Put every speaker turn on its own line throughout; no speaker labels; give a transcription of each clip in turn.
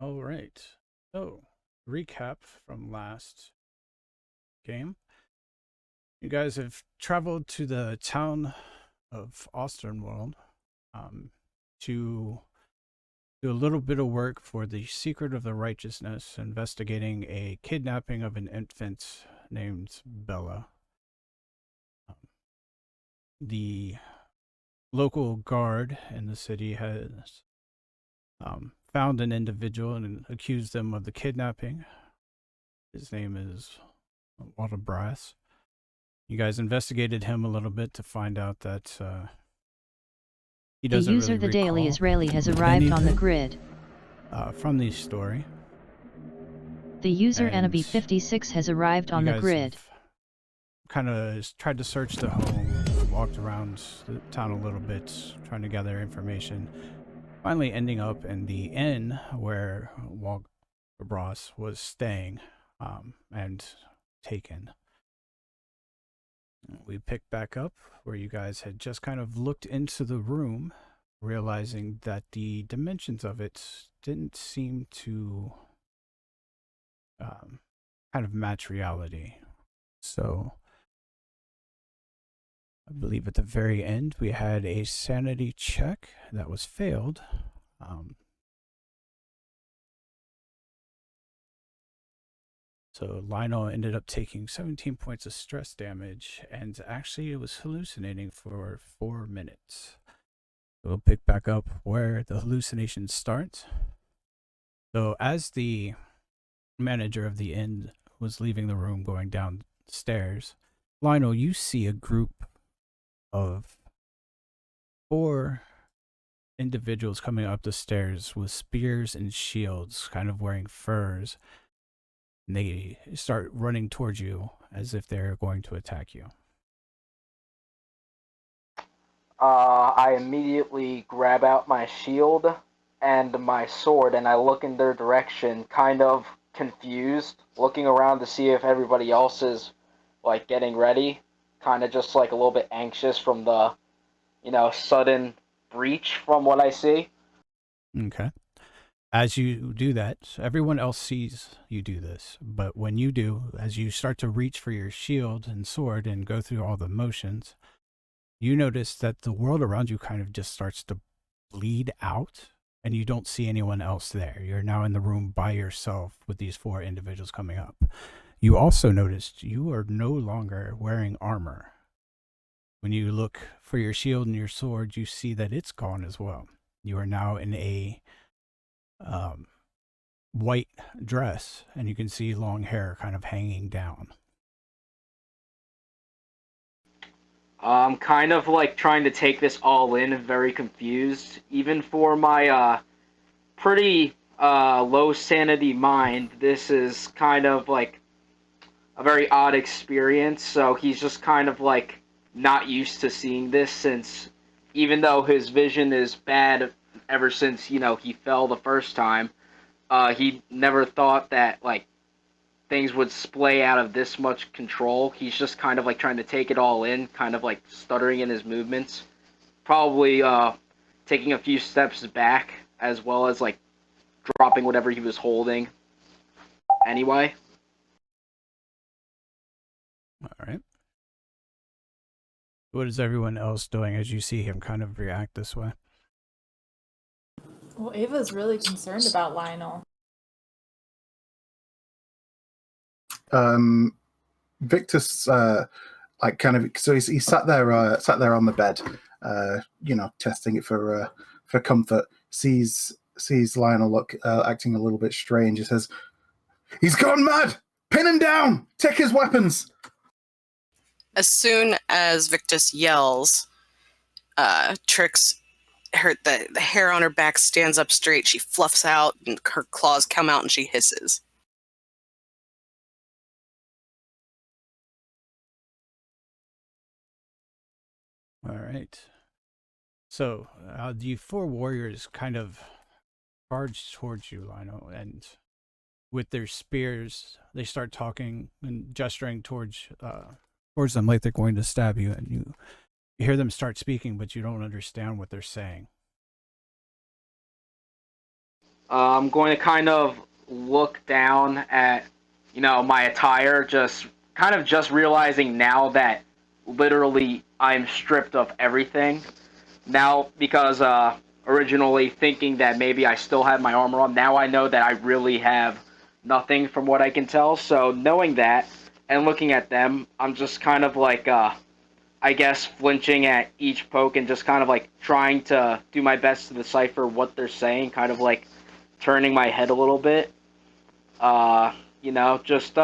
All right. So, recap from last game. You guys have traveled to the town of Ostenwald to do a little bit of work for the Secret of the Righteousness, investigating a kidnapping of an infant named Bella. The local guard in the city has found an individual and accused them of the kidnapping. His name is WISHLIST. You guys investigated him a little bit to find out that he
The
doesn't
user
really
TheDailyIsraeli has arrived on the grid.
From the story.
The user
And
AnnaBee 56 has arrived on the grid.
Kind of tried to search the home, walked around the town a little bit, trying to gather information. Finally ending up in the inn where BobRoss was staying and taken. We picked back up where you guys had just kind of looked into the room, realizing that the dimensions of it didn't seem to kind of match reality. So I believe at the very end we had a sanity check that was failed. So Lyonel ended up taking 17 points of stress damage, and actually it was hallucinating for 4 minutes. We'll pick back up where the hallucinations start. So as the manager of the inn was leaving the room going downstairs, Lyonel, you see a group of 4 individuals coming up the stairs with spears and shields, kind of wearing furs. And they start running towards you as if they're going to attack you.
I immediately grab out my shield and my sword, and I look in their direction, kind of confused, looking around to see if everybody else is, like, getting ready, kind of just, like, a little bit anxious from the, sudden breach from what I see.
Okay. As you do that, everyone else sees you do this, but when you do, as you start to reach for your shield and sword and go through all the motions, you notice that the world around you kind of just starts to bleed out, and you don't see anyone else there. You're now in the room by yourself with these 4 individuals coming up. You also noticed you are no longer wearing armor. When you look for your shield and your sword, you see that it's gone as well. You are now in a white dress, and you can see long hair kind of hanging down.
I'm kind of like trying to take this all in, very confused. Even for my pretty low sanity mind, this is kind of like a very odd experience. So he's just kind of like not used to seeing this, since even though his vision is bad ever since, he fell the first time, he never thought that, like, things would splay out of this much control. He's just kind of like trying to take it all in, kind of like stuttering in his movements. Probably taking a few steps back, as well as like dropping whatever he was holding. Anyway.
All right. What is everyone else doing as you see him kind of react this way?
Well, Ava's really concerned about Lyonel.
Viktas, like, kind of, so he sat there on the bed, testing it for comfort. Sees Lyonel acting a little bit strange. He says, "He's gone mad! Pin him down! Take his weapons!"
As soon as Viktas yells, Trix, the hair on her back stands up straight. She fluffs out, and her claws come out, and she hisses.
All right. So the 4 warriors kind of charge towards you, Lyonel, and with their spears, they start talking and gesturing towards them like they're going to stab you, and you hear them start speaking, but you don't understand what they're saying.
I'm going to kind of look down at, my attire, just realizing now that literally I'm stripped of everything. Now, because originally thinking that maybe I still had my armor on, now I know that I really have nothing from what I can tell. So knowing that and looking at them, I'm just kind of like, I guess, flinching at each poke and just kind of like trying to do my best to decipher what they're saying, kind of like turning my head a little bit. Just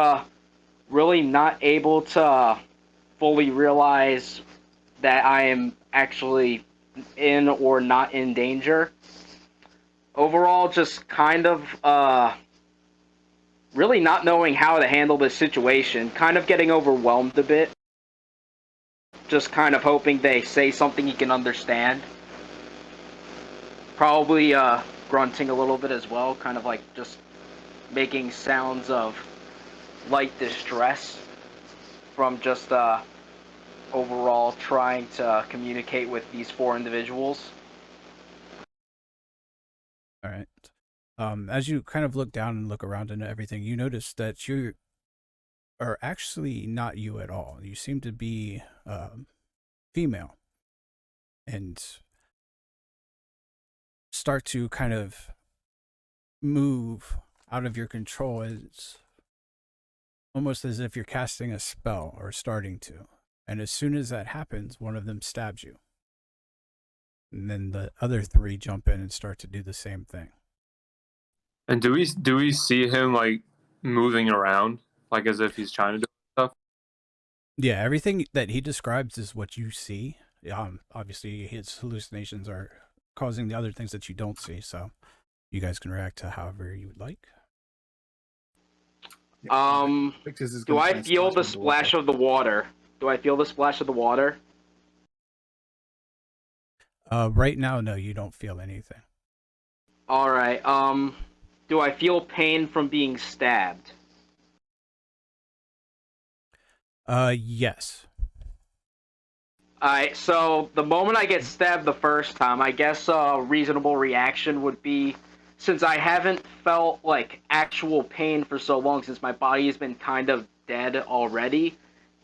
really not able to fully realize that I am actually in or not in danger. Overall, just kind of really not knowing how to handle this situation, kind of getting overwhelmed a bit. Just kind of hoping they say something he can understand. Probably grunting a little bit as well, kind of like just making sounds of light distress from just overall trying to communicate with these four individuals.
All right. As you kind of look down and look around and everything, you notice that you are actually not you at all. You seem to be female, and start to kind of move out of your control. It's almost as if you're casting a spell or starting to. And as soon as that happens, one of them stabs you. And then the other three jump in and start to do the same thing.
And do we see him like moving around, like as if he's trying to do stuff?
Yeah, everything that he describes is what you see. Obviously, his hallucinations are causing the other things that you don't see, so you guys can react to however you would like.
Do I feel the splash of the water? Do I feel the splash of the water?
Right now, no, you don't feel anything.
All right. Do I feel pain from being stabbed?
Yes.
Alright, so the moment I get stabbed the first time, I guess a reasonable reaction would be, since I haven't felt like actual pain for so long, since my body has been kind of dead already,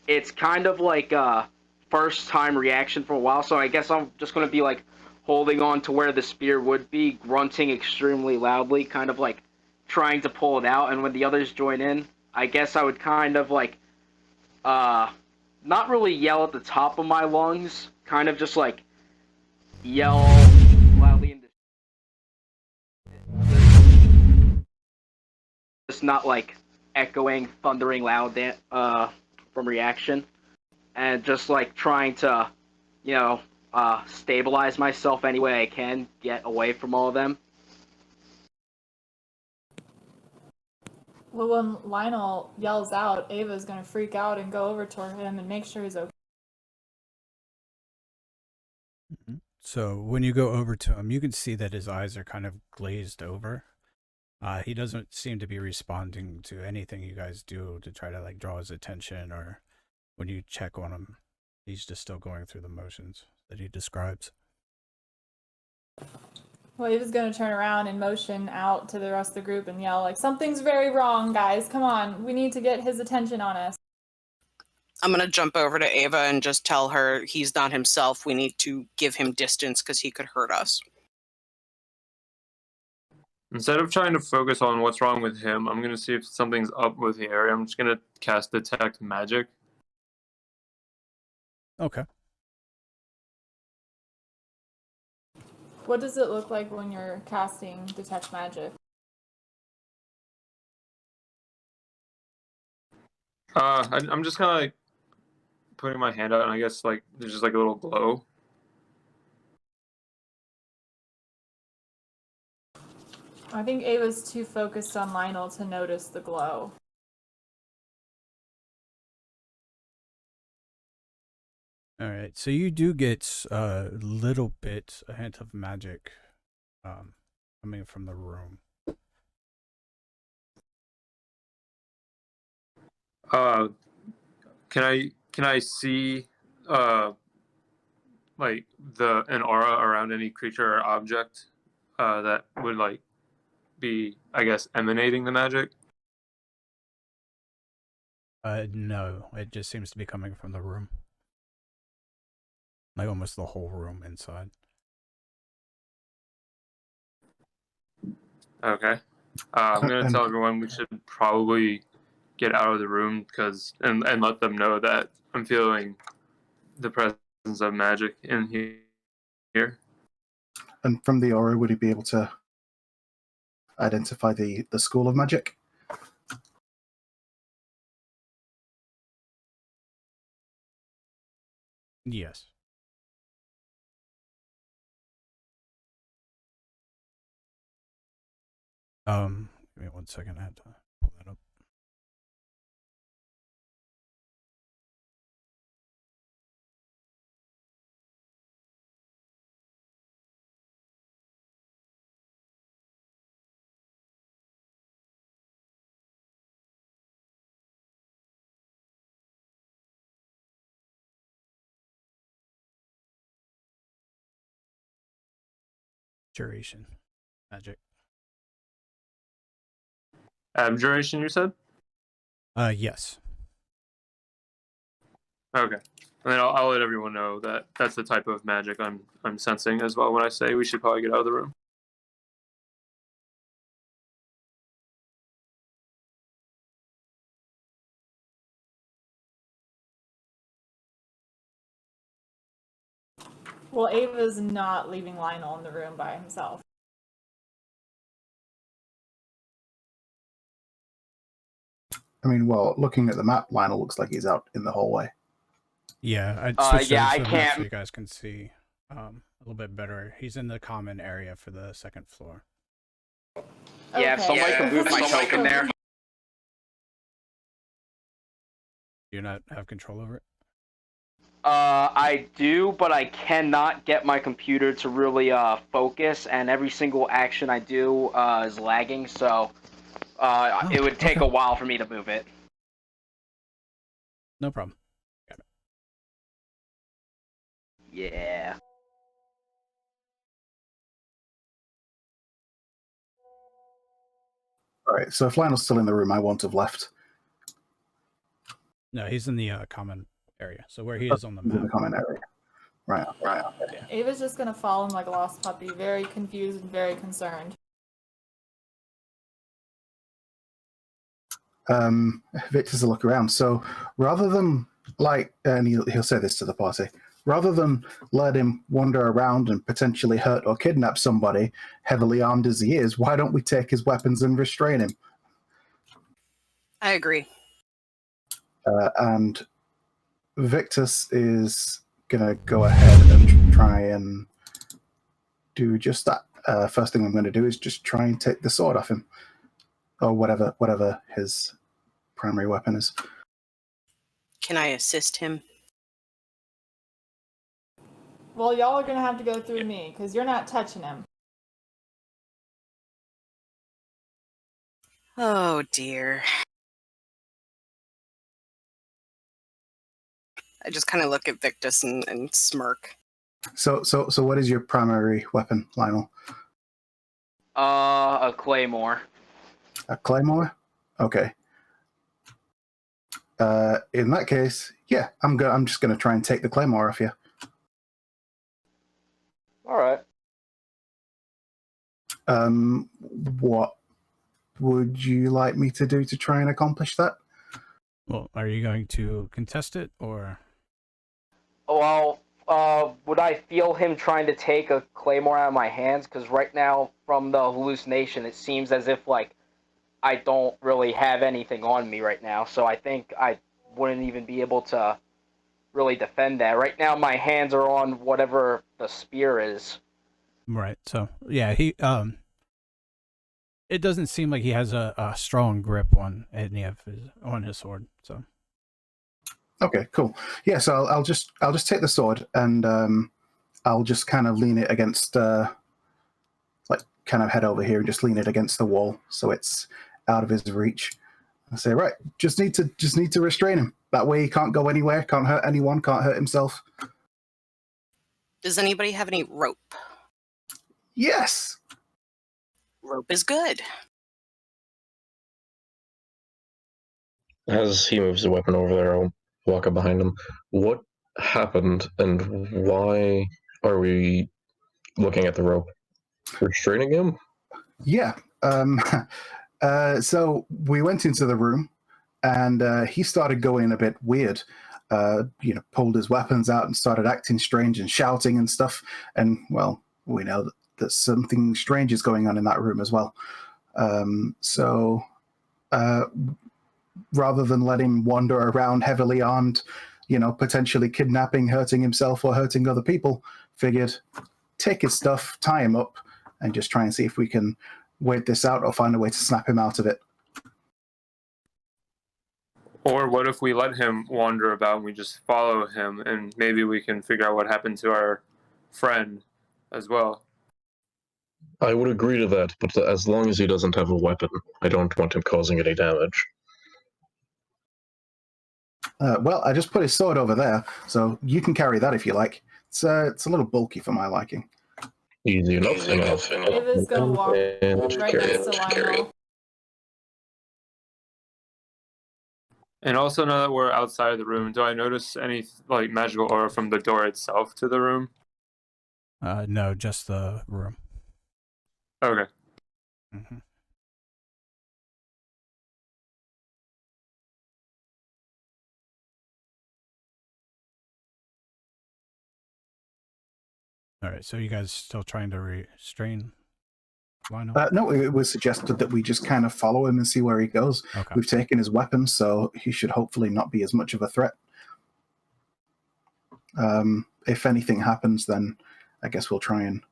it's kind of like a first time reaction for a while, so I guess I'm just going to be like holding on to where the spear would be, grunting extremely loudly, kind of like trying to pull it out, and when the others join in, I guess I would kind of like, not really yell at the top of my lungs, kind of just like yell loudly and just not like echoing, thundering loud from reaction, and just like trying to, stabilize myself any way I can, get away from all of them.
Well, when Lyonel yells out, Ava's gonna freak out and go over toward him and make sure he's okay.
So when you go over to him, you can see that his eyes are kind of glazed over. He doesn't seem to be responding to anything you guys do to try to like draw his attention, or when you check on him, he's just still going through the motions that he describes.
Well, Ava's gonna turn around and motion out to the rest of the group and yell like, "Something's very wrong, guys. Come on, we need to get his attention on us."
I'm going to jump over to Ava and just tell her he's not himself. We need to give him distance because he could hurt us.
Instead of trying to focus on what's wrong with him, I'm going to see if something's up with the area. I'm just going to cast Detect Magic.
Okay.
What does it look like when you're casting Detect Magic?
I'm just kind of like putting my hand out, and I guess like there's just like a little glow.
I think Ava's too focused on Lyonel to notice the glow.
All right. So you do get a little bit, a hint of magic coming from the room.
Can I see like an aura around any creature or object that would like be, I guess, emanating the magic?
No, it just seems to be coming from the room. Like almost the whole room inside.
Okay. I'm going to tell everyone we should probably get out of the room and let them know that I'm feeling the presence of magic in here.
And from the aura, would he be able to identify the school of magic?
Yes. Give me 1 second. I had to pull that up. Duration. Magic.
Abjuration, you said?
Yes.
Okay. And then I'll let everyone know that that's the type of magic I'm sensing as well when I say we should probably get out of the room.
Well, Ava's not leaving Lyonel in the room by himself.
I mean, well, looking at the map, Lionel looks like he's out in the hallway.
Yeah, I switched
yeah,
over
I
to the map
can't.
so you guys can see a little bit better. He's in the common area for the second floor.
Yeah, if someone can move my token there.
Do you not have control over it?
I do, but I cannot get my computer to really focus, and every single action I do is lagging, so it would take a while for me to move it.
No problem. Got it.
Yeah.
All right, so if Lionel's still in the room, I won't have left.
No, he's in the common area. So where he is on the map.
In the common area. Right.
Yeah.
Ava's just gonna follow him like a lost puppy, very confused and very concerned.
Viktas will look around. So rather than and he'll say this to the party, rather than let him wander around and potentially hurt or kidnap somebody, heavily armed as he is, why don't we take his weapons and restrain him?
I agree.
And Viktas is gonna go ahead and try and do just that. First thing I'm going to do is just try and take the sword off him, or whatever his primary weapon is.
Can I assist him?
Well, y'all are gonna have to go through me, because you're not touching him.
Oh dear. I just kind of look at Viktas and smirk.
So what is your primary weapon, Lyonel?
A claymore.
A claymore? Okay. In that case, yeah, I'm just gonna try and take the claymore off you.
All right.
What would you like me to do to try and accomplish that?
Well, are you going to contest it or?
Well, would I feel him trying to take a claymore out of my hands? Because right now, from the hallucination, it seems as if, like, I don't really have anything on me right now. So I think I wouldn't even be able to really defend that. Right now, my hands are on whatever the spear is.
Right. So, yeah, he, it doesn't seem like he has a strong grip on any of his sword, so.
Okay, cool. Yeah, so I'll just take the sword and I'll just kind of lean it against, like kind of head over here and just lean it against the wall so it's out of his reach. I say, right, just need to restrain him. That way he can't go anywhere, can't hurt anyone, can't hurt himself.
Does anybody have any rope?
Yes.
Rope is good.
As he moves the weapon over there, I'll walk up behind him. What happened, and why are we looking at the rope? Restraining him?
Yeah. So we went into the room, and he started going a bit weird. Pulled his weapons out and started acting strange and shouting and stuff. And, well, we know that something strange is going on in that room as well. Rather than let him wander around heavily armed, potentially kidnapping, hurting himself or hurting other people, figured take his stuff, tie him up, and just try and see if we can wait this out or find a way to snap him out of it.
Or what if we let him wander about and we just follow him, and maybe we can figure out what happened to our friend as well?
I would agree to that, but as long as he doesn't have a weapon, I don't want him causing any damage.
Well, I just put his sword over there, so you can carry that if you like. It's a little bulky for my liking.
Easy enough.
Eva's gonna walk right next to Lyonel.
And also, now that we're outside of the room, do I notice any magical aura from the door itself to the room?
No, just the room.
Okay.
Mm-hmm. All right, so you guys still trying to restrain Lyonel?
No, it was suggested that we just kind of follow him and see where he goes.
Okay.
We've taken his weapons, so he should hopefully not be as much of a threat. If anything happens, then I guess we'll try and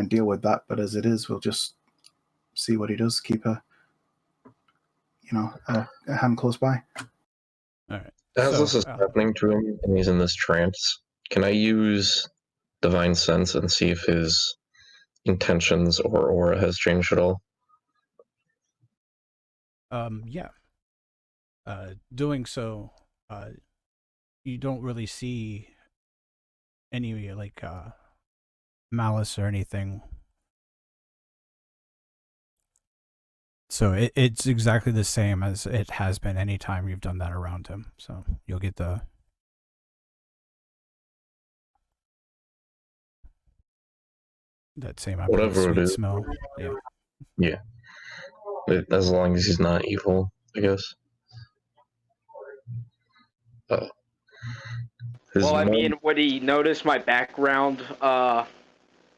deal with that. But as it is, we'll just see what he does. Keep a hand close by.
All right.
As this is happening to him and he's in this trance, can I use Divine Sense and see if his intentions or aura has changed at all?
Yeah. Doing so, you don't really see any malice or anything. So it's exactly the same as it has been anytime you've done that around him. So you'll get that same
whatever it is.
Smell.
Yeah. As long as he's not evil, I guess.
Would he notice my background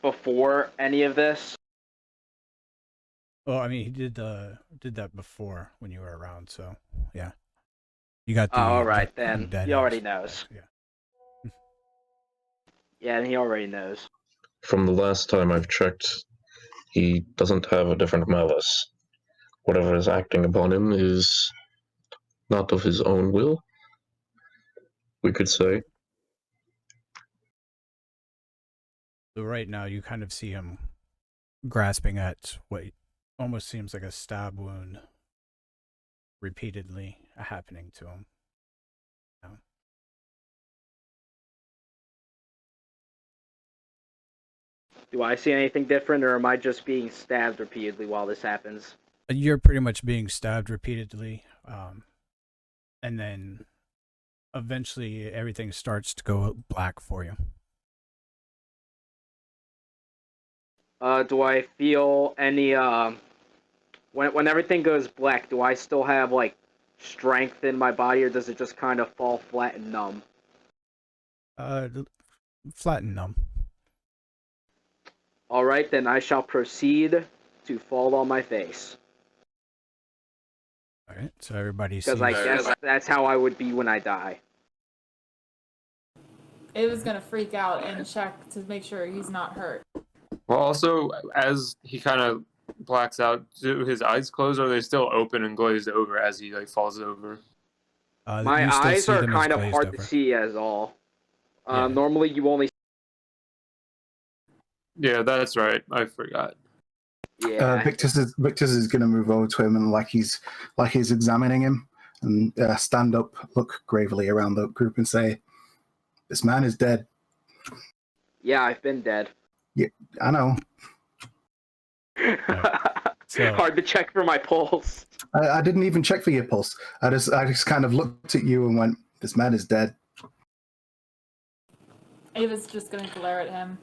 before any of this?
Well, he did that before when you were around, so yeah. You got the
all right, then. He already
eyes.
knows.
Yeah.
Yeah, and he already knows.
From the last time I've checked, he doesn't have a different malice. Whatever is acting upon him is not of his own will, we could say.
So right now you kind of see him grasping at what almost seems like a stab wound repeatedly happening to him.
Do I see anything different, or am I just being stabbed repeatedly while this happens?
You're pretty much being stabbed repeatedly, and then eventually everything starts to go black for you.
Do I feel any when everything goes black, do I still have strength in my body, or does it just kind of fall flat and numb?
Flat and numb.
All right, then I shall proceed to fall on my face.
All right, so everybody sees.
Because I guess that's how I would be when I die.
Eva's gonna freak out and check to make sure he's not hurt.
Well, also, as he kind of blacks out, do his eyes close, or are they still open and glazed over as he falls over?
My eyes are kind of hard to see as all.
Yeah.
Normally you only...
Yeah, that's right. I forgot.
Yeah.
Victus is going to move over to him and like he's examining him and stand up, look gravely around the group and say, "This man is dead."
Yeah, I've been dead.
Yeah, I know.
So
hard to check for my pulse.
I didn't even check for your pulse. I just kind of looked at you and went, "This man is dead."
Ava's just gonna glare at him.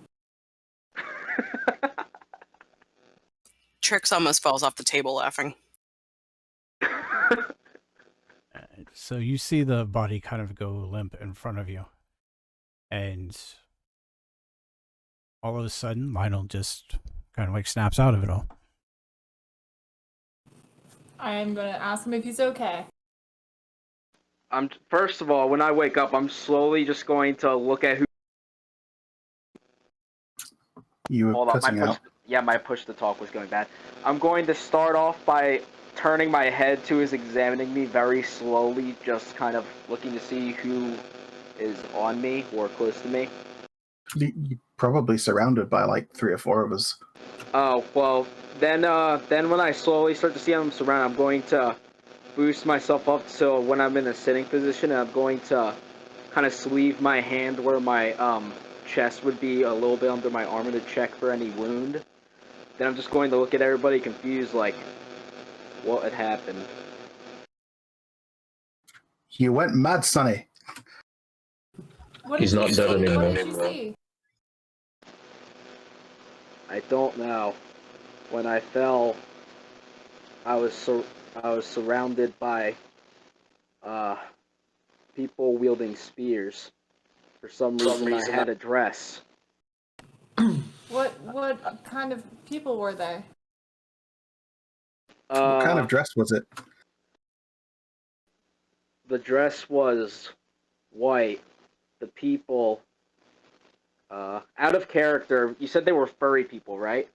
Trix almost falls off the table laughing.
So you see the body kind of go limp in front of you. And all of a sudden, Lionel just kind of like snaps out of it all.
I am gonna ask him if he's okay.
First of all, when I wake up, I'm slowly just going to look at who.
You were
Hold on,
cutting out.
my push to talk was going bad. I'm going to start off by turning my head to his examining me very slowly, just kind of looking to see who is on me or close to me.
You're probably surrounded by like 3 or 4 of us.
Oh, well, then when I slowly start to see him surrounded, I'm going to boost myself up so when I'm in a sitting position, I'm going to kind of sleeve my hand where my chest would be a little bit under my armor to check for any wound. Then I'm just going to look at everybody confused, like, what had happened.
You went mad, Sonny.
He's not dead anymore.
What did you see?
I don't know. When I fell, I was surrounded by people wielding spears. For some reason, I had a dress.
What kind of people were they?
What kind of dress was it?
The dress was white. The people, out of character, you said they were furry people, right?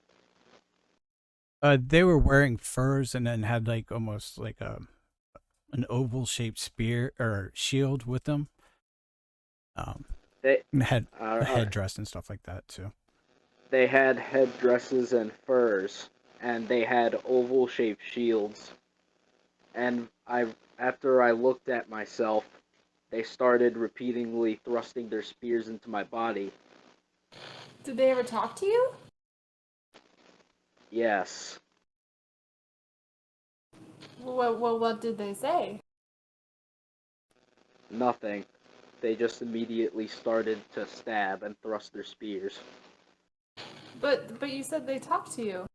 They were wearing furs and then had like almost like an oval shaped spear or shield with them.
They
had a headdress and stuff like that too.
They had headdresses and furs, and they had oval shaped shields. And after I looked at myself, they started repeatedly thrusting their spears into my body.
Did they ever talk to you?
Yes.
Well, what did they say?
Nothing. They just immediately started to stab and thrust their spears.
But you said they talked to you.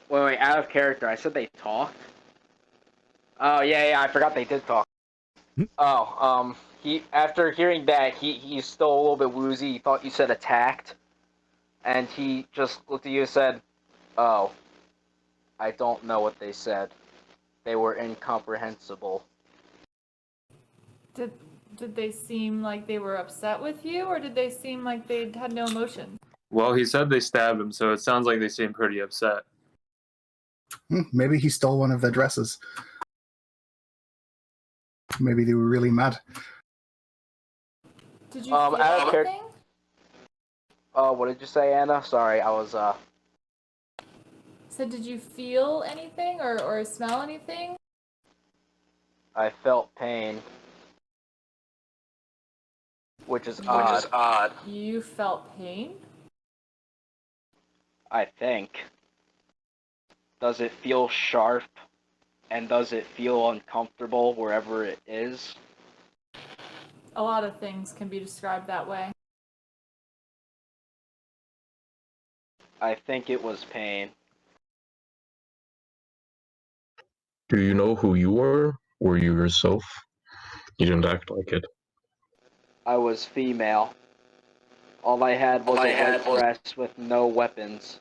Wait, out of character. I said they talked? Oh, yeah, I forgot they did talk. After hearing that, he's still a little bit woozy. He thought you said attacked. And he just looked at you and said, "Oh, I don't know what they said. They were incomprehensible."
Did they seem like they were upset with you, or did they seem like they had no emotion?
Well, he said they stabbed him, so it sounds like they seem pretty upset.
Maybe he stole one of their dresses. Maybe they were really mad.
Did you feel anything?
What did you say, Anna? Sorry, I was,
So did you feel anything or smell anything?
I felt pain. Which is odd.
You felt pain?
I think. Does it feel sharp? And does it feel uncomfortable wherever it is?
A lot of things can be described that way.
I think it was pain.
Do you know who you were? Were you yourself? You didn't act like it.
I was female. All I had was a white dress with no weapons.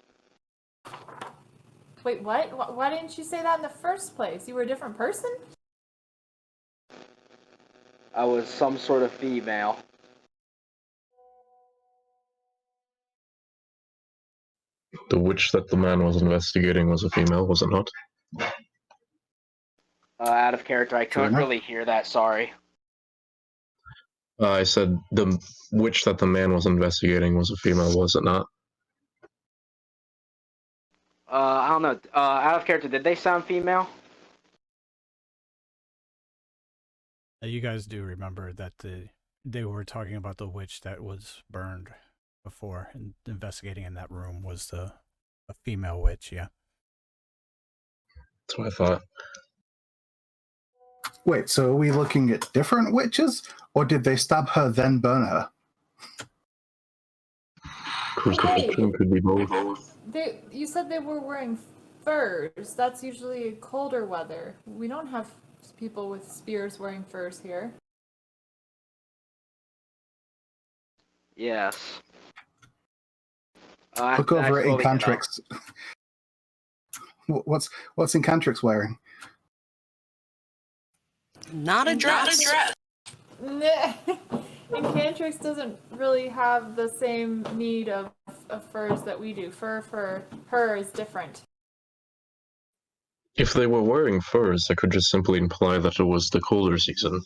Wait, what? Why didn't you say that in the first place? You were a different person?
I was some sort of female.
The witch that the man was investigating was a female, was it not?
Out of character, I couldn't really hear that, sorry.
I said the witch that the man was investigating was a female, was it not?
I don't know. Out of character, did they sound female?
You guys do remember that they were talking about the witch that was burned before, and investigating in that room was the a female witch, yeah.
That's what I thought.
Wait, so are we looking at different witches, or did they stab her then burn her?
Crucifixion could be both.
You said they were wearing furs. That's usually colder weather. We don't have people with spears wearing furs here.
Yes.
Look over at Incantrix. What's Incantrix wearing?
Not a dress.
Incantrix doesn't really have the same need of furs that we do. Fur for her is different.
If they were wearing furs, that could just simply imply that it was the colder season.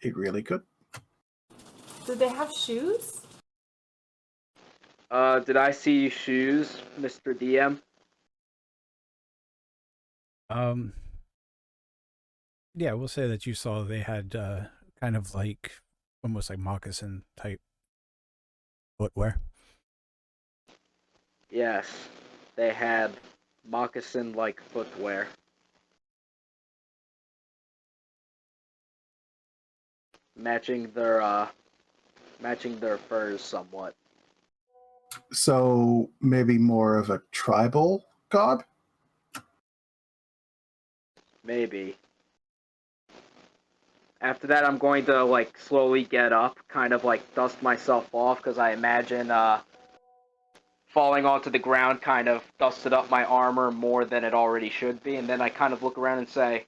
It really could.
Did they have shoes?
Did I see shoes, Mr. DM?
Yeah, we'll say that you saw they had kind of like almost like moccasin type footwear.
Yes, they had moccasin-like footwear. Matching their furs somewhat.
So maybe more of a tribal god?
Maybe. After that, I'm going to, like, slowly get up, kind of, like, dust myself off, because I imagine, falling onto the ground kind of dusted up my armor more than it already should be, and then I kind of look around and say,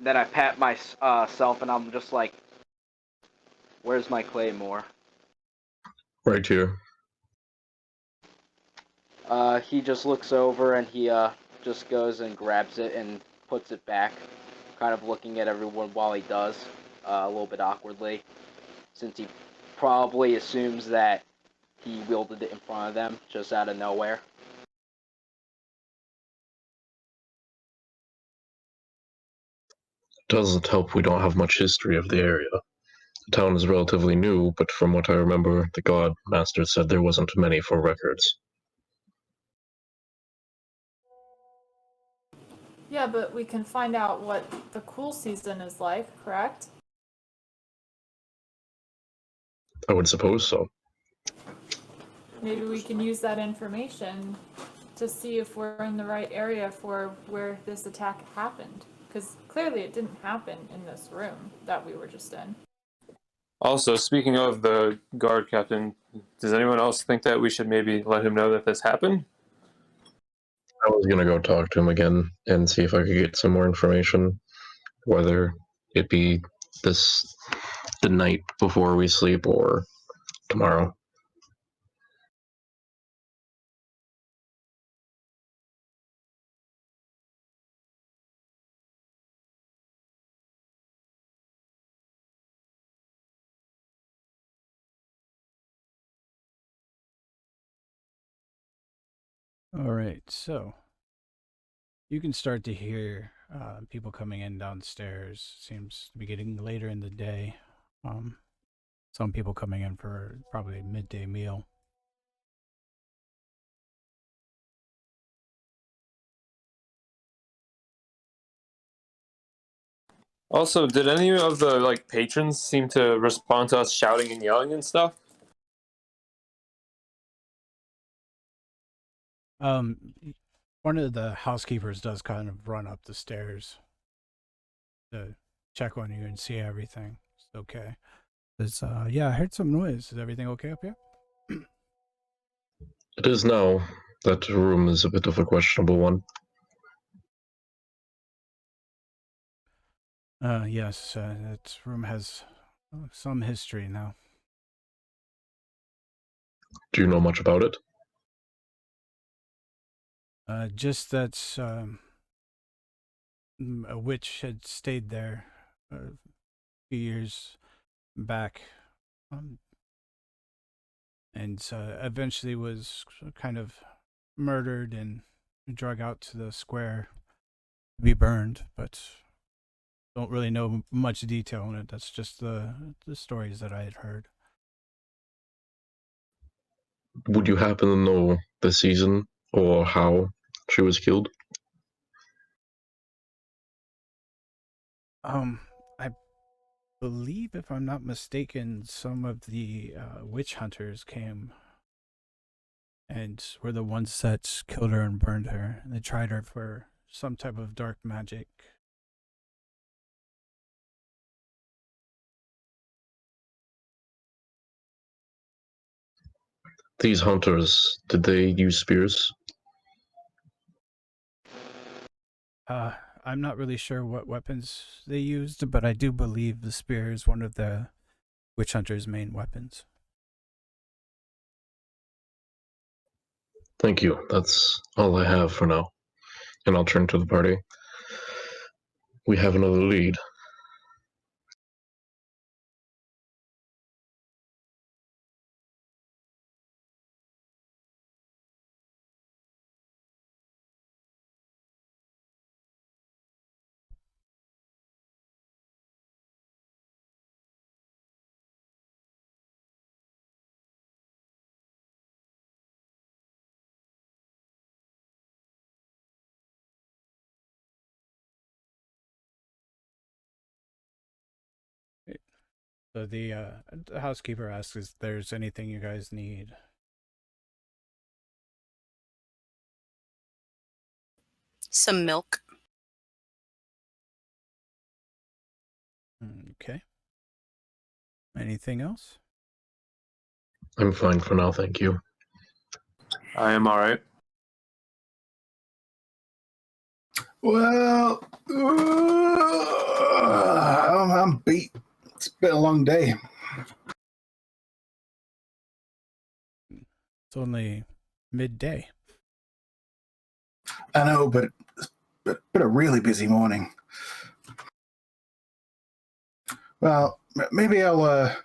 then I pat myself, and I'm just like, where's my claymore?
Right here.
He just looks over, and he, just goes and grabs it and puts it back, kind of looking at everyone while he does, a little bit awkwardly, since he probably assumes that he wielded it in front of them, just out of nowhere.
Doesn't help we don't have much history of the area. The town is relatively new, but from what I remember, the god master said there wasn't many for records.
Yeah, but we can find out what the cool season is like, correct?
I would suppose so.
Maybe we can use that information to see if we're in the right area for where this attack happened. Because clearly it didn't happen in this room that we were just in.
Also, speaking of the guard captain, does anyone else think that we should maybe let him know that this happened?
I was gonna go talk to him again and see if I could get some more information, whether it be the night before we sleep or tomorrow.
All right, so you can start to hear people coming in downstairs. Seems to be getting later in the day. Some people coming in for probably a midday meal.
Also, did any of the patrons seem to respond to us shouting and yelling and stuff?
One of the housekeepers does kind of run up the stairs to check on you and see everything. It's okay. It's yeah, I heard some noise. Is everything okay up here?
It is now. That room is a bit of a questionable one.
Yes, that room has some history now.
Do you know much about it?
Just that a witch had stayed there a few years back, and eventually was kind of murdered and drug out to the square to be burned, but don't really know much detail on it. That's just the stories that I had heard.
would you happen to know the season or how she was killed?
I believe, if I'm not mistaken, some of the witch hunters came and were the ones that killed her and burned her. They tried her for some type of dark magic.
These hunters, did they use spears?
I'm not really sure what weapons they used, but I do believe the spear is one of the witch hunters' main weapons.
Thank you. That's all I have for now. And I'll turn to the party. We have another lead.
So the housekeeper asks if there's anything you guys need.
Some milk.
Okay. Anything else?
I'm fine for now, thank you.
I am alright.
Well, I'm beat. It's been a long day.
It's only midday.
I know, but it's been a really busy morning. Well, maybe I'll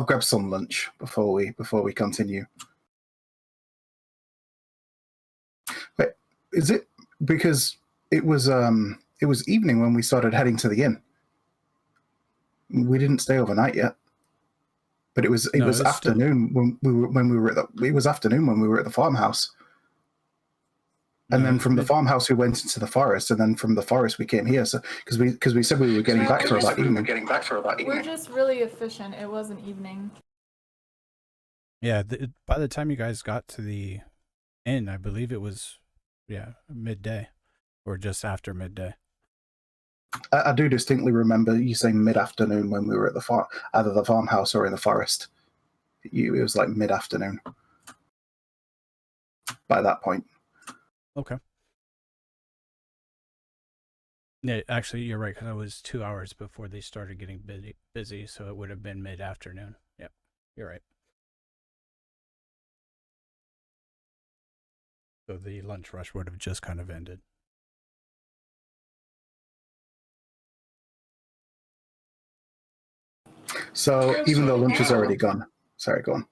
grab some lunch before we continue. Wait, is it because it was evening when we started heading to the inn? We didn't stay overnight yet, but it was afternoon when we were at the farmhouse. And then from the farmhouse we went into the forest, and then from the forest we came here. So because we said we were getting back for about evening.
We're just really efficient. It wasn't evening.
Yeah, by the time you guys got to the inn, I believe it was, midday, or just after midday.
I do distinctly remember you saying mid-afternoon when we were at either the farmhouse or in the forest. It was like mid-afternoon by that point.
Okay. Yeah, actually, you're right, because it was 2 hours before they started getting busy, so it would have been mid-afternoon. Yep, you're right. So the lunch rush would have just kind of ended.
So even though lunch is already gone. Sorry, go on.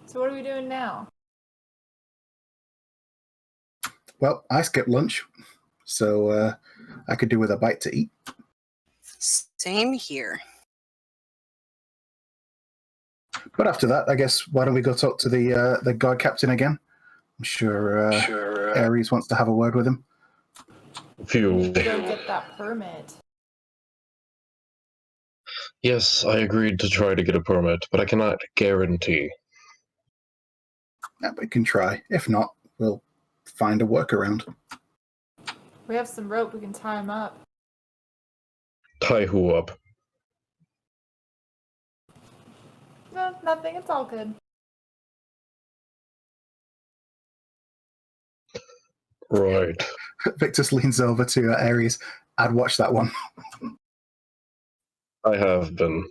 So what are we doing now?
Well, I skipped lunch, so I could do with a bite to eat.
Same here.
But after that, I guess, why don't we go talk to the guard captain again? I'm sure Ares wants to have a word with him.
We need to go get that permit.
Yes, I agreed to try to get a permit, but I cannot guarantee.
Yeah, we can try. If not, we'll find a workaround.
We have some rope. We can tie him up.
Tie who up?
No, nothing. It's all good.
Right.
Viktas leans over to Ares. I'd watch that one.
I have been.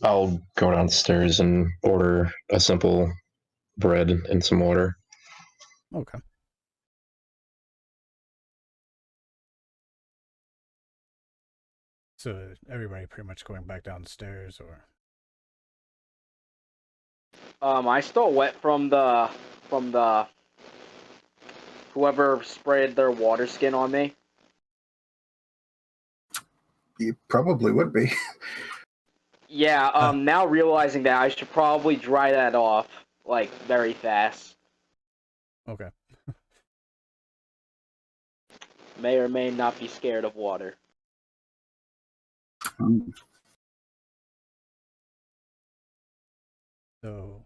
I'll go downstairs and order a simple bread and some water.
Okay. So everybody pretty much going back downstairs, or?
I still wet from the whoever sprayed their water skin on me?
You probably would be.
Yeah, now realizing that, I should probably dry that off, like, very fast.
Okay.
May or may not be scared of water.
So,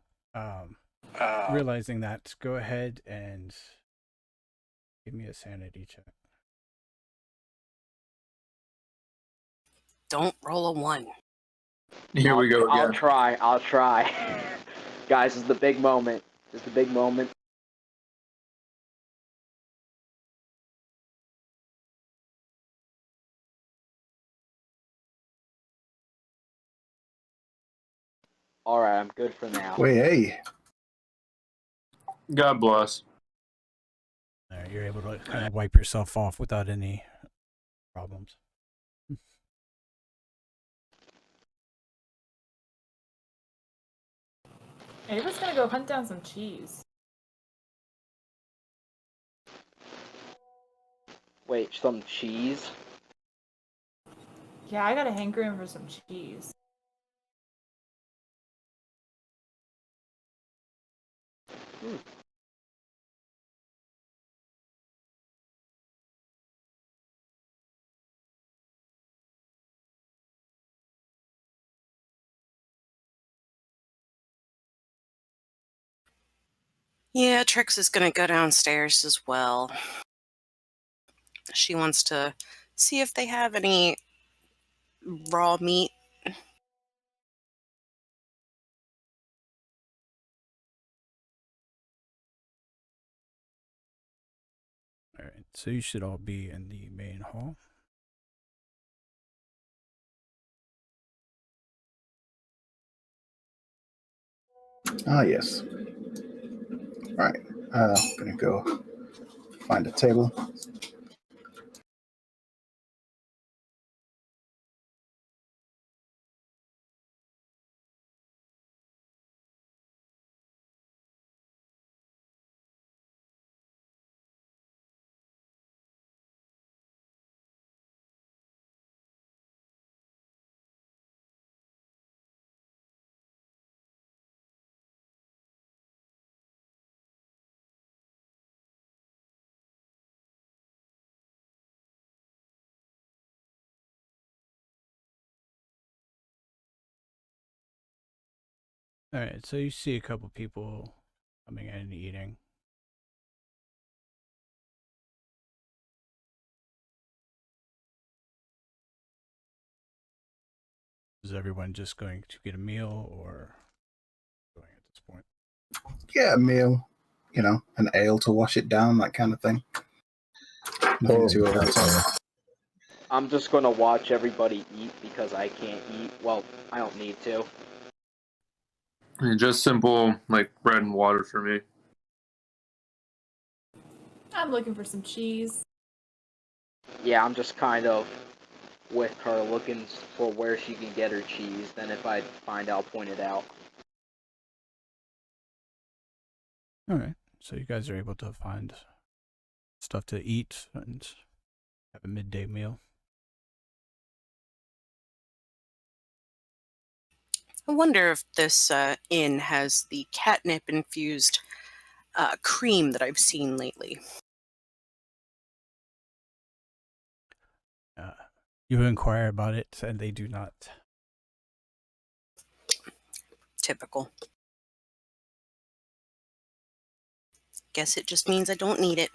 realizing that, go ahead and give me a sanity check.
Don't roll a 1.
Here we go again.
I'll try. Guys, this is the big moment. This is the big moment. Alright, I'm good for now.
Wait, hey.
God bless.
You're able to kind of wipe yourself off without any problems.
Ava's gonna go hunt down some cheese.
Wait, some cheese?
Yeah, I got a hankering for some cheese.
Yeah, Trix is going to go downstairs as well. She wants to see if they have any raw meat.
Alright, so you should all be in the main hall.
Ah, yes. Right. I'm gonna go find a table.
Alright, so you see a couple people coming in and eating. Is everyone just going to get a meal or going at this point?
Yeah, a meal. You know, an ale to wash it down, that kind of thing. Nothing too over the top.
I'm just gonna watch everybody eat because I can't eat. Well, I don't need to.
And just simple, like, bread and water for me.
I'm looking for some cheese.
Yeah, I'm just kind of with her looking for where she can get her cheese. Then if I find, I'll point it out.
Alright, so you guys are able to find stuff to eat and have a midday meal.
I wonder if this inn has the catnip-infused cream that I've seen lately.
You inquire about it, and they do not.
Typical. Guess it just means I don't need it.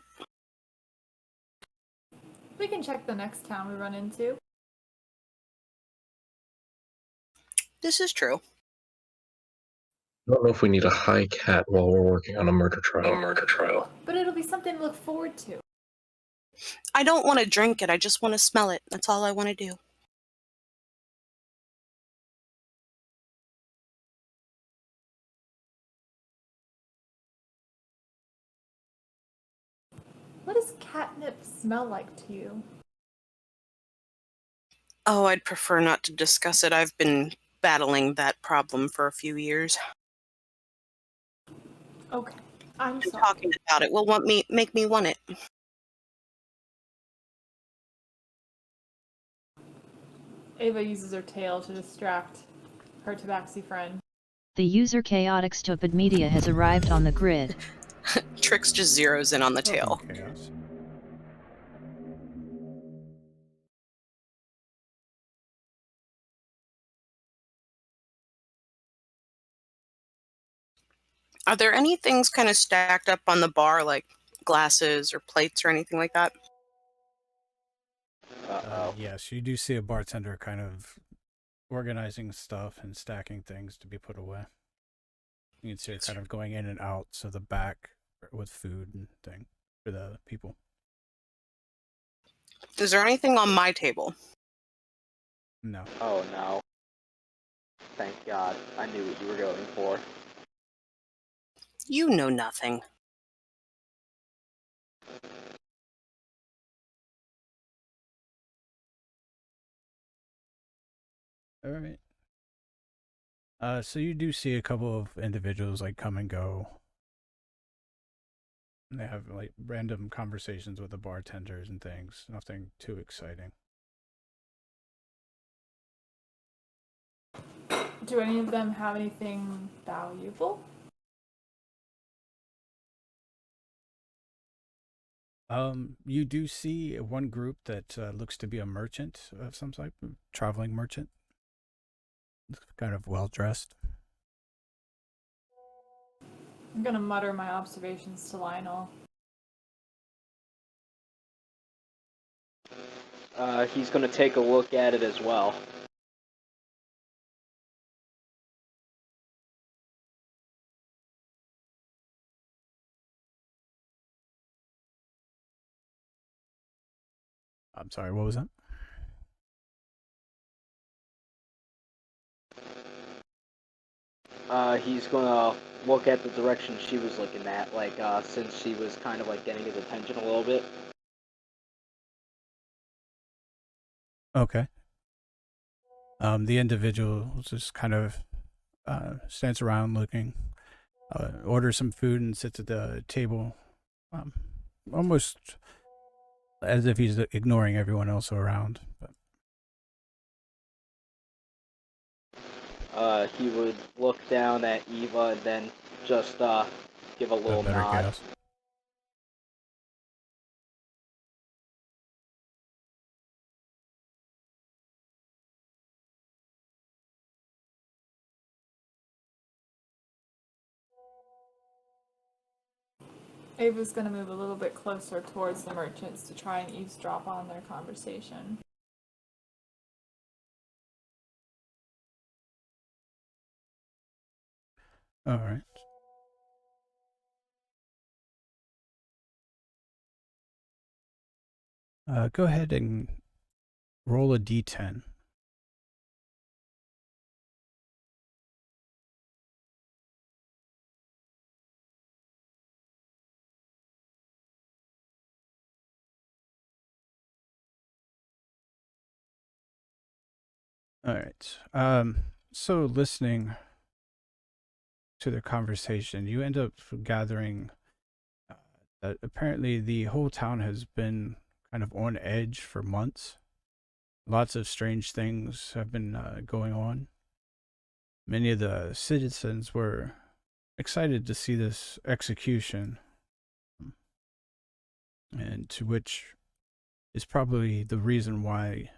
We can check the next town we run into.
This is true.
I don't know if we need a high cat while we're working on a murder trial.
But it'll be something to look forward to.
I don't want to drink it. I just want to smell it. That's all I want to do.
What does catnip smell like to you?
Oh, I'd prefer not to discuss it. I've been battling that problem for a few years.
Okay. I'm
And
sorry.
talking about it will make me want it.
Ava uses her tail to distract her tabaxi friend.
The user Chaotic Stupid Media has arrived on the grid.
Trix just zeroes in on the tail.
Welcome, Chaos.
Are there any things kind of stacked up on the bar, like glasses or plates or anything like that?
Yes, you do see a bartender kind of organizing stuff and stacking things to be put away. You can see her kind of going in and out, so the back with food and thing for the people.
Is there anything on my table?
No.
Oh no. Thank God. I knew what you were going for.
You know nothing.
All right. So you do see a couple of individuals like come and go. And they have like random conversations with the bartenders and things. Nothing too exciting.
Do any of them have anything valuable?
You do see one group that looks to be a merchant of some type, traveling merchant. Kind of well dressed.
I'm gonna mutter my observations to Lyonel.
He's gonna take a look at it as well.
I'm sorry, what was that?
He's gonna look at the direction she was looking at, like, since she was kind of like getting his attention a little bit.
Okay. The individual just kind of stands around looking, orders some food and sits at the table, almost as if he's ignoring everyone else around. But
He would look down at Eva and then just give a little
better
nod.
guess.
Ava's gonna move a little bit closer towards the merchants to try and eavesdrop on their conversation.
All right. Go ahead and roll a d10. All right. So listening to their conversation, you end up gathering that apparently the whole town has been kind of on edge for months. Lots of strange things have been going on. Many of the citizens were excited to see this execution, and to which is probably the reason why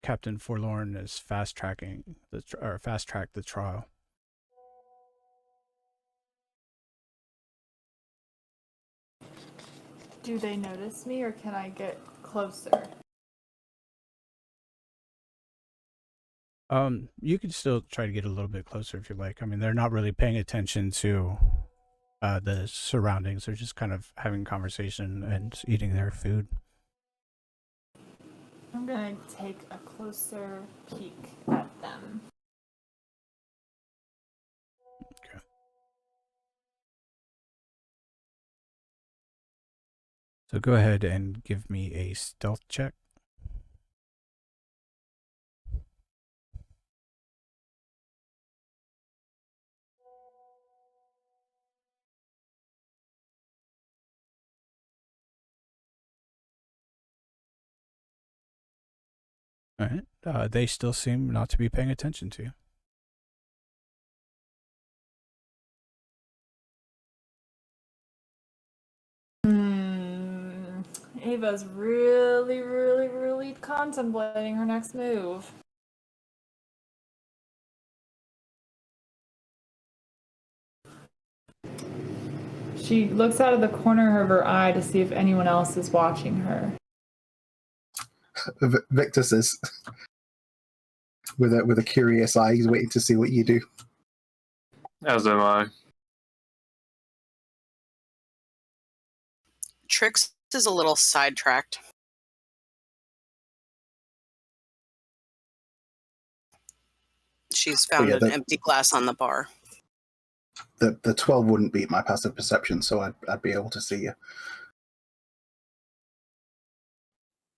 Captain Forlorn is fast tracked the trial.
Do they notice me, or can I get closer?
You could still try to get a little bit closer if you like. I mean, they're not really paying attention to the surroundings. They're just kind of having conversation and eating their food.
I'm gonna take a closer peek at them.
Okay. So go ahead and give me a stealth check. All right. They still seem not to be paying attention to you.
Ava's really, really, really contemplating her next move. She looks out of the corner of her eye to see if anyone else is watching her.
Viktas is with a curious eye. He's waiting to see what you do.
As am I.
Trix is a little sidetracked. She's found an empty glass on the bar.
The 12 wouldn't beat my passive perception, so I'd be able to see you.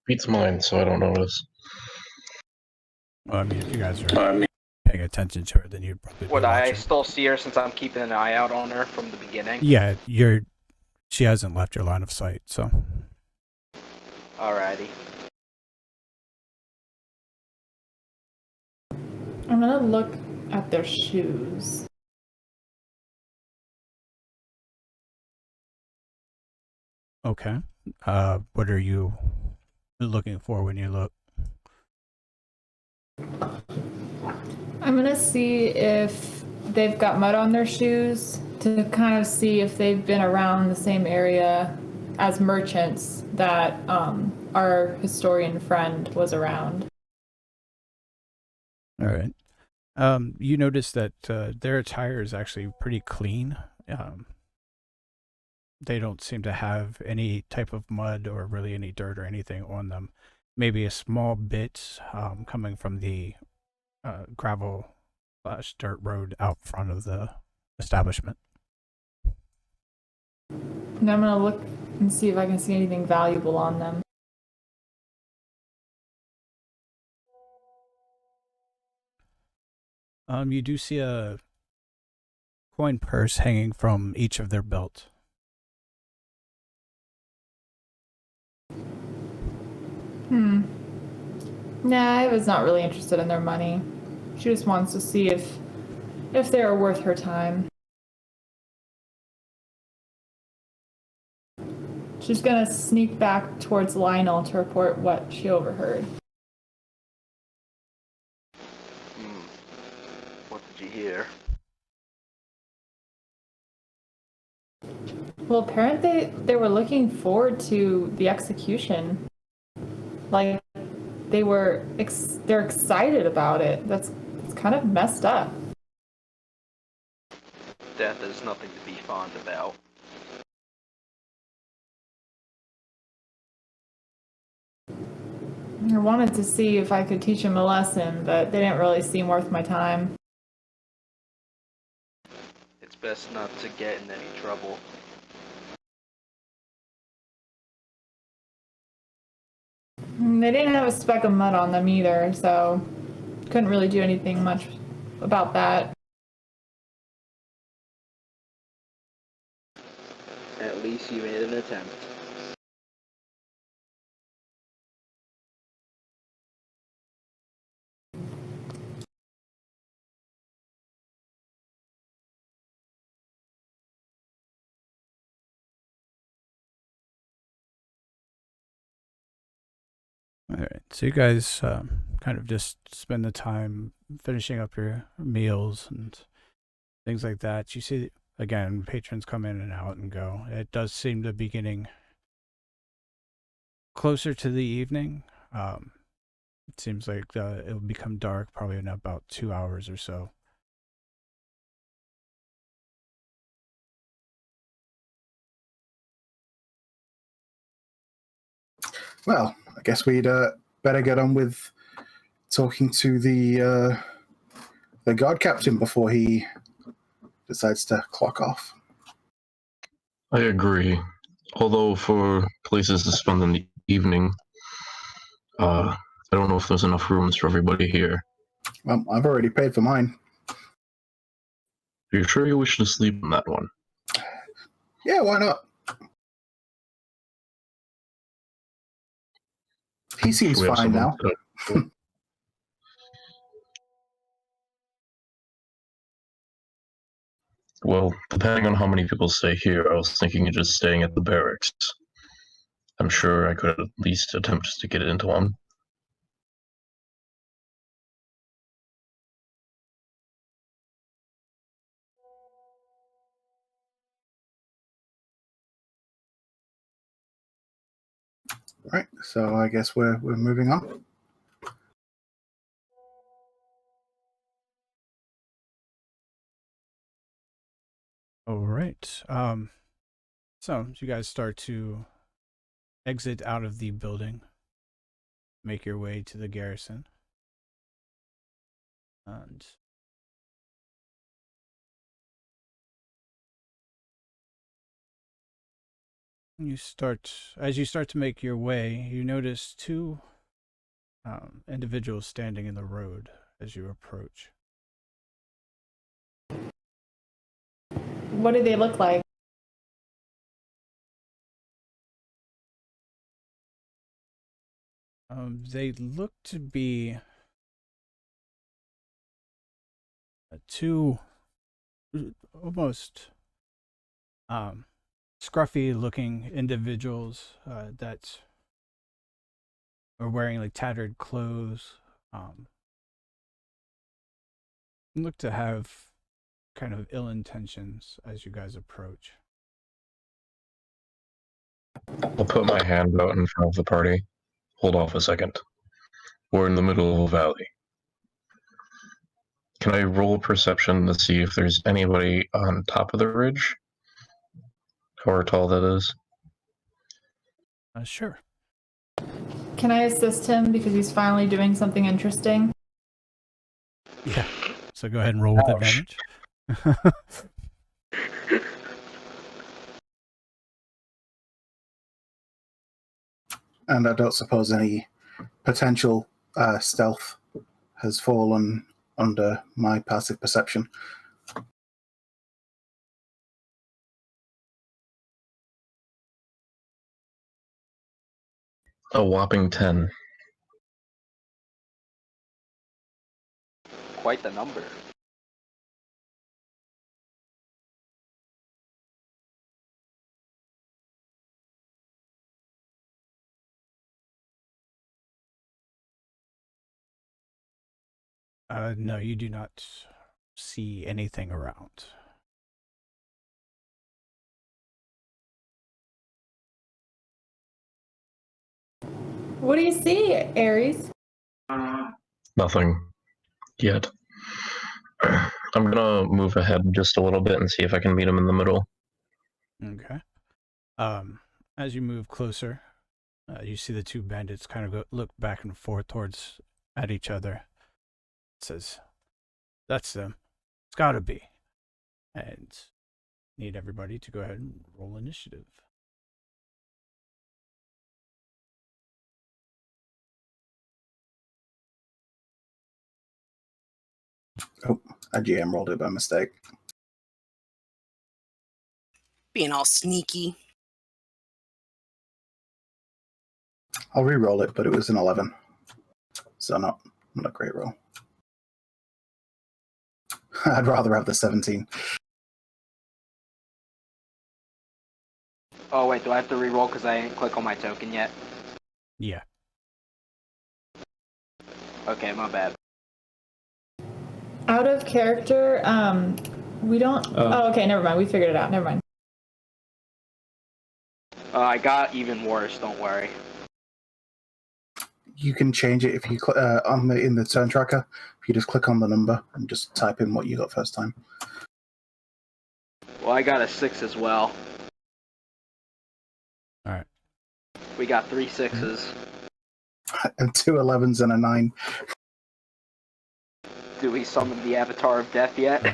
Beats mine, so I don't notice.
Well, I mean, if you guys are paying attention to her, then you'd probably be
Would I
watching.
still see her since I'm keeping an eye out on her from the beginning?
Yeah, she hasn't left your line of sight, so.
Alrighty.
I'm gonna look at their shoes.
Okay. What are you looking for when you look?
I'm gonna see if they've got mud on their shoes to kind of see if they've been around the same area as merchants that our historian friend was around.
All right. You notice that their attire is actually pretty clean. They don't seem to have any type of mud or really any dirt or anything on them. Maybe a small bit coming from the gravel/dirt road out front of the establishment.
And I'm gonna look and see if I can see anything valuable on them.
You do see a coin purse hanging from each of their belts.
Nah, Eva's not really interested in their money. She just wants to see if they are worth her time. She's gonna sneak back towards Lyonel to report what she overheard.
What did you hear?
Well, apparently they were looking forward to the execution. Like, they're excited about it. It's kind of messed up.
Death is nothing to be fond about.
I wanted to see if I could teach them a lesson, but they didn't really seem worth my time.
It's best not to get in any trouble.
They didn't have a speck of mud on them either, so couldn't really do anything much about that.
At least you made an attempt.
All right, so you guys kind of just spend the time finishing up your meals and things like that. You see, again, patrons come in and out and go. It does seem to be getting closer to the evening. It seems like it will become dark probably in about 2 hours or so.
Well, I guess we'd better get on with talking to the guard captain before he decides to clock off.
I agree. Although for places to spend in the evening, I don't know if there's enough rooms for everybody here.
Well, I've already paid for mine.
Are you sure you wish to sleep on that one?
Yeah, why not? He seems
We have
fine
someone
now.
Well, depending on how many people stay here, I was thinking of just staying at the barracks. I'm sure I could at least attempt to get into one.
Right. So I guess we're moving on.
All right. So you guys start to exit out of the building, make your way to the garrison, and as you start to make your way, you notice two individuals standing in the road as you approach.
What do they look like?
They look to be two almost scruffy looking individuals that are wearing like tattered clothes, look to have kind of ill intentions as you guys approach.
I'll put my hand out in front of the party. Hold off a second. We're in the middle of a valley. Can I roll perception to see if there's anybody on top of the ridge? However tall that is.
Sure.
Can I assist him because he's finally doing something interesting?
Yeah. So go ahead and roll with advantage.
And I don't suppose any potential stealth has fallen under my passive perception.
A whopping 10.
Quite the number.
No, you do not see anything around.
What do you see, Aries?
Nothing. Yet. I'm gonna move ahead just a little bit and see if I can meet him in the middle.
Okay. As you move closer, you see the two bandits kind of look back and forth at each other. It says, "That's them. It's gotta be." And need everybody to go ahead and roll initiative.
Oh, I GM rolled it by mistake.
Being all sneaky.
I'll re-roll it, but it was an 11. So not a great roll. I'd rather have the 17.
Oh wait, do I have to re-roll because I didn't click on my token yet?
Yeah.
Okay, my bad.
Out of character, we don't... Oh, okay, never mind. We figured it out. Never mind.
I got even worse, don't worry.
You can change it if you in the turn tracker. If you just click on the number and just type in what you got first time.
Well, I got a 6 as well.
All right.
We got 3 6s.
And 2 11s and a 9.
Do we summon the Avatar of Death yet?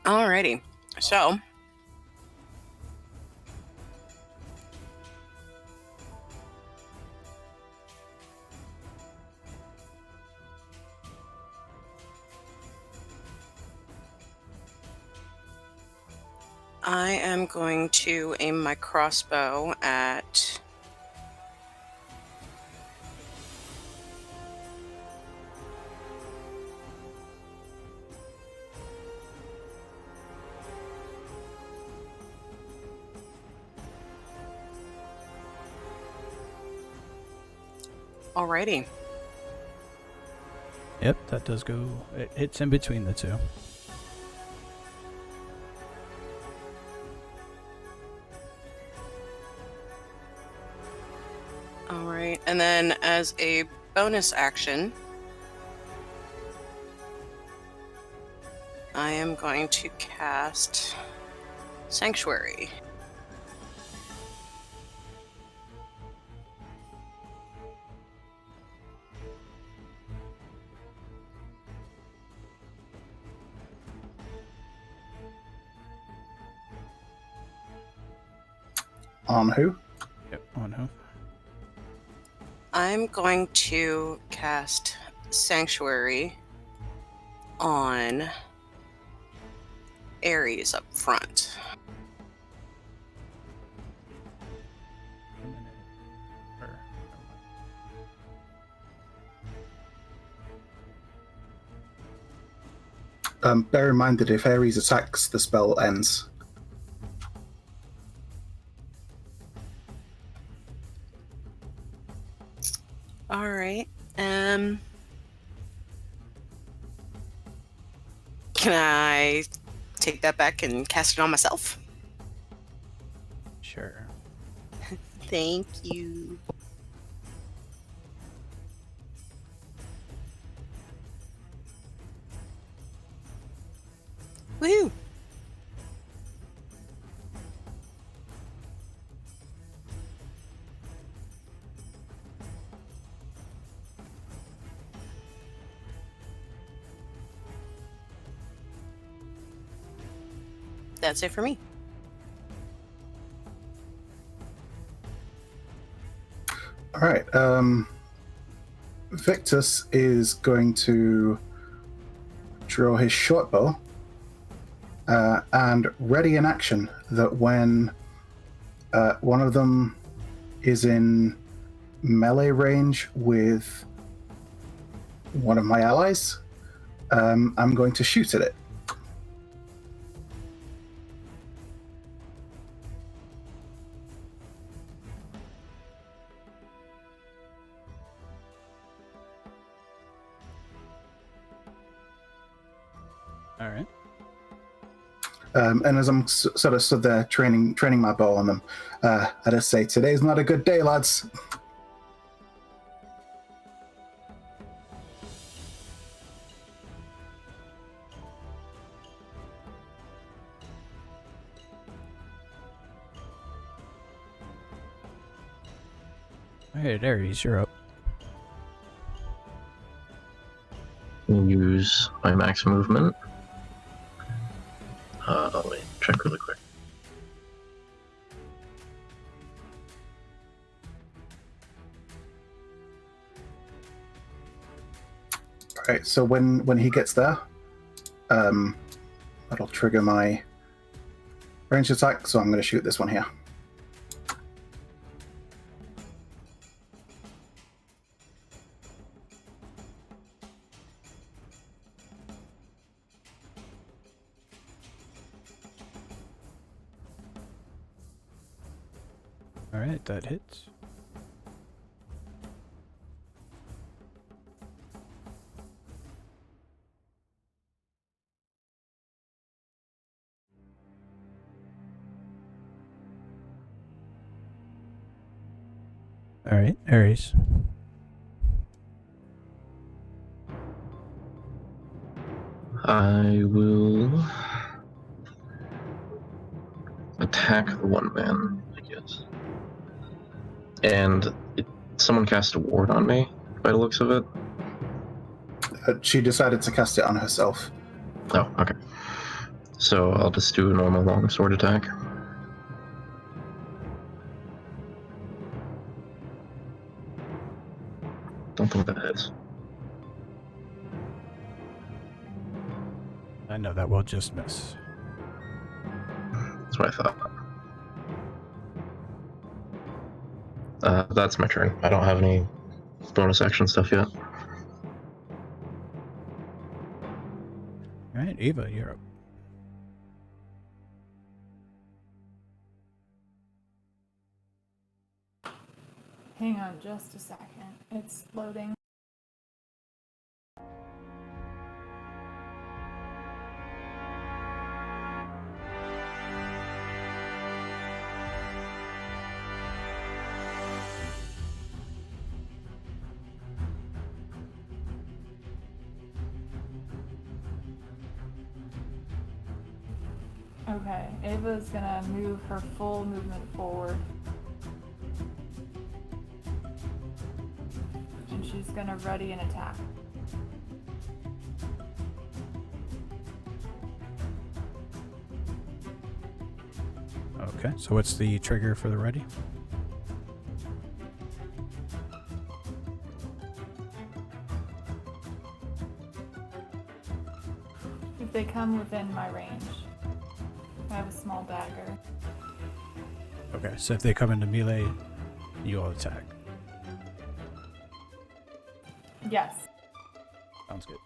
Alrighty. So, I am going to aim my crossbow at... Alrighty.
Yep, that does go. It hits in between the two.
Alright, and then as a bonus action, I am going to cast Sanctuary.
On who?
Yep, on who?
I'm going to cast Sanctuary on Ares up front.
A minute. Or-
Bear in mind that if Ares attacks, the spell ends.
All right. Can I take that back and cast it on myself?
Sure.
Thank you. Woo! That's it for me.
All right. Viktas is going to draw his short bow and ready in action that when one of them is in melee range with one of my allies, I'm going to shoot at it.
All right.
And as I'm sort of stood there training my bow on them, I just say, "Today's not a good day, lads."
All right, Ares, you're up.
Use my max movement. Let me check really quick.
All right. So when he gets there, that'll trigger my range attack. So I'm going to shoot this one here.
All right, that hits. All right, Ares.
I will attack the one man, I guess. And someone cast a ward on me, by the looks of it.
She decided to cast it on herself.
Oh, okay. So I'll just do a normal longsword attack. Don't think that hits.
I know that will just miss.
That's what I thought. That's my turn. I don't have any bonus action stuff yet.
All right, Eva, you're up.
Hang on just a second. It's loading. Okay, Ava's gonna move her full movement forward. And she's gonna ready an attack.
Okay, so what's the trigger for the ready?
If they come within my range. I have a small dagger.
Okay, so if they come into melee, you'll attack.
Yes.
Sounds good.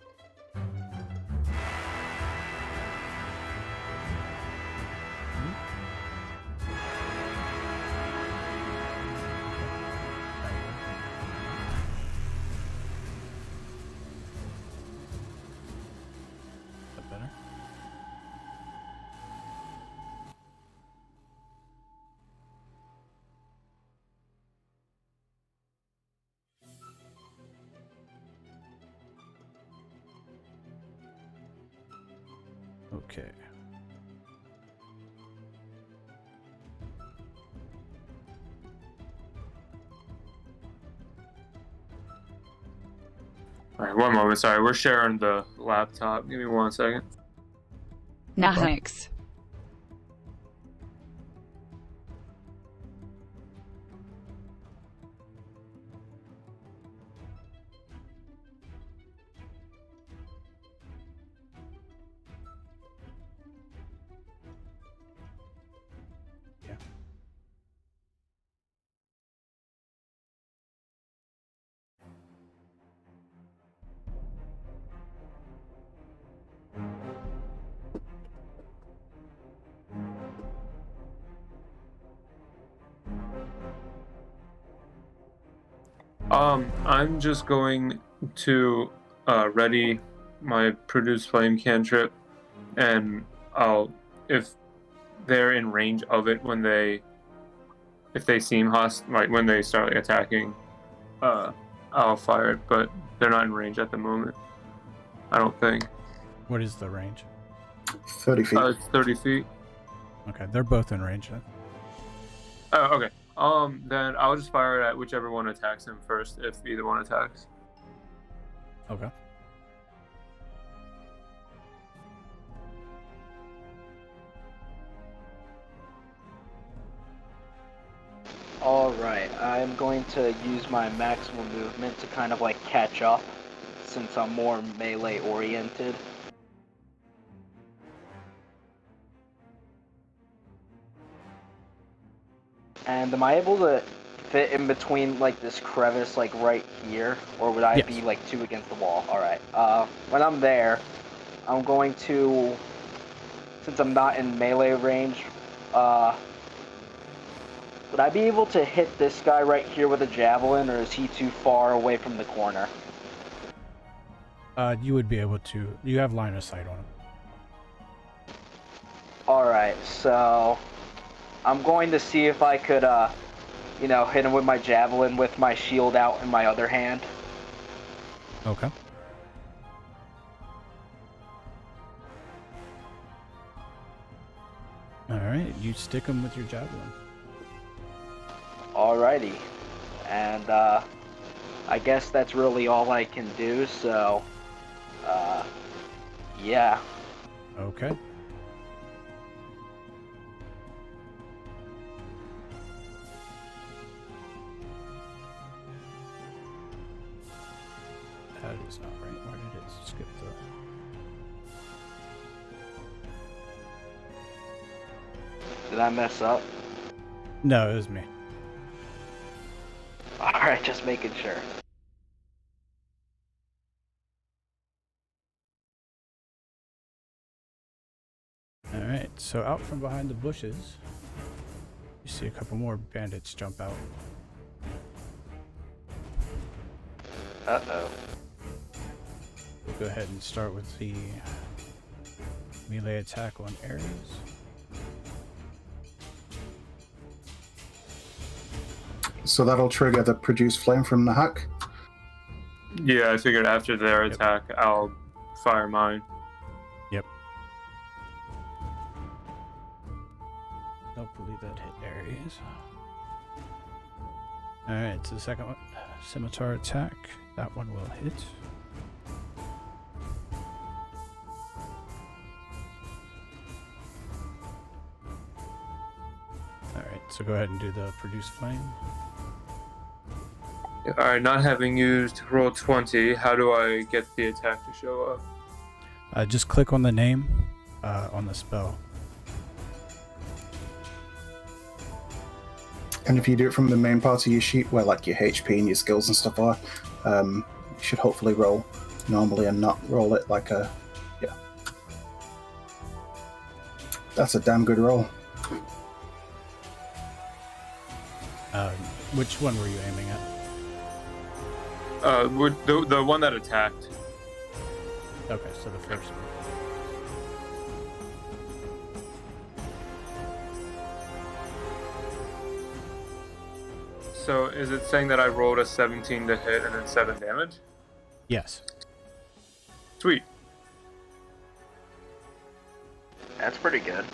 Is that better? Okay.
All right, one moment. Sorry, we're sharing the laptop. Give me 1 second.
Nahak.
Yeah.
I'm just going to ready my produce flame cantrip, and if they're in range of it if they seem hostile, like when they start attacking, I'll fire it. But they're not in range at the moment. I don't think.
What is the range?
30 feet.
It's 30 feet.
Okay, they're both in range then.
Oh, okay. Then I'll just fire it at whichever one attacks him first, if either one attacks.
Okay.
Alright, I'm going to use my maximum movement to kind of like catch up, since I'm more melee oriented. And am I able to fit in between like this crevice like right here, or would I
Yes.
be like two against the wall? Alright, when I'm there, I'm going to, since I'm not in melee range, would I be able to hit this guy right here with a javelin, or is he too far away from the corner?
You would be able to. You have line of sight on him.
Alright, so I'm going to see if I could, hit him with my javelin with my shield out in my other hand.
Okay. Alright, you stick him with your javelin.
Alrighty. And, I guess that's really all I can do, so, yeah.
Okay. That is not right. Why did it skip the...
Did I mess up?
No, it was me.
Alright, just making sure.
Alright, so out from behind the bushes, you see a couple more bandits jump out.
Uh-oh.
We'll go ahead and start with the melee attack on Ares.
So that'll trigger the produce flame from Nahak.
Yeah, I figured after their attack, I'll fire mine.
Don't believe that hit Ares. Alright, so the second one, scimitar attack. That one will hit. Alright, so go ahead and do the produce flame.
Alright, not having used roll 20, how do I get the attack to show up?
Just click on the name on the spell.
And if you do it from the main part of your sheet, where like your HP and your skills and stuff are, you should hopefully roll normally and not roll it like a... Yeah. That's a damn good roll.
Which one were you aiming at?
The one that attacked.
Okay, so the first one.
So is it saying that I rolled a 17 to hit and then 7 damage?
Yes.
Sweet.
That's pretty good.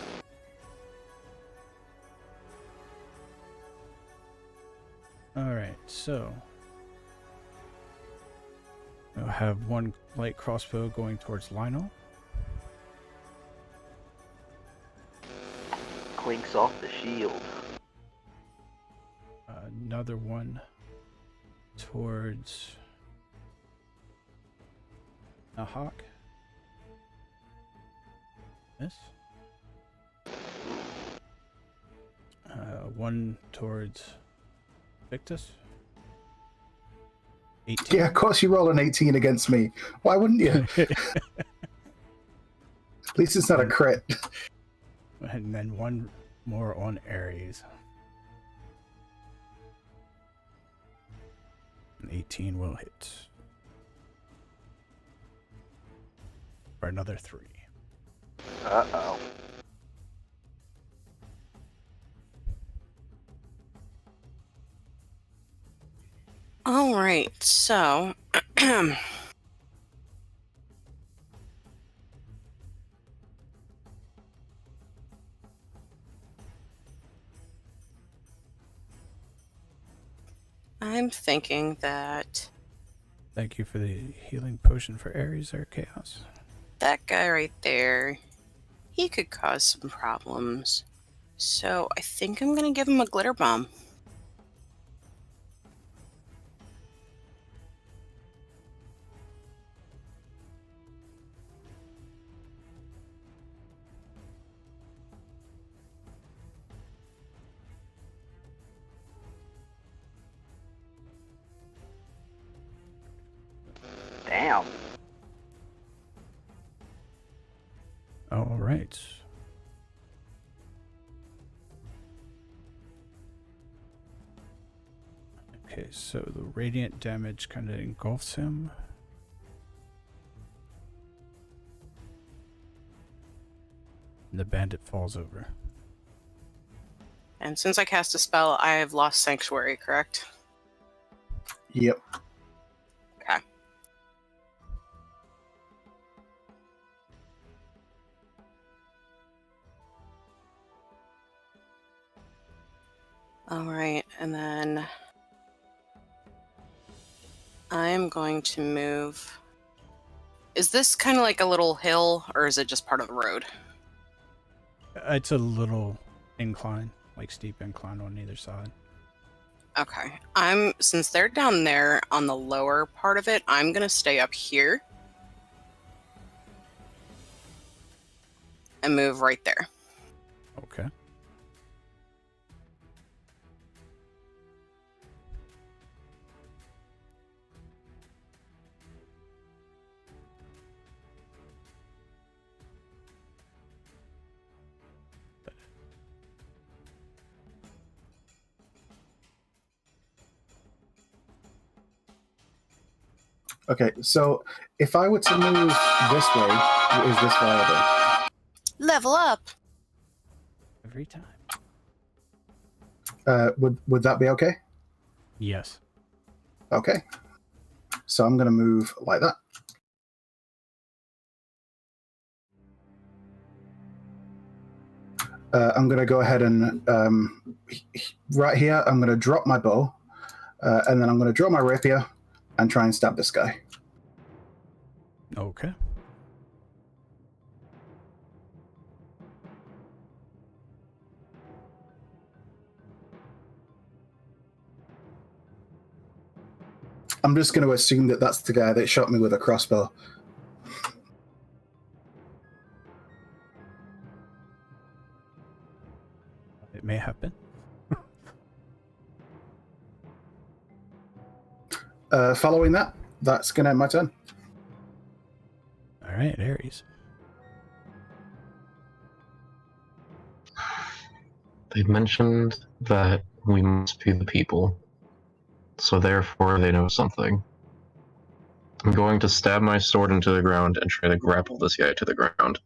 Alright, so I'll have one light crossbow going towards Lyonel.
Clinks off the shield.
Another one towards Nahak. Miss. One towards Viktas. 18.
Yeah, of course you roll an 18 against me. Why wouldn't you? At least it's not a crit.
And then one more on Ares. An 18 will hit. For another 3.
Uh-oh.
All right, so I'm thinking that
Thank you for the healing potion for Ares or Chaos.
that guy right there, he could cause some problems. So I think I'm gonna give him a glitter bomb.
Damn.
All right. Okay, so the radiant damage kind of engulfs him. And the bandit falls over.
And since I cast a spell, I have lost Sanctuary, correct?
Yep.
Okay. All right, and then I'm going to move. Is this kind of like a little hill, or is it just part of the road?
It's a little incline, like steep incline on either side.
Okay. Since they're down there on the lower part of it, I'm gonna stay up here and move right there.
Okay.
Okay, so if I were to move this way, is this viable?
Level up.
Every time.
Would that be okay?
Yes.
Okay. So I'm going to move like that. I'm going to go ahead and right here, I'm going to drop my bow, and then I'm going to draw my rapier and try and stab this guy.
Okay.
I'm just going to assume that that's the guy that shot me with a crossbow.
It may have been.
Following that, that's going to end my turn.
All right, Ares.
They mentioned that we must be the people, so therefore they know something. I'm going to stab my sword into the ground and try to grapple this guy to the ground.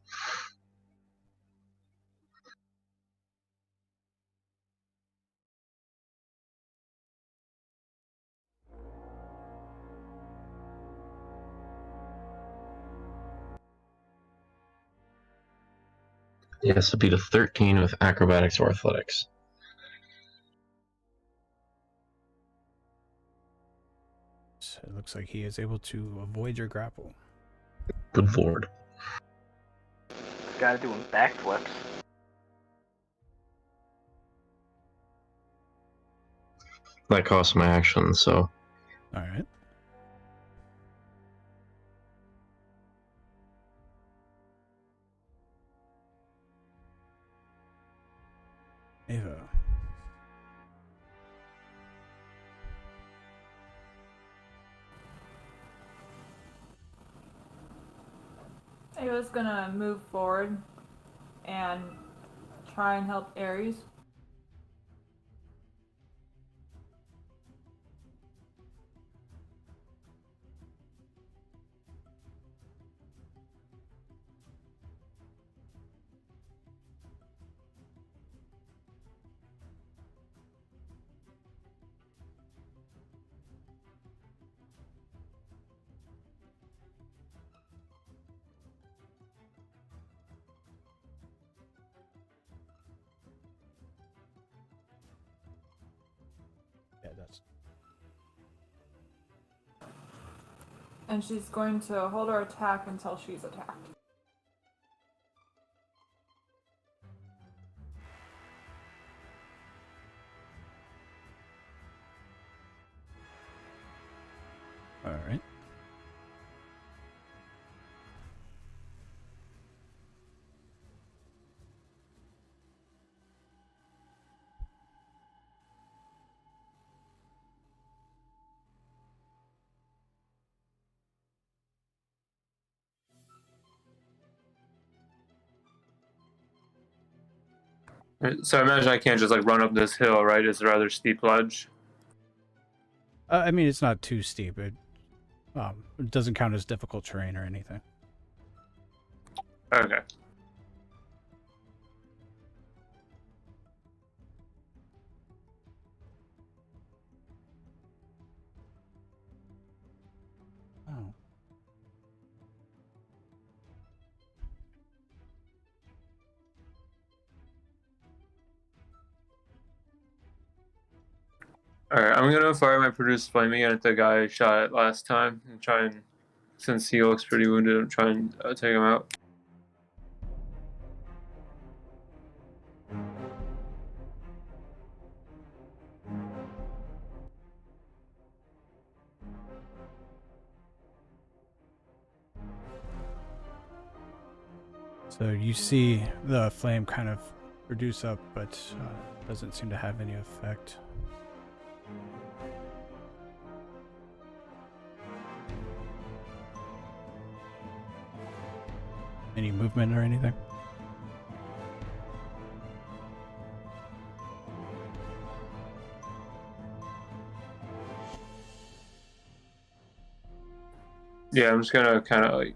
He has to beat a 13 with acrobatics or athletics.
So it looks like he is able to avoid your grapple.
Good lord.
This guy doing backflips.
That costs my action, so
All right. Eva.
Ava's gonna move forward and try and help Ares.
Yeah, that's
And she's going to hold her attack until she's attacked.
all right.
So I imagine I can't just like run up this hill, right? It's a rather steep ledge.
I mean, it's not too steep. It doesn't count as difficult terrain or anything.
Okay.
Oh.
Alright, I'm gonna fire my produce flame again at the guy I shot at last time and try and, since he looks pretty wounded, I'm trying to take him out.
So you see the flame kind of reduce up, but doesn't seem to have any effect. Any movement or anything?
Yeah, I'm just gonna kind of like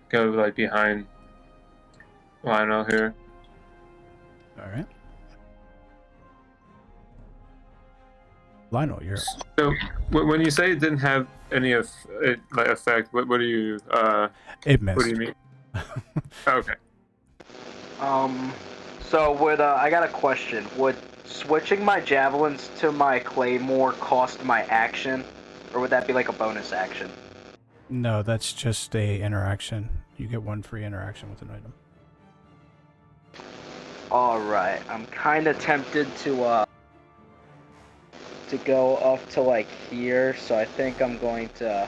go like behind Lyonel here.
All right. Lyonel, you're up.
So when you say it didn't have any effect, what do you
It missed.
what do you mean? Okay.
So would I got a question? Would switching my javelins to my claymore cost my action, or would that be like a bonus action?
No, that's just a interaction. You get one free interaction with an item.
All right, I'm kind of tempted to go up to like here, so I think I'm going to.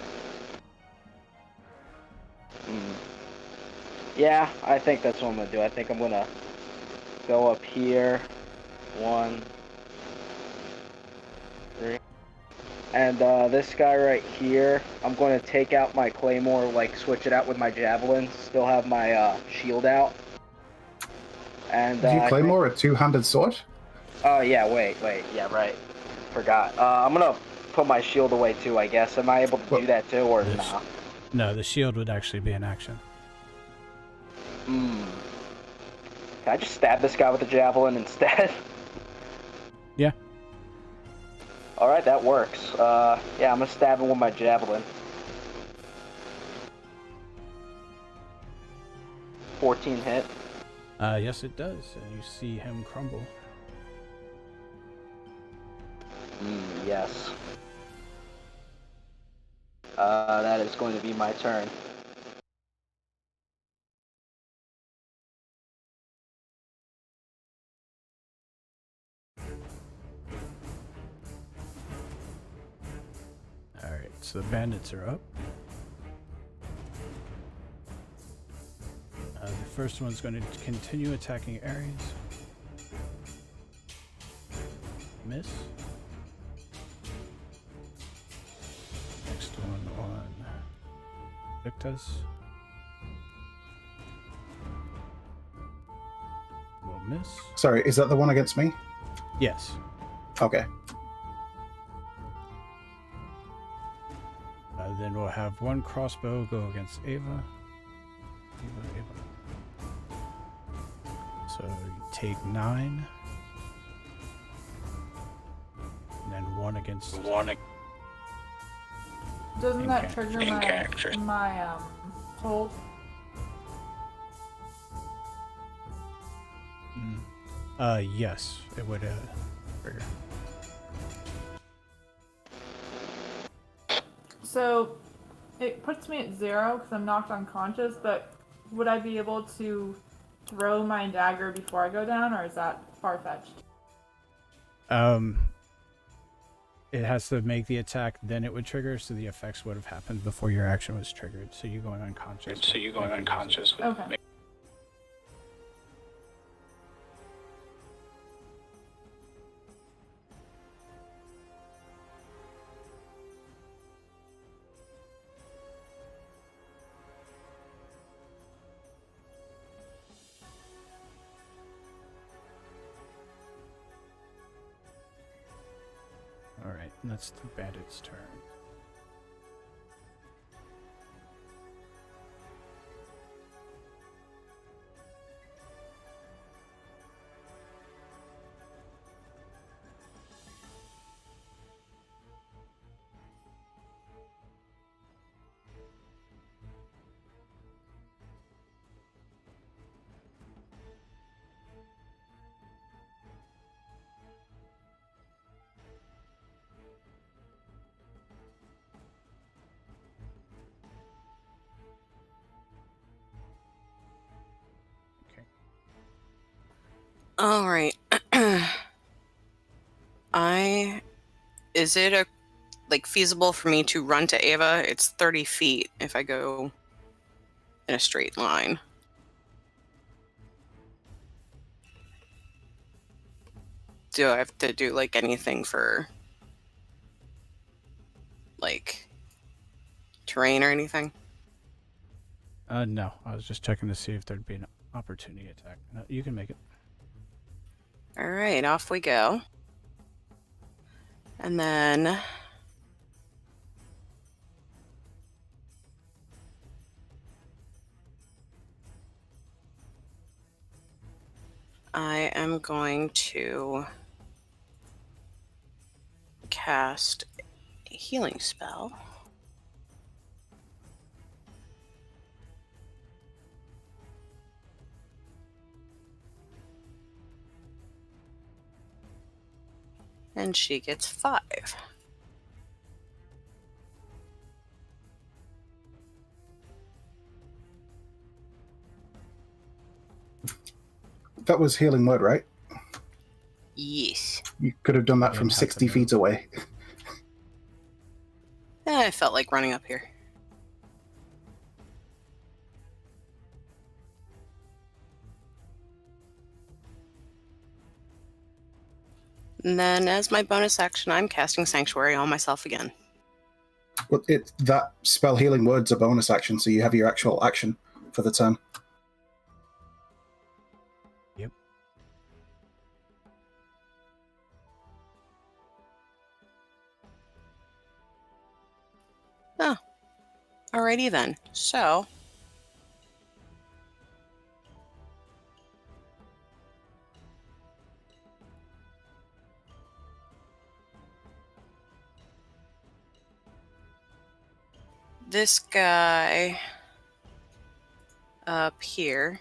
Yeah, I think that's what I'm gonna do. I think I'm gonna go up here. 1, 3. And this guy right here, I'm going to take out my claymore, like switch it out with my javelin, still have my shield out. And
Is your claymore a two-handed sword?
Oh yeah, wait, yeah, right. Forgot. I'm gonna put my shield away too, I guess. Am I able to do that too, or nah?
No, the shield would actually be an action.
Can I just stab this guy with a javelin instead?
Yeah.
Alright, that works. Yeah, I'm gonna stab him with my javelin. 14 hit.
Yes, it does, and you see him crumble.
Yes. That is going to be my turn.
Alright, so the bandits are up. The first one's going to continue attacking Ares. Miss. Next one on Viktas. Will miss.
Sorry, is that the one against me?
Yes.
Okay.
Then we'll have one crossbow go against Eva. Eva. So you take 9. And then 1 against...
Doesn't that trigger my hold?
Yes, it would trigger.
So it puts me at 0 because I'm knocked unconscious, but would I be able to throw my dagger before I go down, or is that far-fetched?
It has to make the attack, then it would trigger, so the effects would have happened before your action was triggered. So you going unconscious.
Okay.
Alright, and that's the bandit's turn.
All right. Is it feasible for me to run to Eva? It's 30 feet if I go in a straight line. Do I have to do anything for terrain or anything?
No, I was just checking to see if there'd be an opportunity attack. No, you can make it.
All right, off we go. And then I am going to cast a healing spell. And she gets 5.
That was healing word, right?
Yes.
You could have done that
You
from
didn't have to
60 feet away.
I felt like running up here. And then as my bonus action, I'm casting Sanctuary on myself again.
But that spell healing word's a bonus action, so you have your actual action for the turn.
Yep.
Oh. Alrighty then. So this guy up here,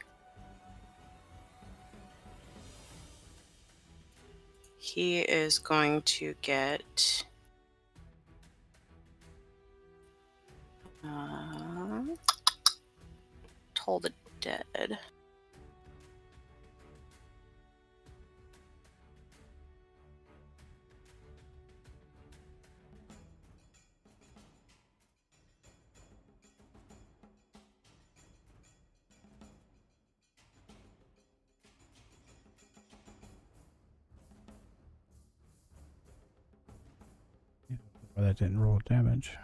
he is going to get Toll the Dead.
Well, that didn't roll damage.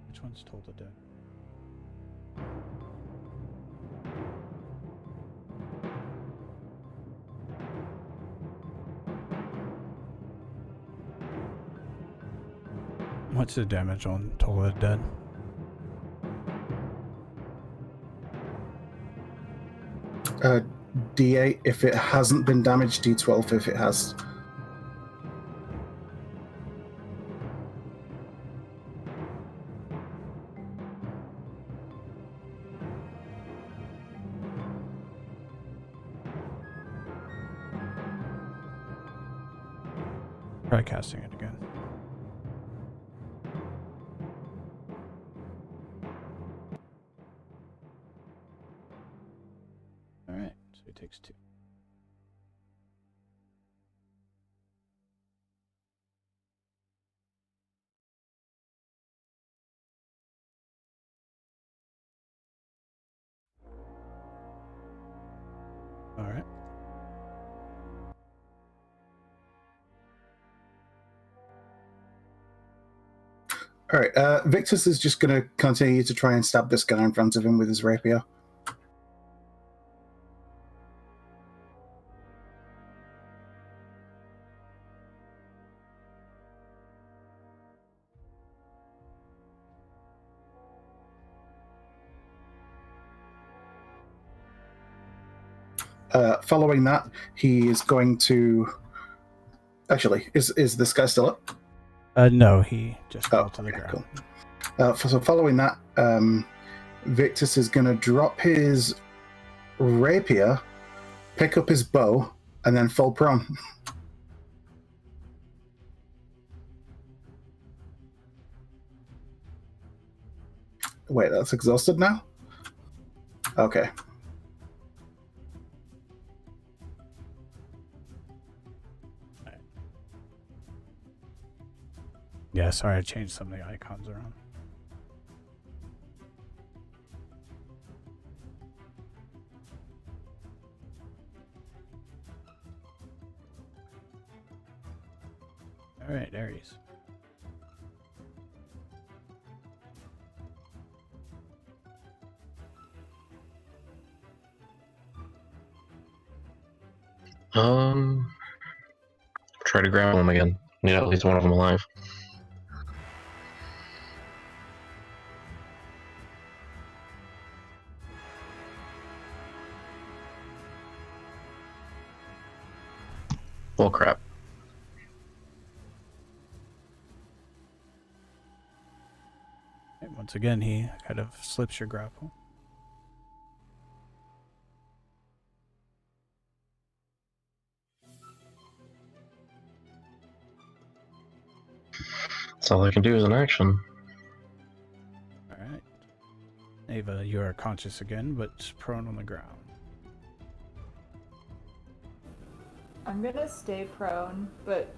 Which one's told the dead? What's the damage on Toll the Dead?
D8 if it hasn't been damaged, D12 if it has.
Try casting it again. Alright, so he takes 2. Alright.
All right, Victus is just going to continue to try and stab this guy in front of him with his rapier. Following that, he is going to... Actually, is this guy still up?
No, he just fell to the ground.
Cool. So following that, Victus is going to drop his rapier, pick up his bow, and then fall prone. Wait, that's exhausted now? Okay.
Yeah, sorry, I changed some of the icons around. Alright, Aries.
Try to grab them again. Need at least one of them alive. Well, crap.
And once again, he kind of slips your grapple.
That's all I can do is an action.
Alright. Eva, you are conscious again, but prone on the ground.
I'm gonna stay prone, but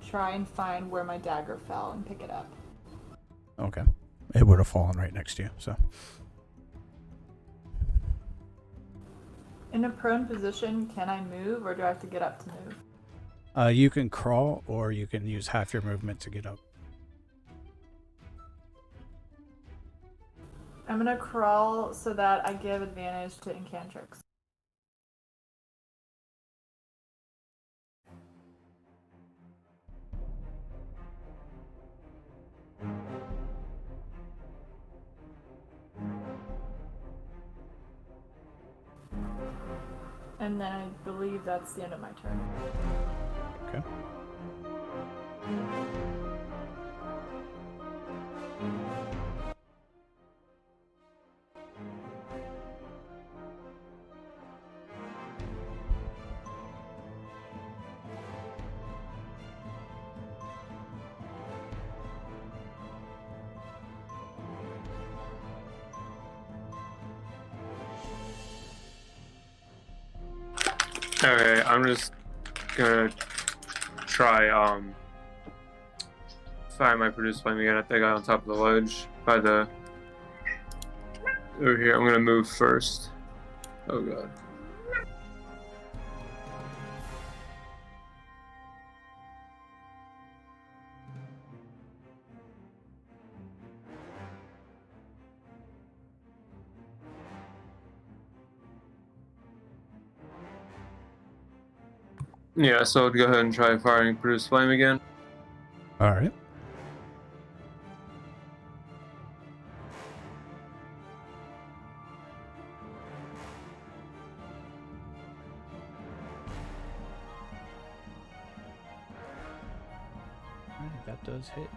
try and find where my dagger fell and pick it up.
Okay. It would have fallen right next to you, so.
In a prone position, can I move, or do I have to get up to move?
You can crawl, or you can use half your movement to get up.
I'm gonna crawl so that I give advantage to Incantrix. And then I believe that's the end of my turn.
Okay.
Okay, I'm just gonna try find my produce flame again at the guy on top of the ledge by the over here. I'm gonna move first. Oh god. Yeah, so I'll go ahead and try firing produce flame again.
Alright. Alright, that does hit.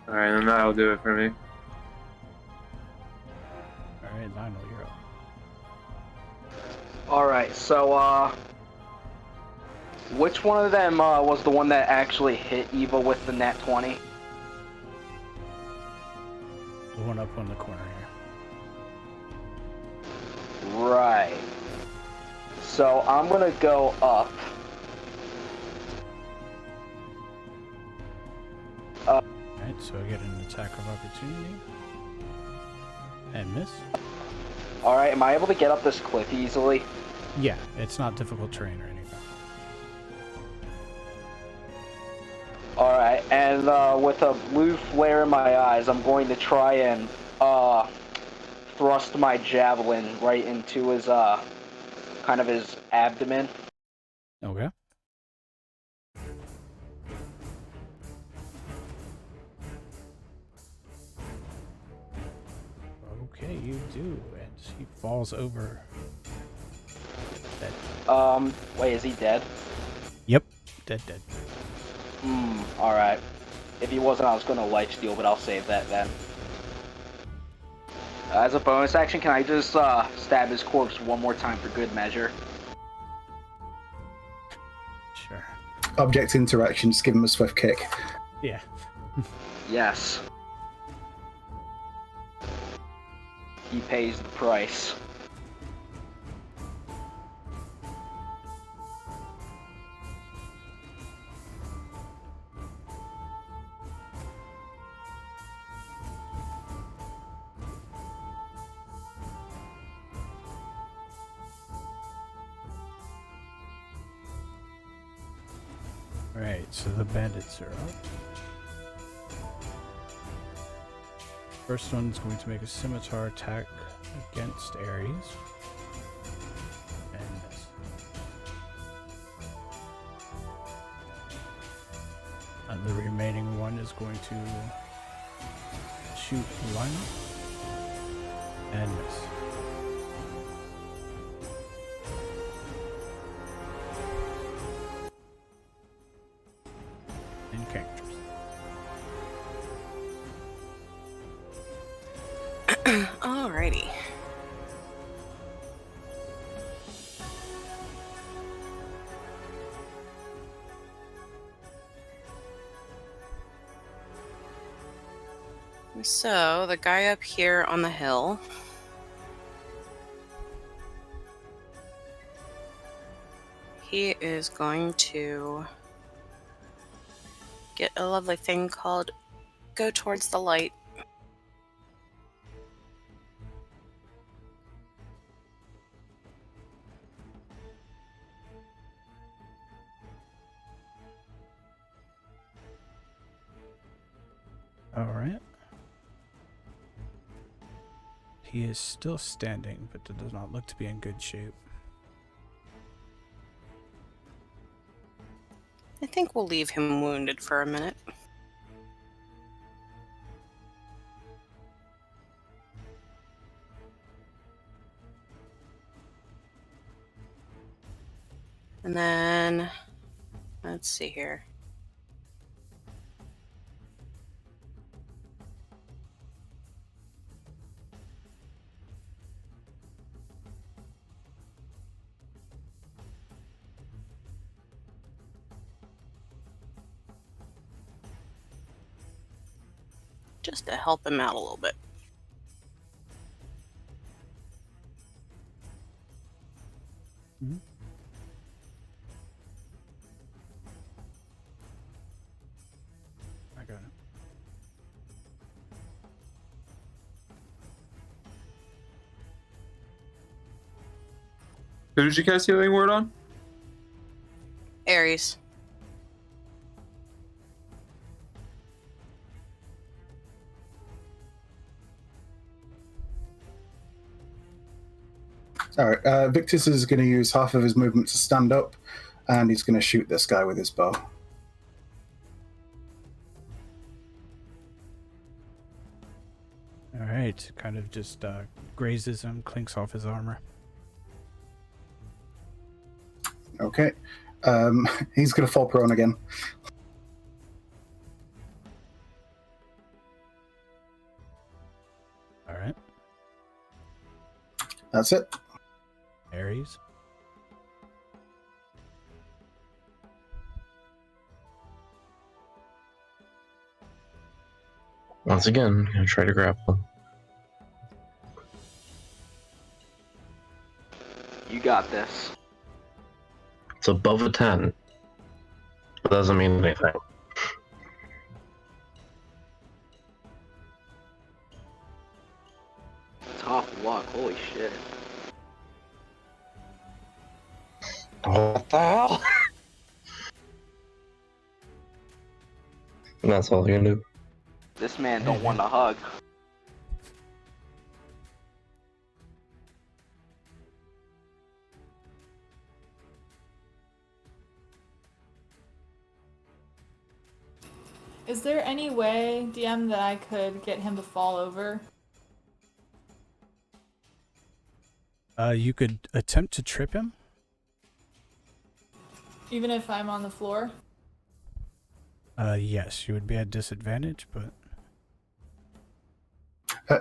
Alright, then that'll do it for me.
Alright, Lyonel, you're up.
Alright, so, which one of them, was the one that actually hit Eva with the nat 20?
The one up on the corner here.
Right. So, I'm gonna go up.
Alright, so I get an attack of opportunity. And miss.
Alright, am I able to get up this cliff easily?
Yeah, it's not difficult terrain or anything.
Alright, and with a blue flare in my eyes, I'm going to try and thrust my javelin right into his kind of his abdomen.
Okay. Okay, you do, and he falls over. Dead.
Wait, is he dead?
Yep, dead.
Alright. If he wasn't, I was gonna lifesteal, but I'll save that then. As a bonus action, can I just stab his corpse one more time for good measure?
Sure.
Object interaction, just give him a swift kick.
Yeah.
Yes. He pays the price.
Alright, so the bandits are up. First one's going to make a scimitar attack against Ares. And miss. And the remaining one is going to shoot Lyonel and miss. Incantrix.
Alrighty. So, the guy up here on the hill. He is going to get a lovely thing called Go Towards the Light.
Alright. He is still standing, but does not look to be in good shape.
I think we'll leave him wounded for a minute. And then, let's see here. Just to help him out a little bit.
Mm-hmm. I got it.
Who did you cast healing word on?
Ares.
All right. Victus is going to use half of his movement to stand up, and he's going to shoot this guy with his bow.
Alright, kind of just grazes him, clinks off his armor.
Okay. He's going to fall prone again.
Alright.
That's it.
Ares.
Once again, I'm gonna try to grapple.
You got this.
It's above a 10. It doesn't mean anything.
Tough luck, holy shit.
What the hell? And that's all you can do.
This man don't want a hug.
Is there any way, DM, that I could get him to fall over?
You could attempt to trip him.
Even if I'm on the floor?
Yes, you would be at disadvantage, but...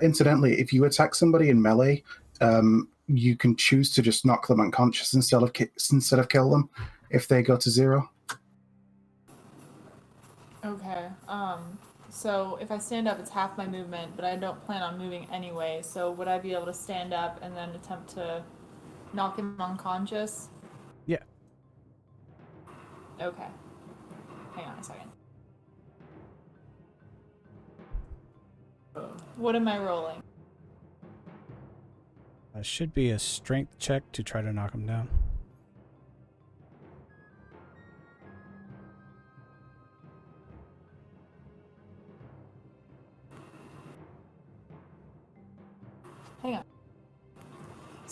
Incidentally, if you attack somebody in melee, you can choose to just knock them unconscious instead of kill them if they go to 0.
Okay, so if I stand up, it's half my movement, but I don't plan on moving anyway, so would I be able to stand up and then attempt to knock him unconscious?
Yeah.
Okay. Hang on a second. What am I rolling?
Should be a strength check to try to knock him down.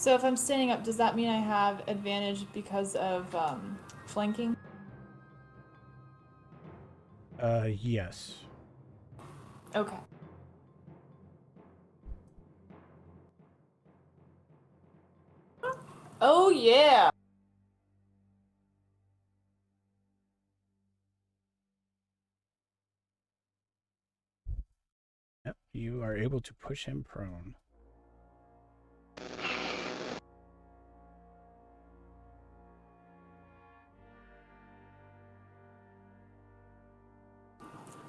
So if I'm standing up, does that mean I have advantage because of flanking?
Yes.
Okay. Oh yeah.
Yep, you are able to push him prone.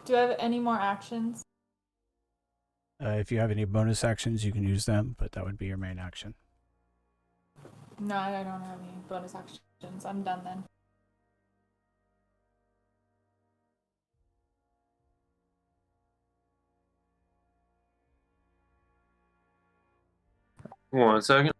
Do I have any more actions?
If you have any bonus actions, you can use them, but that would be your main action.
No, I don't have any bonus actions. I'm done then.
One second.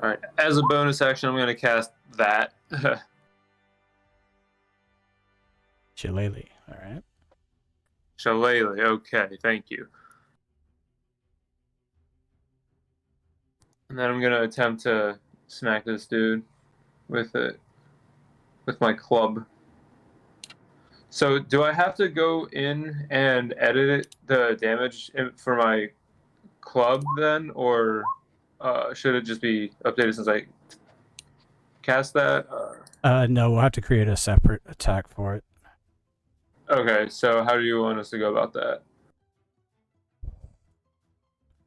All right. As a bonus action, I'm going to cast that.
Shillelagh, alright.
Shillelagh. Okay, thank you. And then I'm going to attempt to smack this dude with my club. So do I have to go in and edit the damage for my club then, or should it just be updated since I cast that?
No, we'll have to create a separate attack for it.
Okay, so how do you want us to go about that?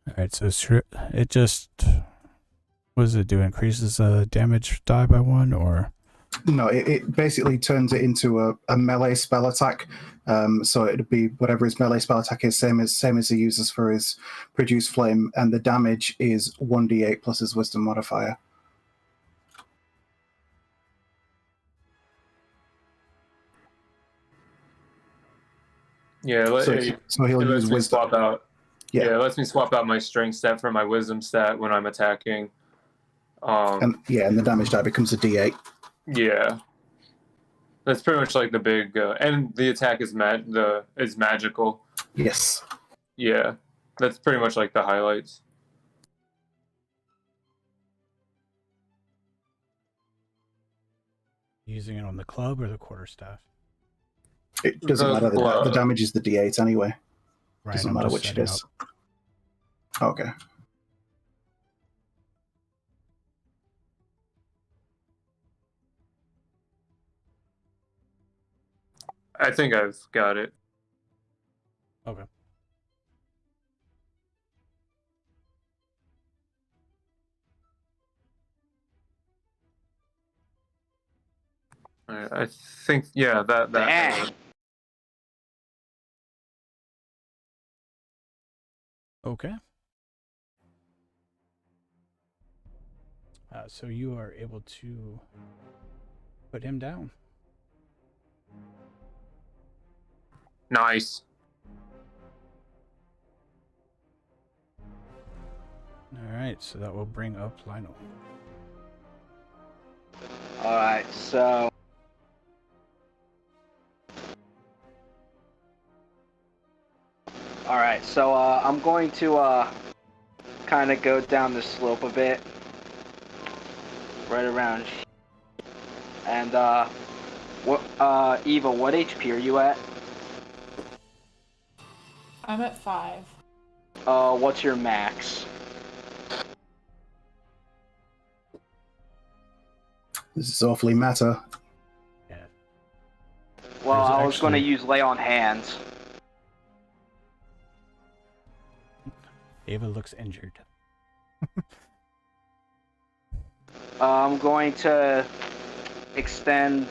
Alright, so it just... What does it do? Increases damage die by 1, or...?
No, it basically turns it into a melee spell attack. So it'd be whatever his melee spell attack is, same as he uses for his produce flame, and the damage is 1d8 plus his wisdom modifier.
Yeah,
so he'll use wisdom.
Swap out. Yeah, it lets me swap out my strength stat for my wisdom stat when I'm attacking.
And the damage die becomes a d8.
Yeah, that's pretty much like the big, and the attack is magical.
Yes.
Yeah, that's pretty much like the highlights.
Using it on the club or the quarterstaff?
It doesn't matter. The damage is the d8 anyway.
Right.
Doesn't matter which it is. Okay.
I think I've got it.
Okay.
All right, I think, yeah, that.
Okay. So you are able to put him down.
Nice.
Alright, so that will bring up Lyonel.
Alright, so... Alright, so I'm going to kind of go down the slope a bit. Right around. And Eva, what HP are you at?
I'm at 5.
What's your max?
This is awfully meta.
Yeah.
Well,
There's
I was going to use lay on hands.
Eva looks injured.
I'm going to extend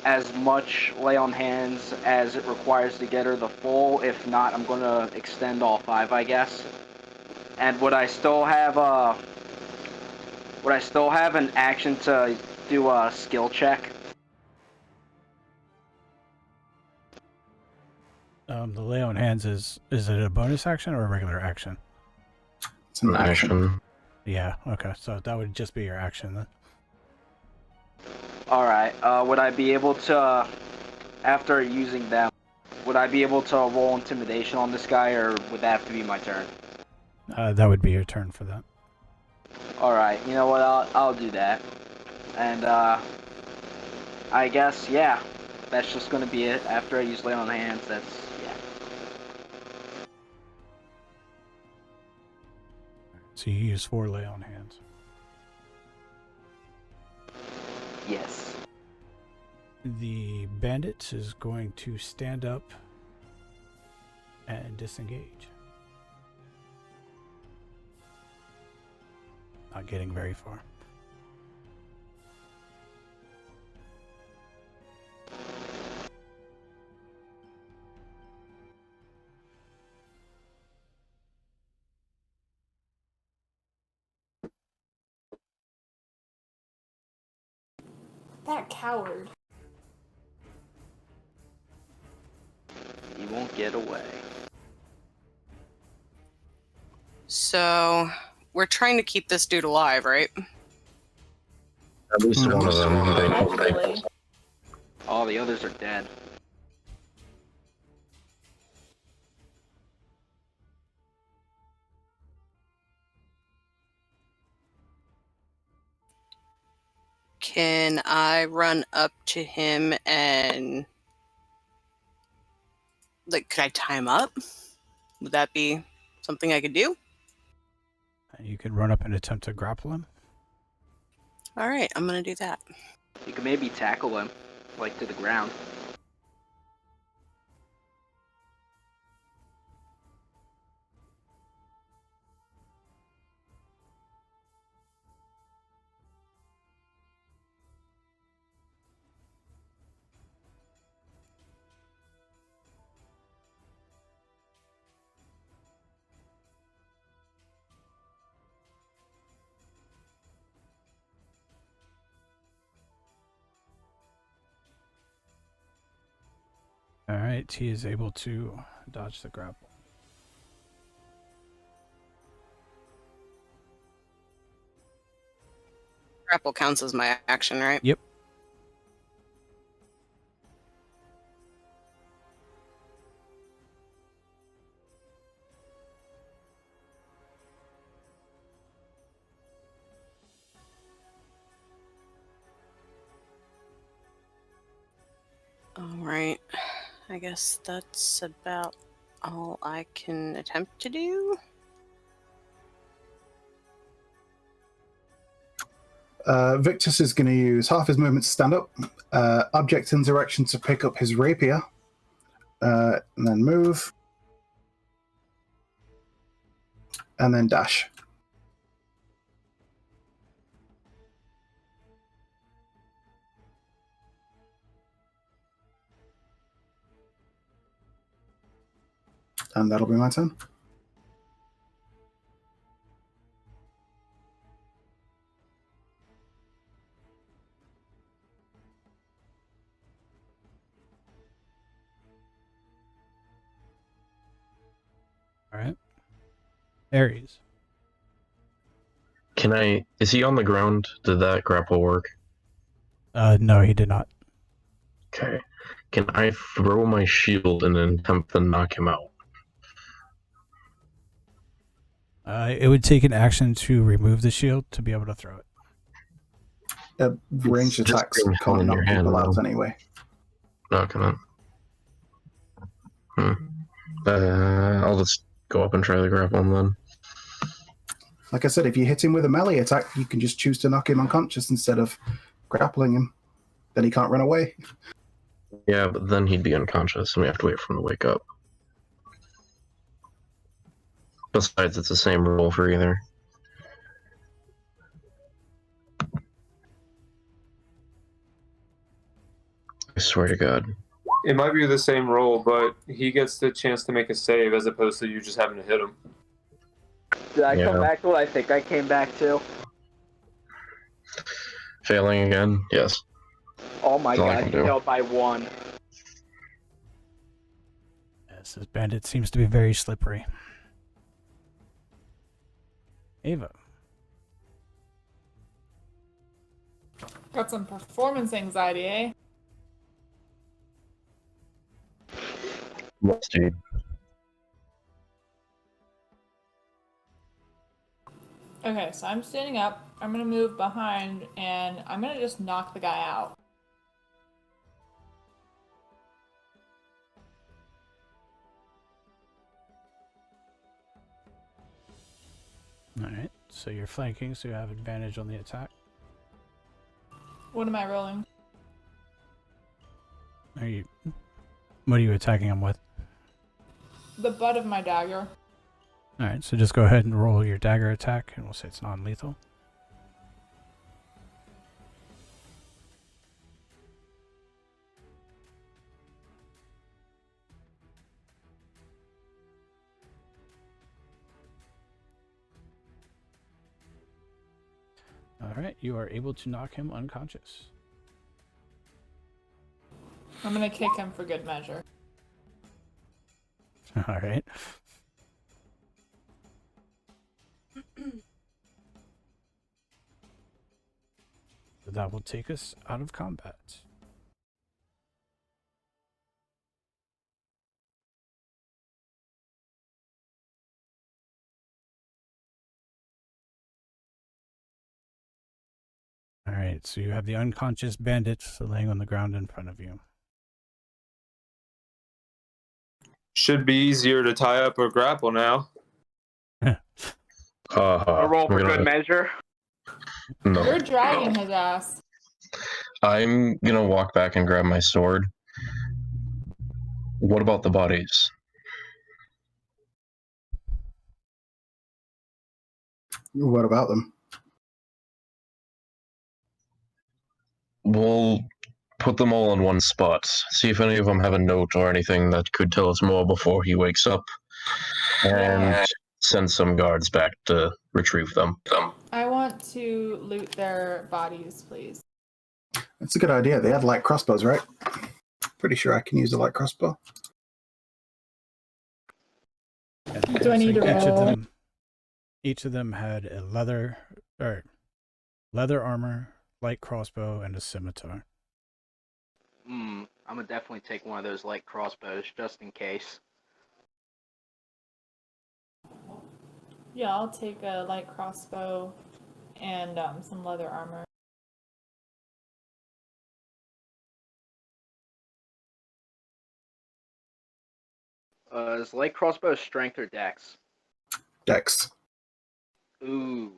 as much lay on hands as it requires to get her the full. If not, I'm going to extend all 5, I guess. And would I still have an action to do a skill check?
The lay on hands is it a bonus action or a regular action?
It's an action.
Yeah, okay, so that would just be your action then.
Alright, would I be able to after using them, would I be able to roll intimidation on this guy, or would that have to be my turn?
That would be your turn for that.
All right, you know what? I'll do that. And I guess yeah, that's just gonna be it. After I use lay on hands, that's yeah.
So you use 4 lay on hands.
Yes.
The bandit is going to stand up and disengage. Not getting very far.
That coward.
He won't get away.
So we're trying to keep this dude alive, right?
At least one of them.
Hopefully.
All the others are dead.
Can I run up to him and, like, could I tie him up? Would that be something I could do?
You can run up and attempt to grapple him.
All right, I'm gonna do that.
You could maybe tackle him, like to the ground.
Alright, he is able to dodge the grapple.
Grapple counts as my action, right?
Yep.
All right. I guess that's about all I can attempt to do.
Victus is going to use half his movement to stand up, object in direction to pick up his rapier, and then move, and then dash. And that'll be my turn.
Alright. Ares.
Is he on the ground? Did that grapple work?
No, he did not.
Okay. Can I throw my shield and then attempt to knock him out?
It would take an action to remove the shield to be able to throw it.
Ranged
It's just
attacks
being held
can't
in
knock
your hand,
people out
though.
anyway.
Not gonna. I'll just go up and try to grapple him then.
Like I said, if you hit him with a melee attack, you can just choose to knock him unconscious instead of grappling him. Then he can't run away.
Yeah, but then he'd be unconscious, and we have to wait for him to wake up. Besides, it's the same rule for either. I swear to God.
It might be the same roll, but he gets the chance to make a save as opposed to you just having to hit him.
Did I
Yeah.
come back to what I think I came back to?
Failing again? Yes.
Oh my
That's all I
god,
can
he
do.
failed by 1.
Yes, this bandit seems to be very slippery. Eva.
Got some performance anxiety, eh?
Let's see.
Okay, so I'm standing up. I'm gonna move behind, and I'm gonna just knock the guy out.
Alright, so you're flanking, so you have advantage on the attack.
What am I rolling?
What are you attacking him with?
The butt of my dagger.
Alright, so just go ahead and roll your dagger attack, and we'll say it's non-lethal. Alright, you are able to knock him unconscious.
I'm gonna kick him for good measure.
Alright. That will take us out of combat. Alright, so you have the unconscious bandit laying on the ground in front of you.
Should be easier to tie up or grapple now.
A roll for
I'm
good
gonna-
measure.
No.
You're dragging his ass.
I'm gonna walk back and grab my sword. What about the bodies?
What about them?
We'll put them all in one spot. See if any of them have a note or anything that could tell us more before he wakes up. And send some guards back to retrieve them.
I want to loot their bodies, please.
That's a good idea. They had light crossbows, right? Pretty sure I can use a light crossbow.
Do I need to roll?
Each of them had a leather armor, light crossbow, and a scimitar.
I'm gonna definitely take one of those light crossbows just in case.
Yeah, I'll take a light crossbow and some leather armor.
Is light crossbow strength or dex?
Dex.
Ooh,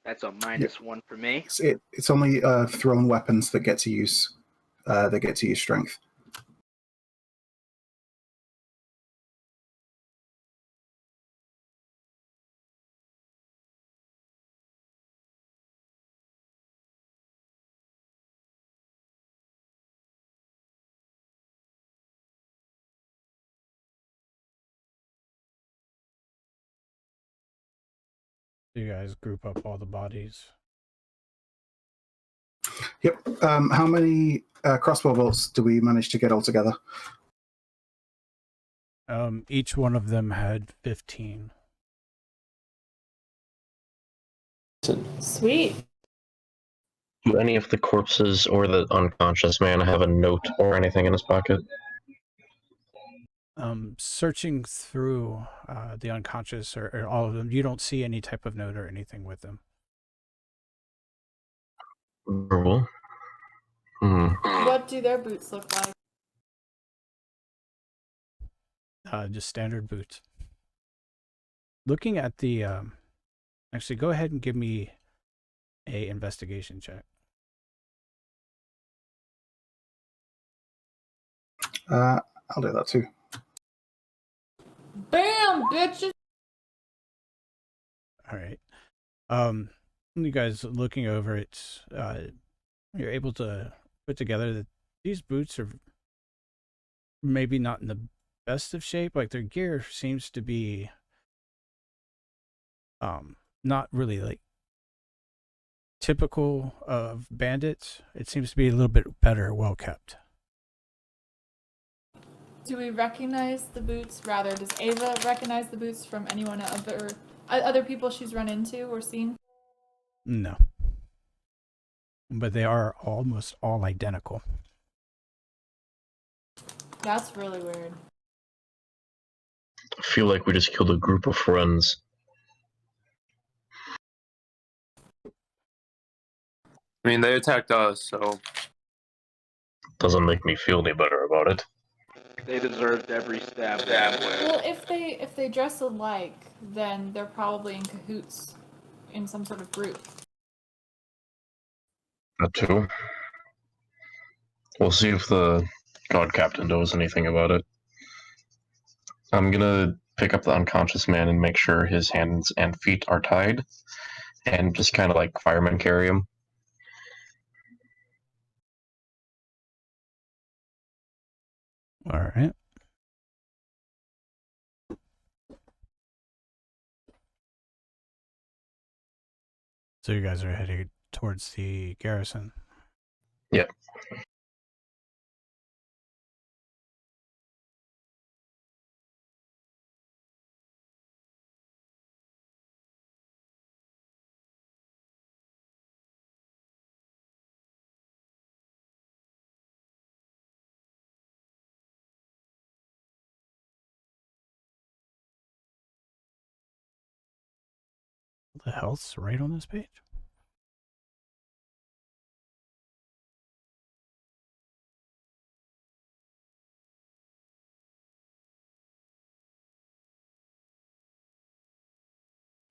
that's a -1 for me.
It's only thrown weapons that get to use strength.
You guys group up all the bodies.
Yep. How many crossbow bolts do we manage to get all together?
Each one of them had 15.
Sweet.
Do any of the corpses or the unconscious man have a note or anything in his pocket?
Searching through the unconscious or all of them, you don't see any type of note or anything with them.
Cool.
What do their boots look like?
Just standard boots. Looking at the actually, go ahead and give me a investigation check.
I'll do that too.
Bam, bitches!
All right. You guys looking over it, you're able to put together that these boots are maybe not in the best of shape. Like their gear seems to be not really like typical of bandits. It seems to be a little bit better, well kept.
Do we recognize the boots? Rather, does Ava recognize the boots from anyone other people she's run into or seen?
No. But they are almost all identical.
That's really weird.
I feel like we just killed a group of friends.
I mean, they attacked us, so
Doesn't make me feel any better about it.
They deserved every stab.
Well, if they dress alike, then they're probably in cahoots in some sort of group.
That too. We'll see if the guard captain knows anything about it. I'm gonna pick up the unconscious man and make sure his hands and feet are tied, and just kind of like fireman carry him.
All right. So you guys are heading towards the garrison.
Yep.
The hell's right on this page?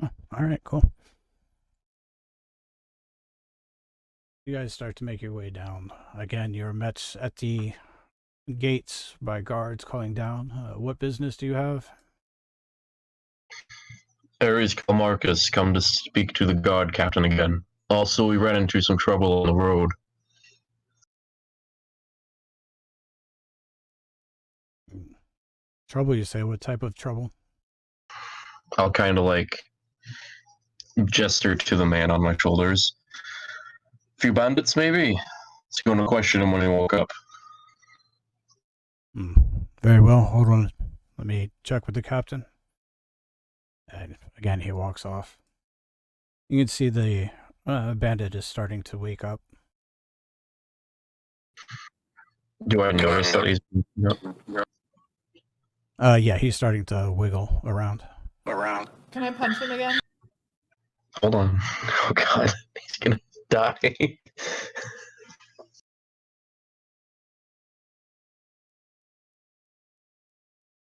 Oh, all right, cool. You guys start to make your way down. Again, you're met at the gates by guards calling down. What business do you have?
Ares Calmarcas come to speak to the guard captain again. Also, we ran into some trouble on the road.
Trouble, you say? What type of trouble?
I'll kind of like gesture to the man on my shoulders. A few bandits, maybe? It's going to question him when he woke up.
Very well. Hold on. Let me check with the captain. And again, he walks off. You can see the bandit is starting to wake up.
Do I notice that he's...
Yeah, he's starting to wiggle around.
Can I punch him again?
Hold on. Oh god, he's gonna die.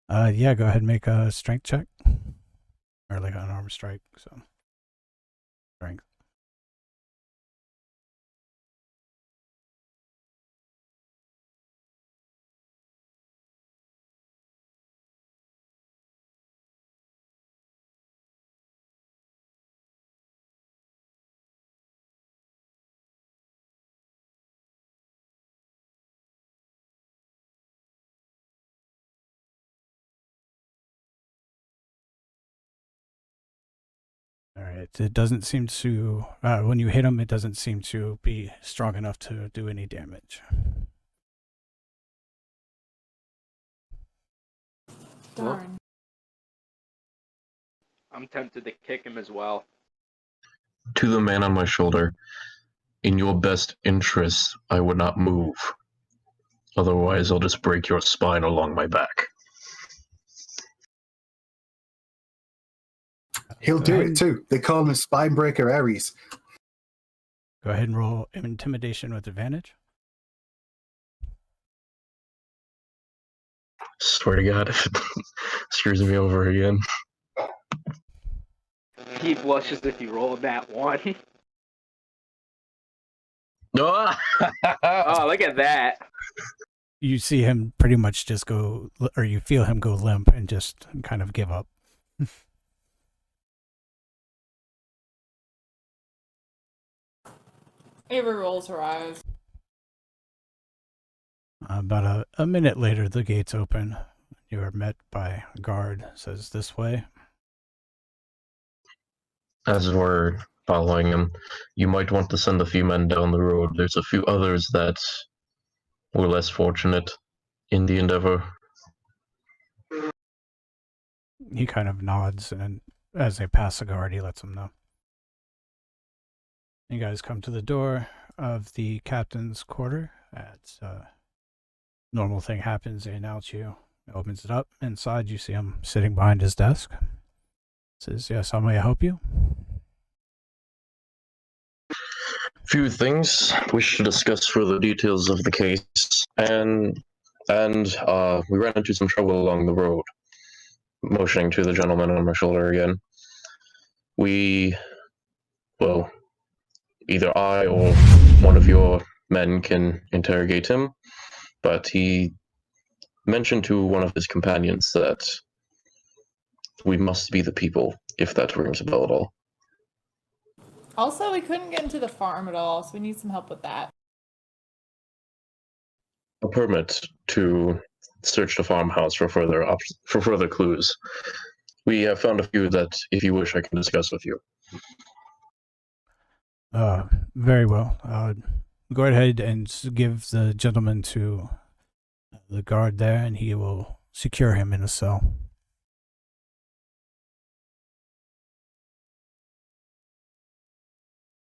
Yeah, go ahead and make a strength check. Or like an arm strike, so. Strength. All right. It doesn't seem to, when you hit him, it doesn't seem to be strong enough to do any damage.
Darn.
I'm tempted to kick him as well.
To the man on my shoulder, in your best interest, I would not move. Otherwise, I'll just break your spine along my back.
He'll do it too. They call him Spinebreaker Ares.
Go ahead and roll intimidation with advantage.
Swear to God, if it screws me over again.
He blushes if you roll that one.
No!
Oh, look at that.
You see him pretty much just go, or you feel him go limp and just kind of give up.
Ava rolls her eyes.
About a minute later, the gates open. You are met by a guard. Says, "This way."
As we're following him, you might want to send a few men down the road. There's a few others that were less fortunate in the endeavor.
He kind of nods, and as they pass the guard, he lets them know. You guys come to the door of the captain's quarter. That's normal thing happens. They announce you. Opens it up. Inside, you see him sitting behind his desk. Says, "Yes, how may I help you?"
Few things. Wish to discuss further details of the case, and we ran into some trouble along the road. Motioning to the gentleman on my shoulder again. Well, either I or one of your men can interrogate him, but he mentioned to one of his companions that we must be the people, if that rings a bell at all.
Also, we couldn't get into the farm at all, so we need some help with that.
A permit to search the farmhouse for further clues. We have found a few that, if you wish, I can discuss with you.
Very well. Go ahead and give the gentleman to the guard there, and he will secure him in a cell.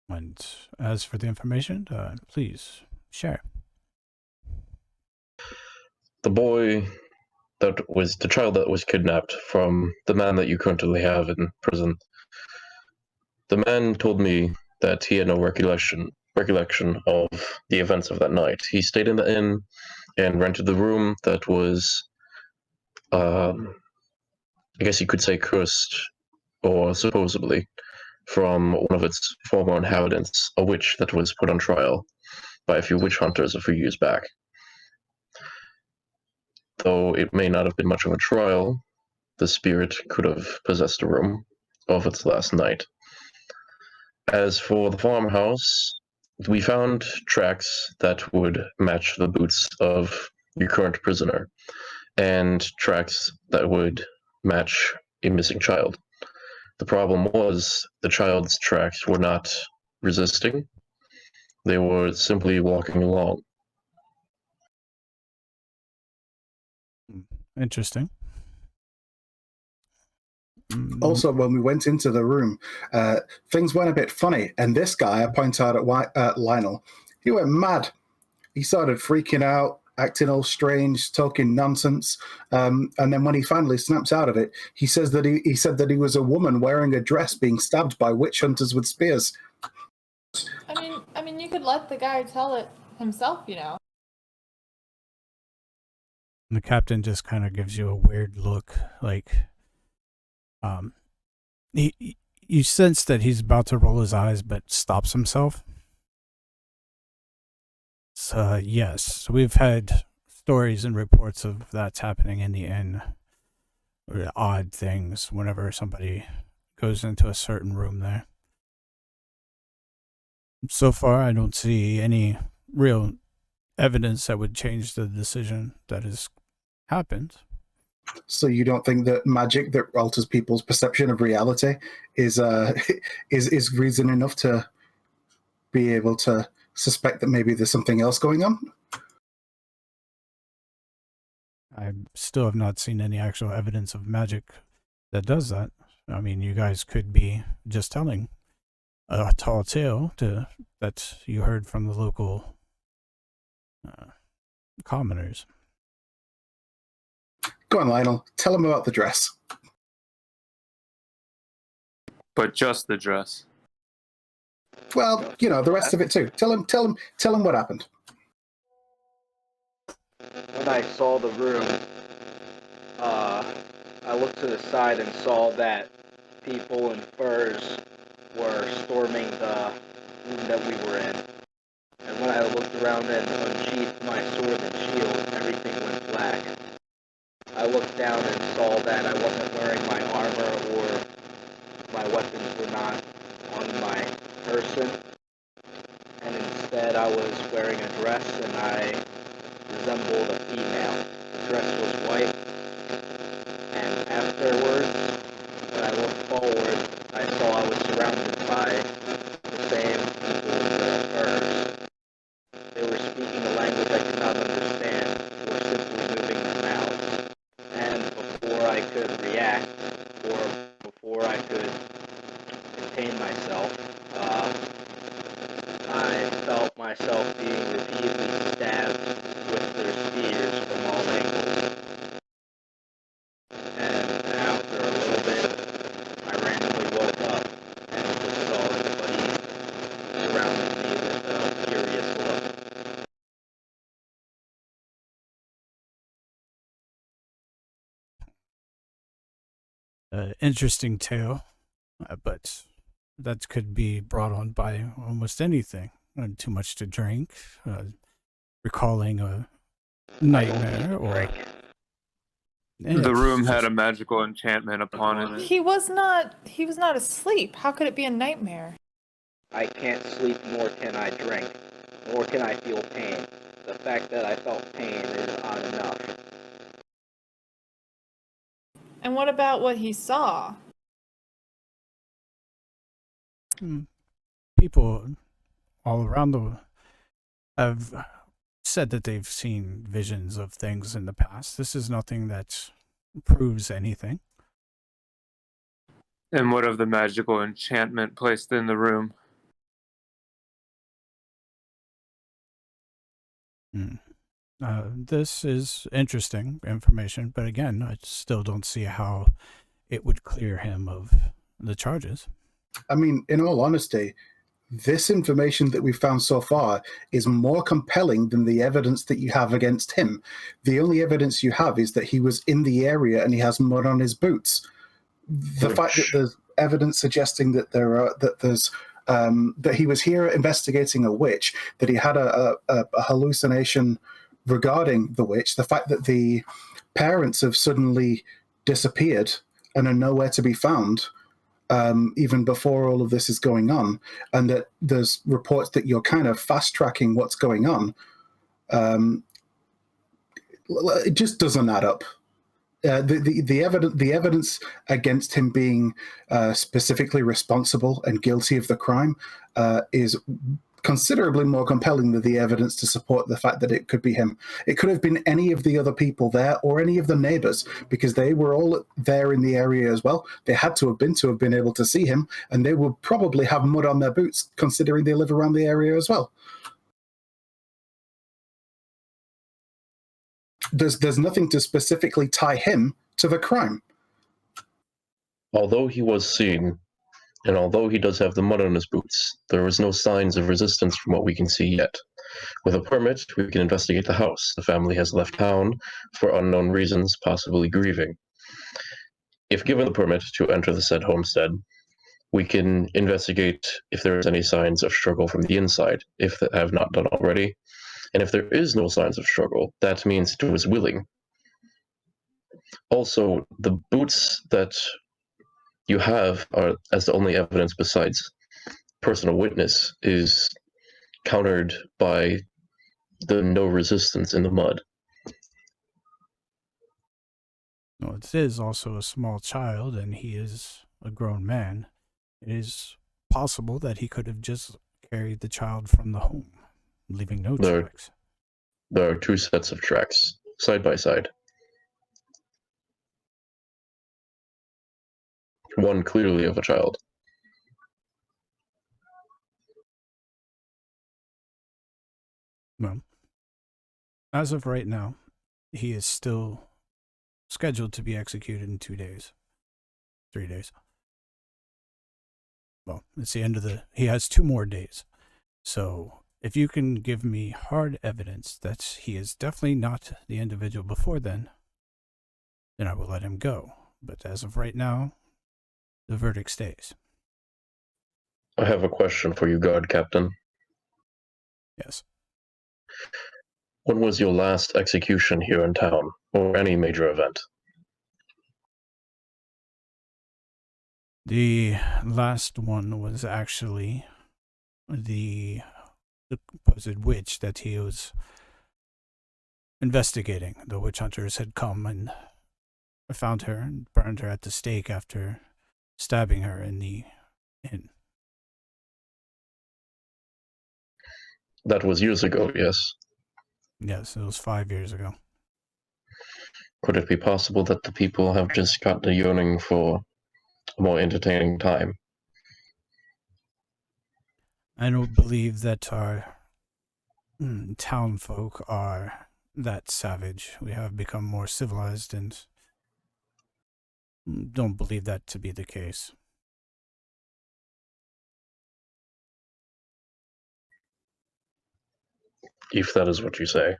And as for the information, please share.
The child that was kidnapped from the man that you currently have in prison. The man told me that he had no recollection of the events of that night. He stayed in the inn and rented the room that was, I guess you could say, cursed, or supposedly, from one of its former inhabitants, a witch that was put on trial by a few witch hunters a few years back. Though it may not have been much of a trial, the spirit could have possessed the room of its last night. As for the farmhouse, we found tracks that would match the boots of your current prisoner, and tracks that would match a missing child. The problem was the child's tracks were not resisting. They were simply walking along.
Interesting.
Also, when we went into the room, things went a bit funny. And this guy, I point out at Lyonel, he went mad. He started freaking out, acting all strange, talking nonsense. And then when he finally snaps out of it, he says that he said that he was a woman wearing a dress being stabbed by witch hunters with spears.
I mean, you could let the guy tell it himself, you know.
The captain just kind of gives you a weird look, like, you sense that he's about to roll his eyes, but stops himself. So, yes, we've had stories and reports of that's happening in the inn. Or odd things whenever somebody goes into a certain room there. So far, I don't see any real evidence that would change the decision that has happened.
So you don't think that magic that alters people's perception of reality is reason enough to be able to suspect that maybe there's something else going on?
I still have not seen any actual evidence of magic that does that. I mean, you guys could be just telling a tall tale that you heard from the local commoners.
Go on, Lyonel. Tell him about the dress.
But just the dress.
Well, you know, the rest of it too. Tell him what happened.
When I saw the room, I looked to the side and saw that people in furs were storming the room that we were in. And when I looked around and unsheathed my sword and shield, everything went black. I looked down and saw that I wasn't wearing my armor or my weapons were not on my person. And instead I was wearing a dress and I resembled a female. The dress was white. And afterwards, when I looked forward, I saw I was surrounded by the same people in the furs. They were speaking a language I could not understand, or simply moving their mouths. And before I could react, or before I could contain myself, I felt myself being repeatedly stabbed with their spears from all angles. around me with a curious look.
Interesting tale, but that could be brought on by almost anything. Too much to drink, recalling a nightmare, or
The room had a magical enchantment upon it.
He was not asleep. How could it be a nightmare?
I can't sleep, nor can I drink, nor can I feel pain. The fact that I felt pain is not enough.
And what about what he saw?
People all around the world have said that they've seen visions of things in the past. This is nothing that proves anything.
And what of the magical enchantment placed in the room?
This is interesting information, but again, I still don't see how it would clear him of the charges.
I mean, in all honesty, this information that we've found so far is more compelling than the evidence that you have against him. The only evidence you have is that he was in the area and he has mud on his boots. The fact that there's evidence suggesting that that he was here investigating a witch, that he had a hallucination regarding the witch, the fact that the parents have suddenly disappeared and are nowhere to be found, even before all of this is going on, and that there's reports that you're kind of fast-tracking what's going on, it just doesn't add up. The evidence against him being specifically responsible and guilty of the crime is considerably more compelling than the evidence to support the fact that it could be him. It could have been any of the other people there or any of the neighbors, because they were all there in the area as well. They had to have been able to see him, and they would probably have mud on their boots, considering they live around the area as well. There's nothing to specifically tie him to the crime.
Although he was seen, and although he does have the mud on his boots, there is no signs of resistance from what we can see yet. With a permit, we can investigate the house. The family has left town for unknown reasons, possibly grieving. If given the permit to enter the said homestead, we can investigate if there is any signs of struggle from the inside, if they have not done already. And if there is no signs of struggle, that means it was willing. Also, the boots that you have are as the only evidence besides personal witness is countered by the no resistance in the mud.
No, it is also a small child, and he is a grown man. It is possible that he could have just carried the child from the home, leaving no tracks.
There are two sets of tracks, side by side. One clearly of a child.
Well, as of right now, he is still scheduled to be executed in 2 days. 3 days. Well, it's the end of he has 2 more days. So, if you can give me hard evidence that he is definitely not the individual before then I will let him go. But as of right now, the verdict stays.
I have a question for you, guard captain.
Yes.
When was your last execution here in town, or any major event?
The last one was actually the supposed witch that he was investigating. The witch hunters had come and found her and burned her at the stake after stabbing her in the inn.
That was years ago, yes?
Yes, it was 5 years ago.
Could it be possible that the people have just gotten a yearning for a more entertaining time?
I don't believe that our town folk are that savage. We have become more civilized and don't believe that to be the case.
if that is what you say.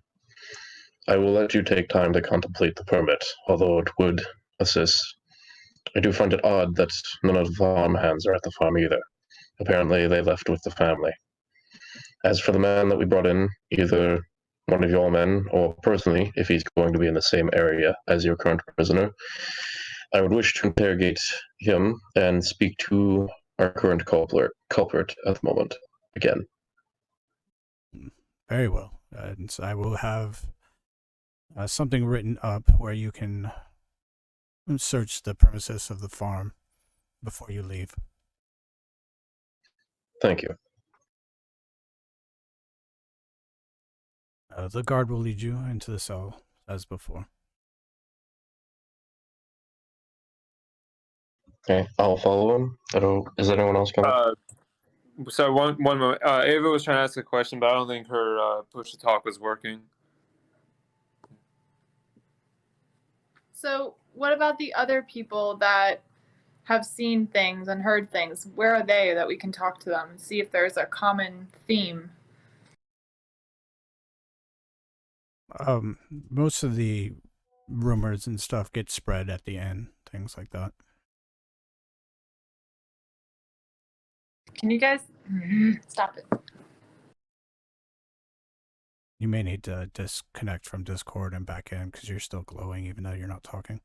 I will let you take time to contemplate the permit, although it would assist. I do find it odd that none of the farm hands are at the farm either. Apparently they left with the family. As for the man that we brought in, either one of your men, or personally, if he's going to be in the same area as your current prisoner, I would wish to interrogate him and speak to our current culprit at the moment again.
Very well. And I will have something written up where you can search the premises of the farm before you leave.
Thank you.
The guard will lead you into the cell as before.
Okay, I'll follow him. Is anyone else coming?
So one moment. Ava was trying to ask a question, but I don't think her push to talk was working.
So, what about the other people that have seen things and heard things? Where are they that we can talk to them and see if there's a common theme?
Most of the rumors and stuff get spread at the end, things like that.
Can you guys stop it?
You may need to disconnect from Discord and back in because you're still glowing even though you're not talking.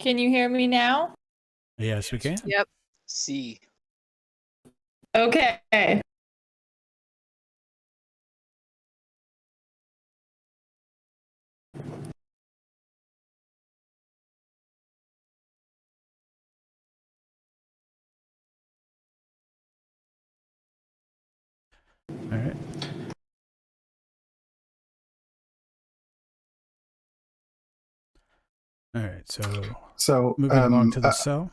Can you hear me now?
Yes, we can.
Yep.
C.
Okay.
All right. All right. So moving along to the cell.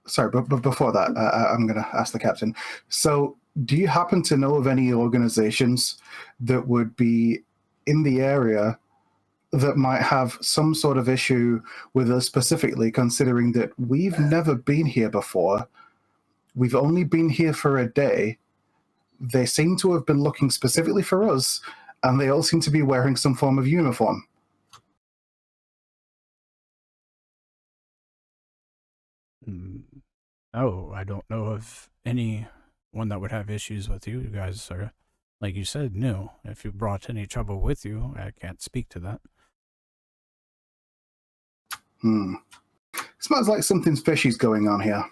Sorry, but before that, I'm going to ask the captain. So, do you happen to know of any organizations that would be in the area that might have some sort of issue with us specifically, considering that we've never been here before? We've only been here for a day. They seem to have been looking specifically for us, and they all seem to be wearing some form of uniform.
Oh, I don't know of anyone that would have issues with you. You guys are, like you said, new. If you brought any trouble with you, I can't speak to that.
Smells like something fishy's going on here.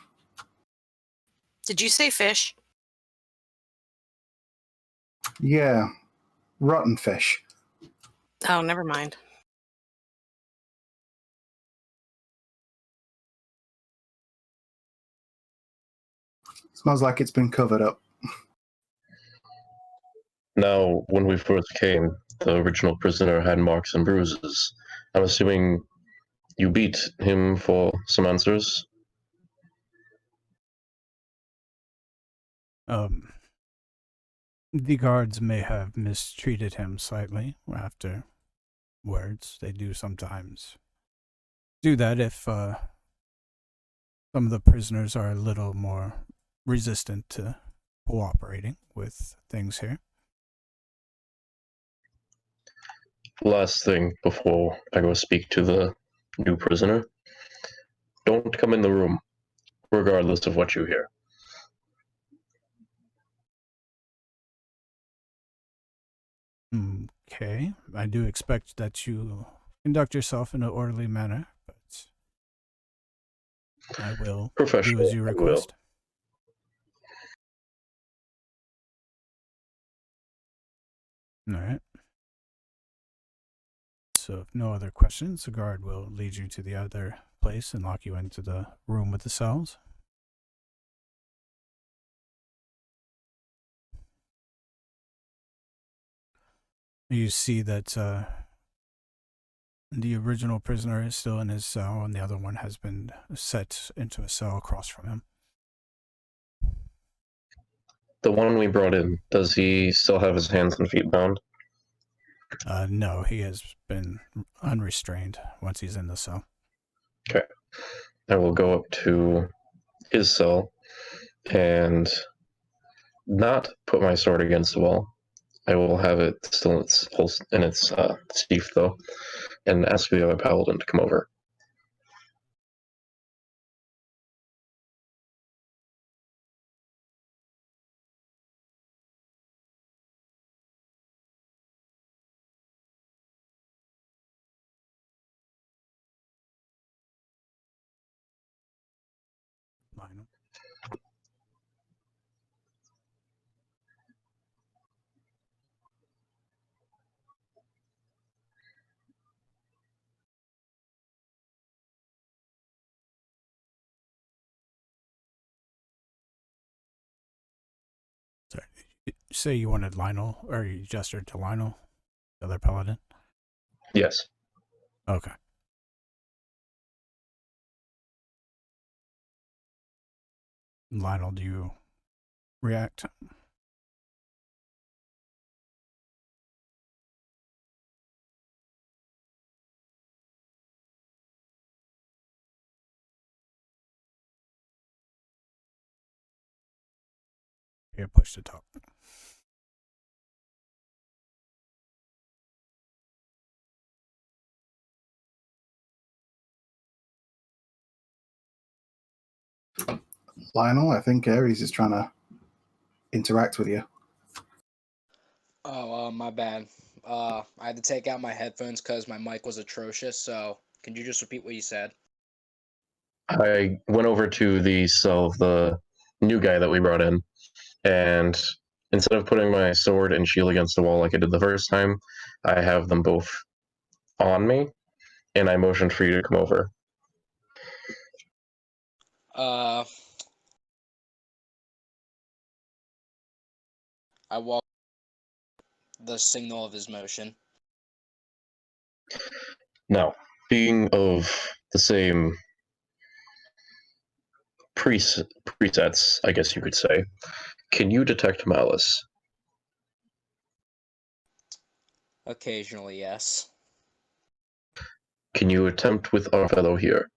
Did you say fish?
Yeah, rotten fish.
Oh, never mind.
Smells like it's been covered up.
Now, when we first came, the original prisoner had marks and bruises. I'm assuming you beat him for some answers?
The guards may have mistreated him slightly afterwards. They do sometimes do that if some of the prisoners are a little more resistant to cooperating with things here.
Last thing before I go speak to the new prisoner. Don't come in the room, regardless of what you hear.
Okay, I do expect that you conduct yourself in an orderly manner, but I will do as you request. All right. So if no other questions, the guard will lead you to the other place and lock you into the room with the cells. You see that the original prisoner is still in his cell, and the other one has been set into a cell across from him.
The one we brought in, does he still have his hands and feet bound?
No, he has been unrestrained once he's in the cell.
Okay. I will go up to his cell and not put my sword against the wall. I will have it still in its sheath, though, and ask the other paladin to come over.
Lyonel. Sorry. You say you wanted Lyonel, or you gestured to Lyonel, the other paladin?
Yes.
Okay. Lyonel, do you react? Here, push to talk.
Lyonel, I think Ares is trying to interact with you.
Oh, my bad. I had to take out my headphones because my mic was atrocious, so can you just repeat what you said?
I went over to the cell of the new guy that we brought in, and instead of putting my sword and shield against the wall like I did the first time, I have them both on me, and I motioned for you to come over.
I walk the signal of his motion.
Now, being of the same presets, I guess you could say, can you detect malice?
Occasionally, yes.
Can you attempt with our fellow here?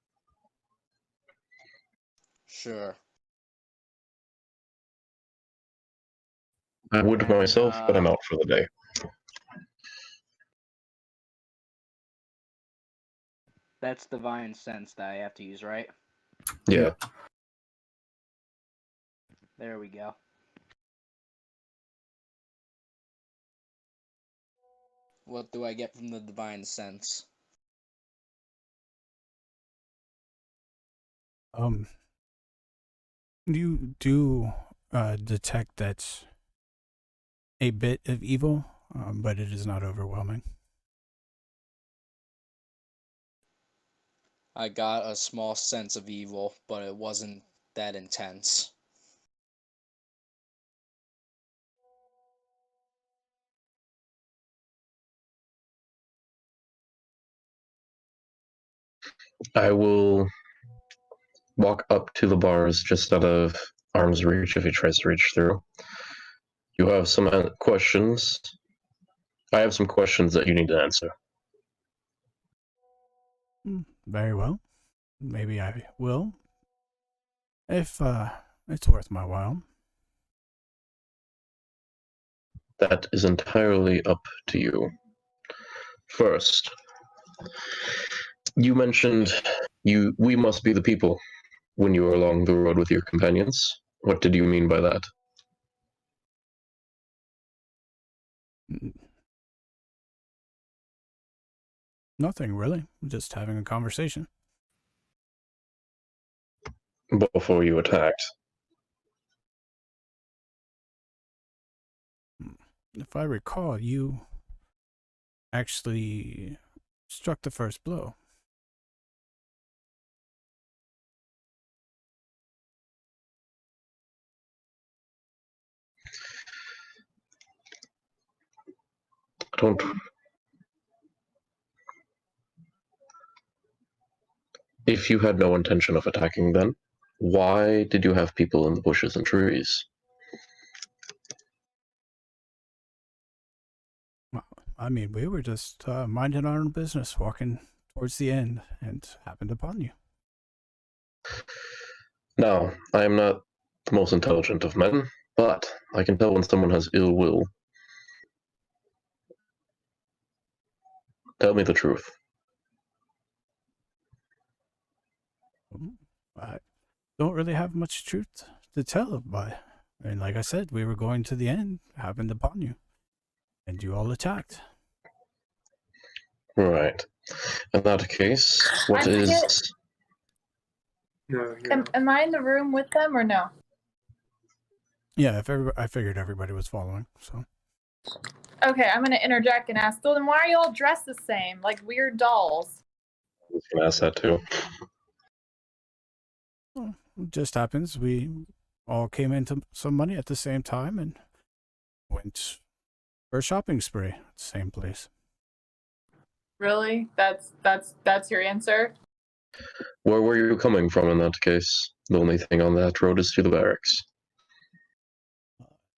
Sure.
I would myself, but I'm out for the day.
That's divine sense that I have to use, right?
Yeah.
There we go.
What do I get from the divine sense?
You do detect that a bit of evil, but it is not overwhelming.
I got a small sense of evil, but it wasn't that intense.
I will walk up to the bars just out of arm's reach if he tries to reach through. You have some questions. I have some questions that you need to answer.
Very well. Maybe I will. If it's worth my while.
That is entirely up to you. First, you mentioned we must be the people when you were along the road with your companions. What did you mean by that?
Nothing really. Just having a conversation.
Before you attacked.
If I recall, you actually struck the first blow.
Don't. If you had no intention of attacking then, why did you have people in the bushes and trees?
I mean, we were just minding our own business, walking towards the end, and happened upon you.
Now, I am not the most intelligent of men, but I can tell when someone has ill will. Tell me the truth.
I don't really have much truth to tell, but and like I said, we were going to the end, happened upon you, and you all attacked.
Right. In that case, what
I
is...
forget-
No, yeah.
Am I in the room with them or no?
Yeah, I figured everybody was following, so.
Okay, I'm gonna interject and ask. So then, why are you all dressed the same, like weird dolls?
I was going to ask that too.
Well, it just happens we all came into some money at the same time and went for a shopping spree at the same place.
Really? That's your answer?
Where were you coming from in that case? The only thing on that road is to the barracks.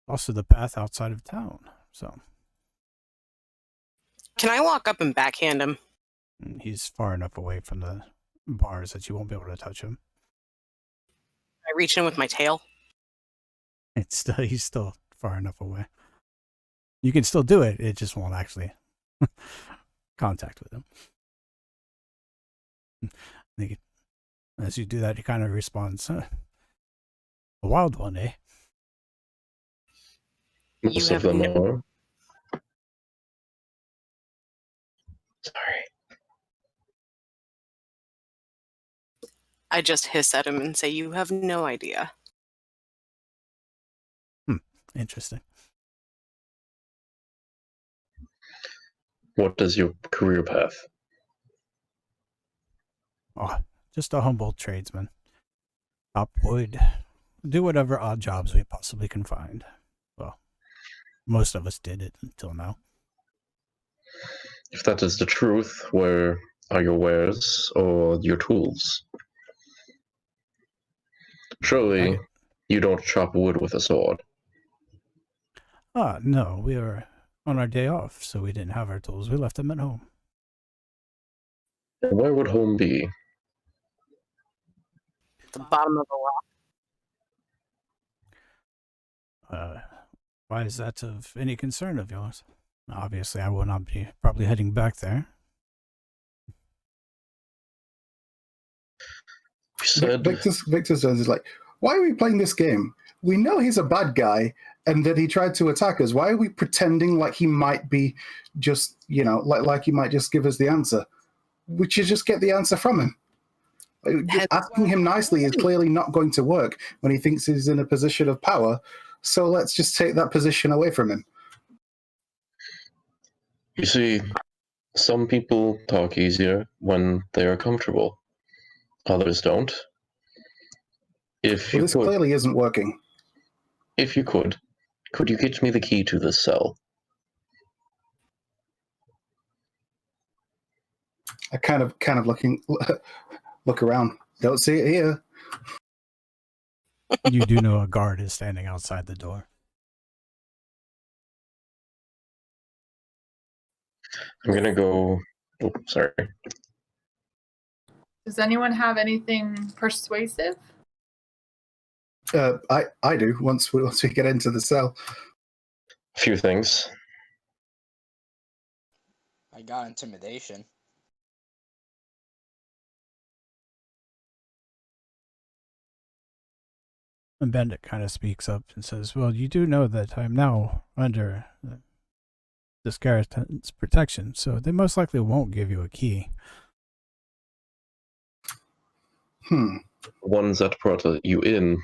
Also, the path outside of town, so
Can I walk up and backhand him?
he's far enough away from the bars that you won't be able to touch him.
I reach in with my tail.
He's still far enough away. You can still do it. It just won't actually contact with him. As you do that, he kind of responds, "A wild one, eh?"
Most of them are. Sorry.
I just hiss at him and say, "You have no idea."
Interesting.
What is your career path?
Oh, just a humble tradesman. Chop wood. Do whatever odd jobs we possibly can find. Well, most of us did it until now.
If that is the truth, where are your wares or your tools? Surely you don't chop wood with a sword.
No, we were on our day off, so we didn't have our tools. We left them at home.
Where would home be?
The bottom of the rock.
Why is that of any concern of yours? Obviously, I will not be probably heading back there.
You said
Victor's is like, why are we playing this game? We know he's a bad guy and that he tried to attack us. Why are we pretending like he might be just, like he might just give us the answer? We should just get the answer from him. Asking him nicely is clearly not going to work when he thinks he's in a position of power. So let's just take that position away from him.
You see, some people talk easier when they are comfortable. Others don't. If you
This
could,
clearly isn't working.
if you could you get me the key to this cell?
I kind of look around. Don't see it here.
You do know a guard is standing outside the door.
I'm gonna go. Oh, sorry.
Does anyone have anything persuasive?
I do. Once we get into the cell.
A few things.
I got intimidation.
And Bandit kind of speaks up and says, "Well, you do know that I'm now under this garrison's protection, so they most likely won't give you a key."
Ones that brought you in,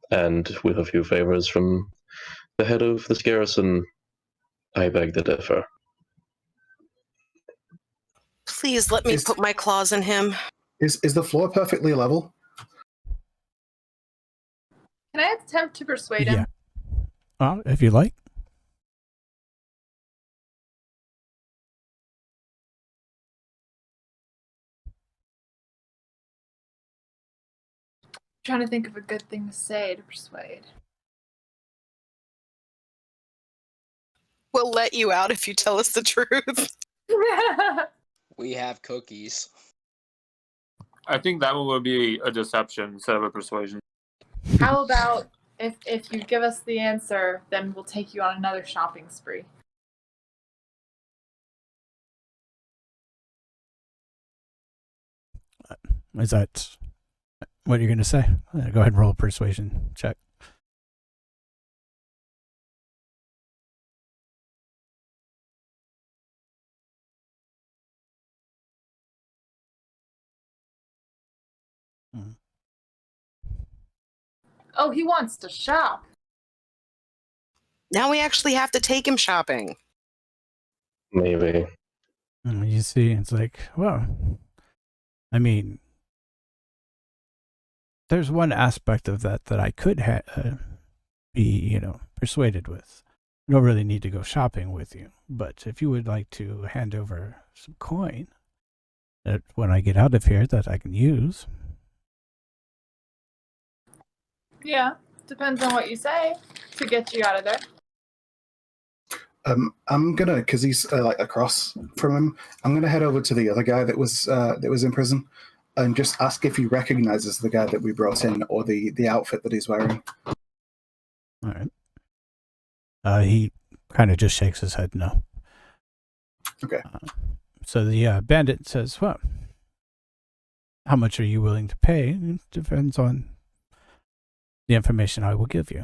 and with a few favors from the head of this garrison, I beg to differ.
Please let me put my claws in him.
Is the floor perfectly level?
Can I attempt to persuade him?
Yeah. If you like.
Trying to think of a good thing to say to persuade.
We'll let you out if you tell us the truth.
We have cookies.
I think that one would be a deception instead of a persuasion.
How about if you give us the answer, then we'll take you on another shopping spree.
Is that what you're going to say? Go ahead and roll a persuasion check.
Oh, he wants to shop.
Now we actually have to take him shopping.
Maybe.
You see, it's like, well, I mean, there's one aspect of that I could be, persuaded with. I don't really need to go shopping with you, but if you would like to hand over some coin that when I get out of here that I can use.
Yeah, depends on what you say to get you out of there.
I'm gonna, because he's like across from him. I'm gonna head over to the other guy that was in prison, and just ask if he recognizes the guy that we brought in or the outfit that he's wearing.
All right. He kind of just shakes his head no.
Okay.
So the bandit says, well, how much are you willing to pay? It depends on the information I will give you.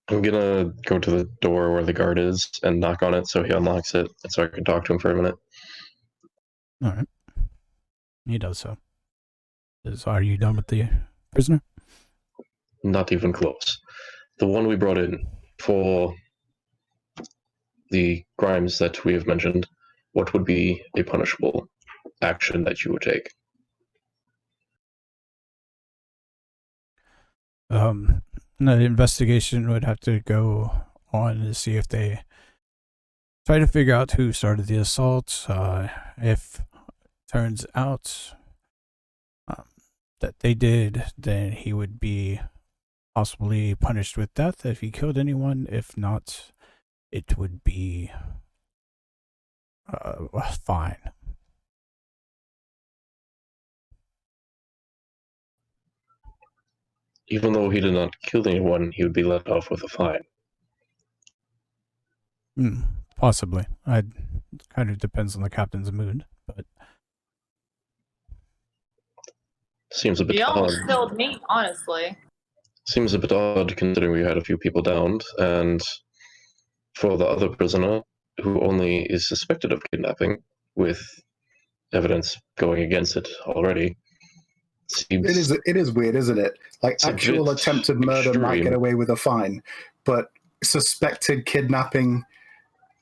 I'm gonna go to the door where the guard is and knock on it so he unlocks it so I can talk to him for a minute.
All right. He does so. Are you done with the prisoner?
Not even close. The one we brought in for the crimes that we have mentioned, what would be a punishable action that you would take?
The investigation would have to go on to see if they try to figure out who started the assault. If it turns out that they did, then he would be possibly punished with death if he killed anyone. If not, it would be a fine.
Even though he did not kill anyone, he would be let off with a fine.
Possibly. It kind of depends on the captain's mood, but
seems a bit
He almost
odd.
killed me, honestly.
Seems a bit odd considering we had a few people downed, and for the other prisoner, who only is suspected of kidnapping, with evidence going against it already, seems...
It is weird, isn't it? Like, actual attempted murder might get away with a fine, but suspected kidnapping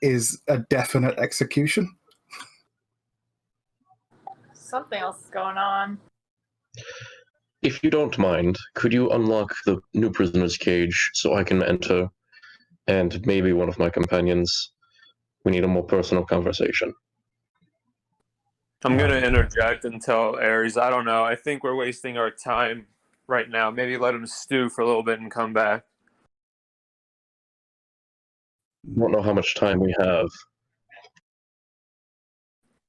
is a definite execution.
Something else is going on.
If you don't mind, could you unlock the new prisoner's cage so I can enter, and maybe one of my companions? We need a more personal conversation.
I'm going to interject and tell Ares, I don't know, I think we're wasting our time right now. Maybe let him stew for a little bit and come back.
I don't know how much time we have.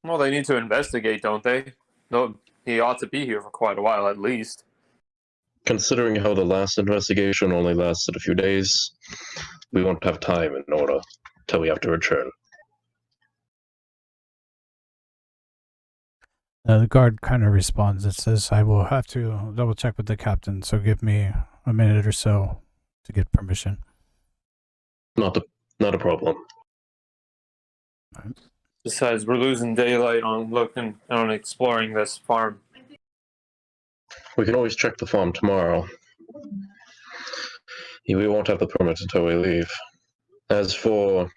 Well, they need to investigate, don't they? No, he ought to be here for quite a while at least.
Considering how the last investigation only lasted a few days, we won't have time in order till we have to return.
The guard kind of responds. It says, I will have to double check with the captain, so give me a minute or so to get permission.
Not a problem.
Right.
Besides, we're losing daylight on exploring this farm.
We can always check the farm tomorrow. We won't have the permit until we leave. As for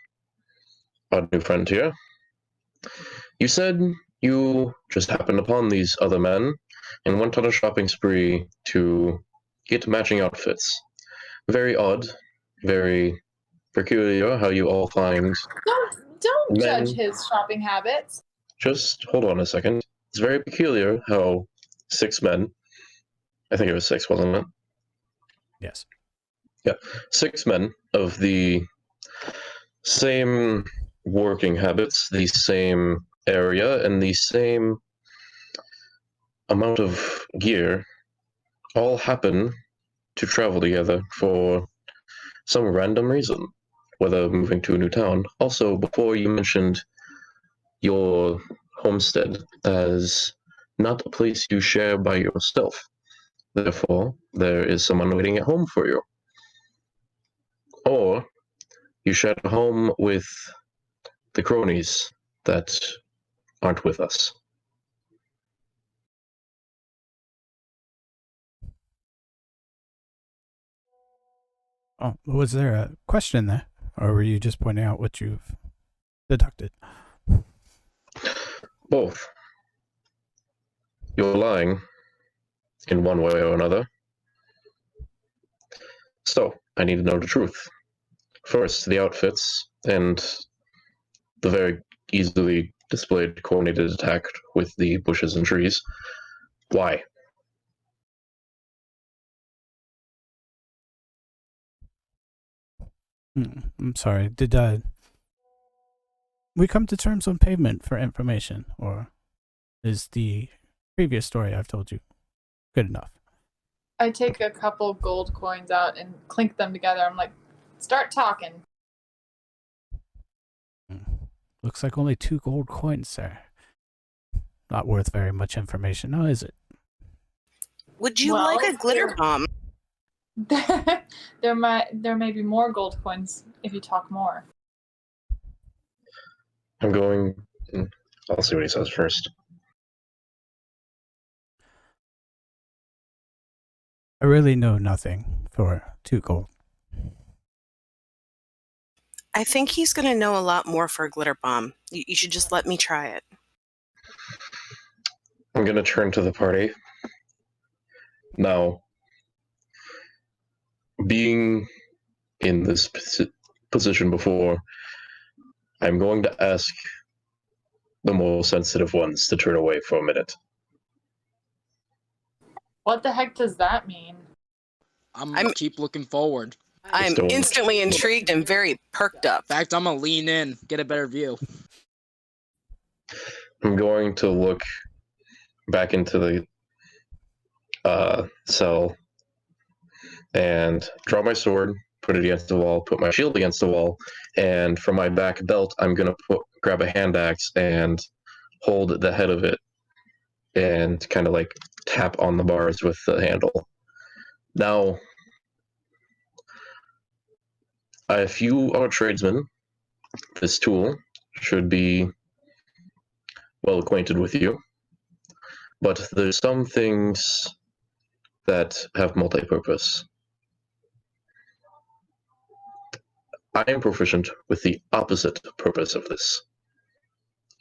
our new friend here, you said you just happened upon these other men and went on a shopping spree to get matching outfits. Very odd, very peculiar how you all find...
Don't
men...
judge his shopping habits.
Just hold on a second. It's very peculiar how 6 men, I think it was 6, wasn't it?
Yes.
Yeah, 6 men of the same working habits, the same area, and the same amount of gear all happen to travel together for some random reason, whether moving to a new town. Also, before you mentioned your homestead as not a place you share by yourself. Therefore, there is someone waiting at home for you. Or you share a home with the cronies that aren't with us.
Oh, was there a question there? Or were you just pointing out what you've deducted?
Both. You're lying in one way or another. So, I need to know the truth. First, the outfits and the very easily displayed coordinated attack with the bushes and trees. Why?
I'm sorry. Did we come to terms on payment for information, or is the previous story I've told you good enough?
I take a couple gold coins out and clink them together. I'm like, start talking.
Looks like only 2 gold coins there. Not worth very much information, now is it?
Would you
Well,
like a glitter bomb?
there may be more gold coins if you talk more.
I'm going... I'll see what he says first.
I really know nothing for 2 gold.
I think he's going to know a lot more for a glitter bomb. You should just let me try it.
I'm going to turn to the party. Now, being in this position before, I'm going to ask the more sensitive ones to turn away for a minute.
What the heck does that mean?
I'm keep looking forward.
I'm instantly intrigued and very perked up.
In fact, I'm gonna lean in, get a better view.
I'm going to look back into the cell and draw my sword, put it against the wall, put my shield against the wall, and from my back belt, I'm going to grab a hand axe and hold the head of it and kind of like tap on the bars with the handle. Now, if you are a tradesman, this tool should be well acquainted with you, but there's some things that have multi-purpose. I am proficient with the opposite purpose of this,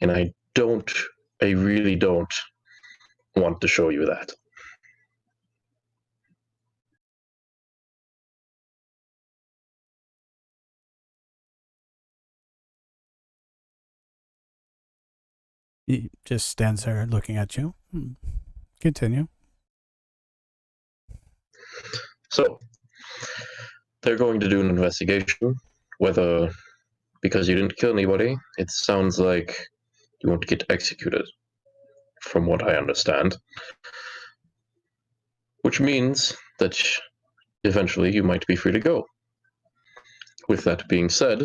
and I really don't want to show you that.
He just stands there looking at you. Continue.
So, they're going to do an investigation, whether, because you didn't kill anybody, it sounds like you won't get executed, from what I understand. Which means that eventually you might be free to go. With that being said,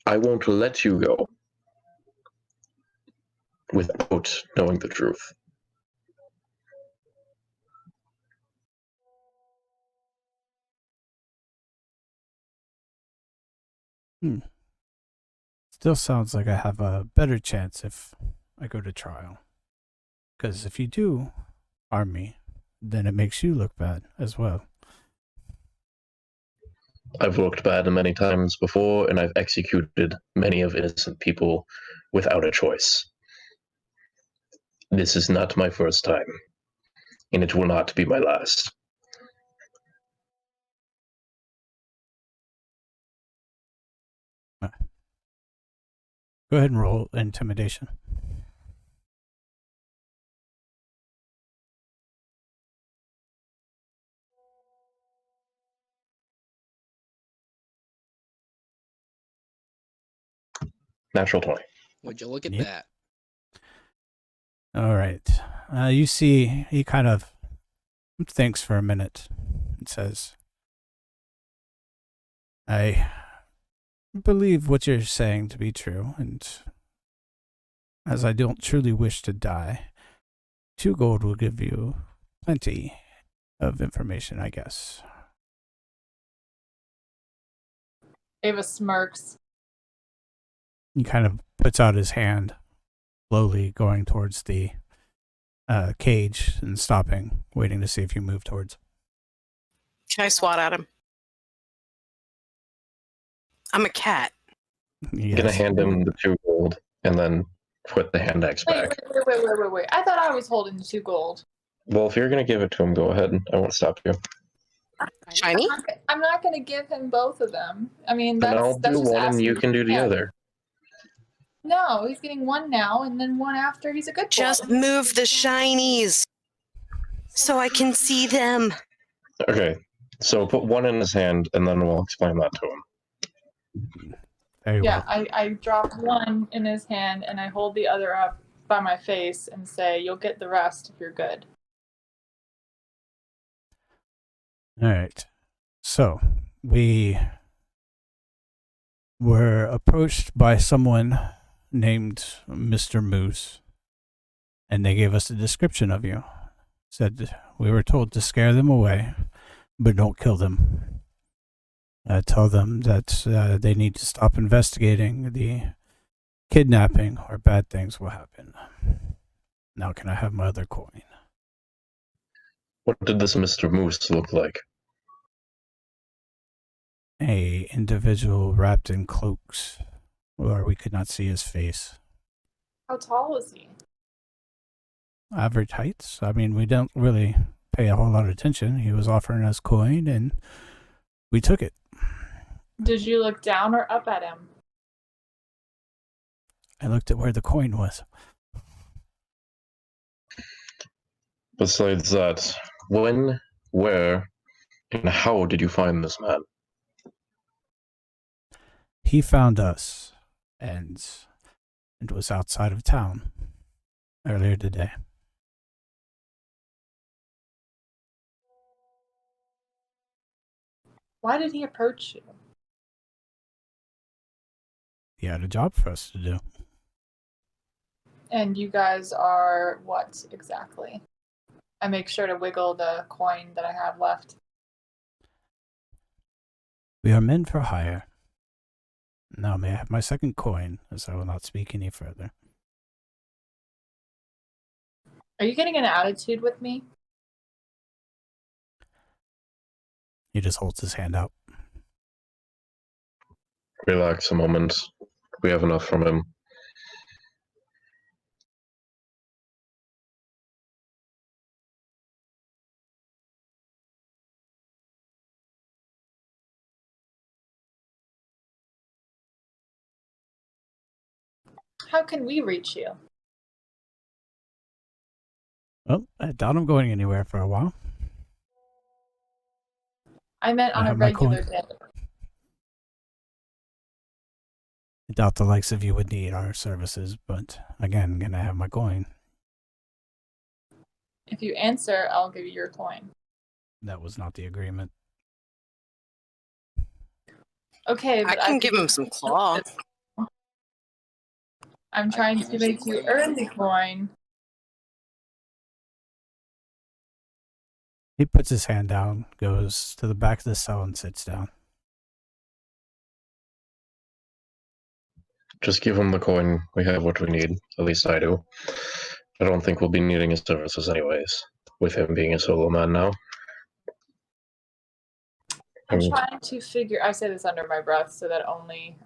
I won't let you go without knowing the truth.
Still sounds like I have a better chance if I go to trial. Because if you do harm me, then it makes you look bad as well.
I've looked bad many times before, and I've executed many of innocent people without a choice. This is not my first time, and it will not be my last.
Go ahead and roll intimidation.
Natural 20.
Would you look at
Yep.
that?
All right. You see, he kind of thinks for a minute and says, I believe what you're saying to be true, and as I don't truly wish to die, 2 gold will give you plenty of information, I guess.
Ava smirks.
He kind of puts out his hand, slowly going towards the cage and stopping, waiting to see if you move towards.
Can I swat at him? I'm a cat.
I'm gonna hand him the 2 gold and then put the hand axe
Wait,
back.
wait. I thought I was holding the 2 gold.
Well, if you're gonna give it to him, go ahead. I won't stop you.
Shiny?
I'm not going to give him both of them. I mean,
Then I'll
that's
do
just
one and
asking
you can do the
Yeah.
other.
No, he's getting 1 now and then 1 after. He's a good boy.
Just move the shinies so I can see them.
Okay, so put 1 in his hand and then we'll explain that to him.
Very
Yeah,
well.
I drop 1 in his hand and I hold the other up by my face and say, you'll get the rest if you're good.
All right. So, we were approached by someone named Mr. Moose, and they gave us a description of you. Said we were told to scare them away, but don't kill them. Tell them that they need to stop investigating the kidnapping or bad things will happen. Now can I have my other coin?
What did this Mr. Moose look like?
A individual wrapped in cloaks, where we could not see his face.
How tall is he?
Average heights. I mean, we don't really pay a whole lot of attention. He was offering us coin, and we took it.
Did you look down or up at him?
I looked at where the coin was.
Besides that, when, where, and how did you find this man?
He found us, and it was outside of town earlier today.
Why did he approach you?
He had a job for us to do.
And you guys are what exactly? I make sure to wiggle the coin that I have left.
We are men for hire. Now may I have my second coin, as I will not speak any further.
Are you getting an attitude with me?
He just holds his hand out.
Relax a moment. We have enough from him.
How can we reach you?
Well, I doubt I'm going anywhere for a while.
I meant
I
on a
have my
regular
coin.
day.
I doubt the likes of you would need our services, but again, can I have my coin?
If you answer, I'll give you your coin.
That was not the agreement.
Okay,
I
but
can give him some claw.
I'm trying to make you earn the coin.
He puts his hand down, goes to the back of the cell and sits down.
Just give him the coin. We have what we need. At least I do. I don't think we'll be needing his services anyways, with him being a solo man now.
I'm trying to figure, I say this under my breath so that only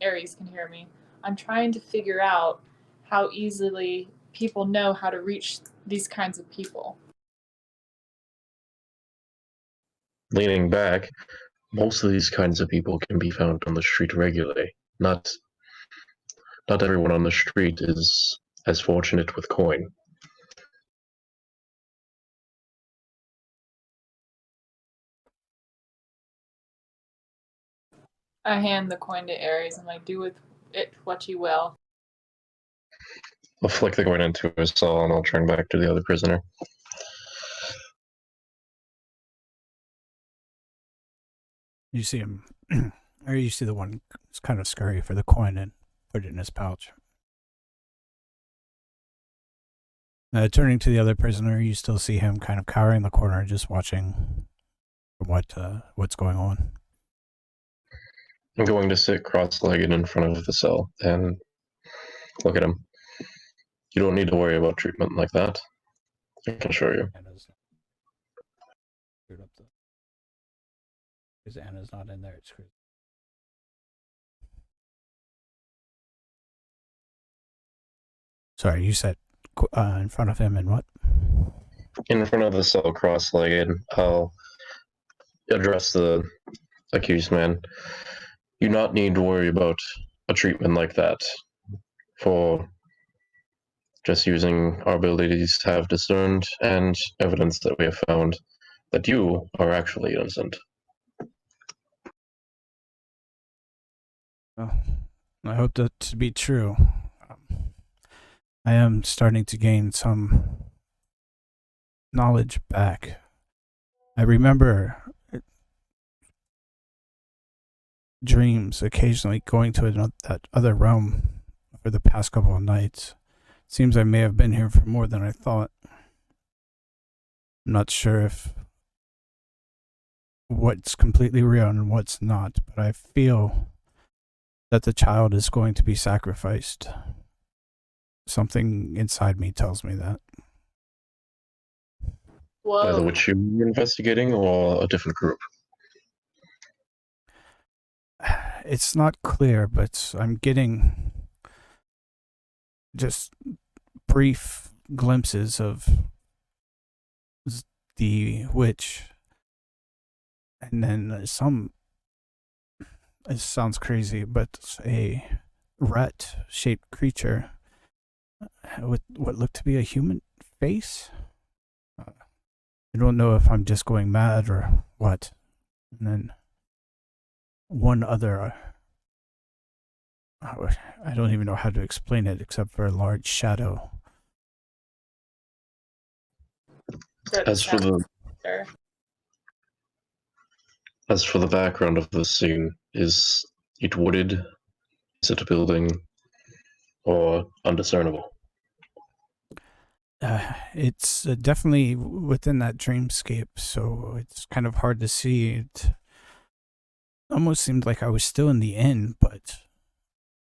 Aries can hear me. I'm trying to figure out how easily people know how to reach these kinds of people.
Leaning back, most of these kinds of people can be found on the street regularly. Not not everyone on the street is as fortunate with coin.
I hand the coin to Ares and like, do with it what you will.
I'll flick the coin into his cell and I'll turn back to the other prisoner.
You see him, or you see the one who's kind of scurry for the coin and put it in his pouch. Turning to the other prisoner, you still see him kind of cowering in the corner, just watching what's going on.
I'm going to sit cross-legged in front of the cell and look at him. You don't need to worry about treatment like that. I can assure you.
Because Anna's not in there, it's screwed. Sorry, you said in front of him and what?
In front of the cell, cross-legged, I'll address the accused man. You not need to worry about a treatment like that for just using our abilities to have discerned and evidence that we have found that you are actually innocent.
Well, I hope that to be true. I am starting to gain some knowledge back. I remember dreams occasionally going to that other realm for the past couple of nights. Seems I may have been here for more than I thought. I'm not sure if what's completely real and what's not, but I feel that the child is going to be sacrificed. Something inside me tells me that.
Whoa.
Either which you were investigating or a different group.
It's not clear, but I'm getting just brief glimpses of the witch, and then it sounds crazy, but a rat-shaped creature with what looked to be a human face. I don't know if I'm just going mad or what. And then one other, I don't even know how to explain it except for a large shadow.
As for the background of the scene, is it wooded? Is it a building? Or undiscernible?
It's definitely within that dreamscape, so it's kind of hard to see. It almost seemed like I was still in the inn, but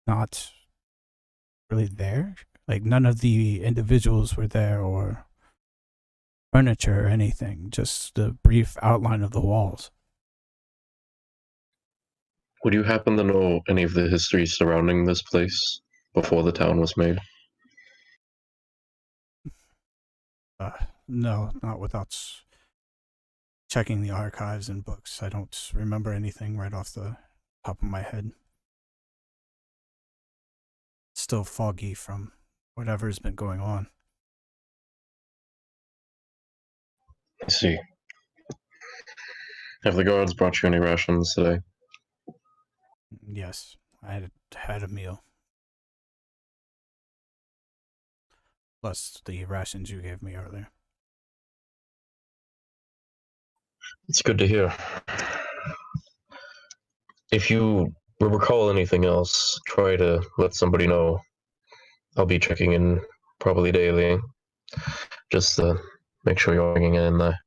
not really there. Like none of the individuals were there or furniture or anything, just the brief outline of the walls.
Would you happen to know any of the history surrounding this place before the town was made?
No, not without checking the archives and books. I don't remember anything right off the top of my head. It's still foggy from whatever's been going on.
I see. Have the guards brought you any rations today?
Yes, I had a meal. Plus the rations you gave me earlier.
It's good to hear. If you recall anything else, try to let somebody know. I'll be checking in probably daily, just to make sure you're hanging in there.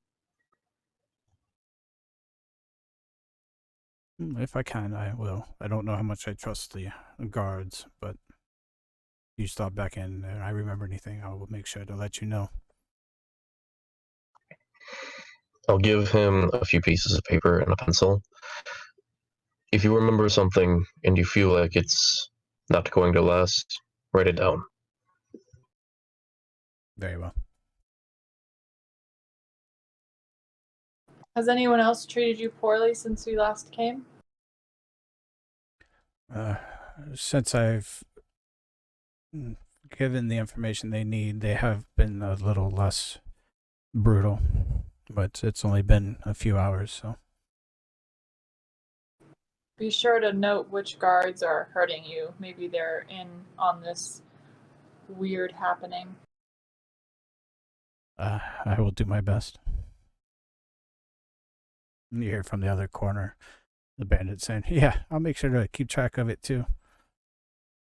If I can, I will. I don't know how much I trust the guards, but if you stop back in and I remember anything, I will make sure to let you know.
I'll give him a few pieces of paper and a pencil. If you remember something and you feel like it's not going to last, write it down.
Very well.
Has anyone else treated you poorly since we last came?
Since I've given the information they need, they have been a little less brutal, but it's only been a few hours, so.
Be sure to note which guards are hurting you. Maybe they're in on this weird happening.
I will do my best. You hear from the other corner, the bandit saying, "Yeah, I'll make sure to keep track of it too.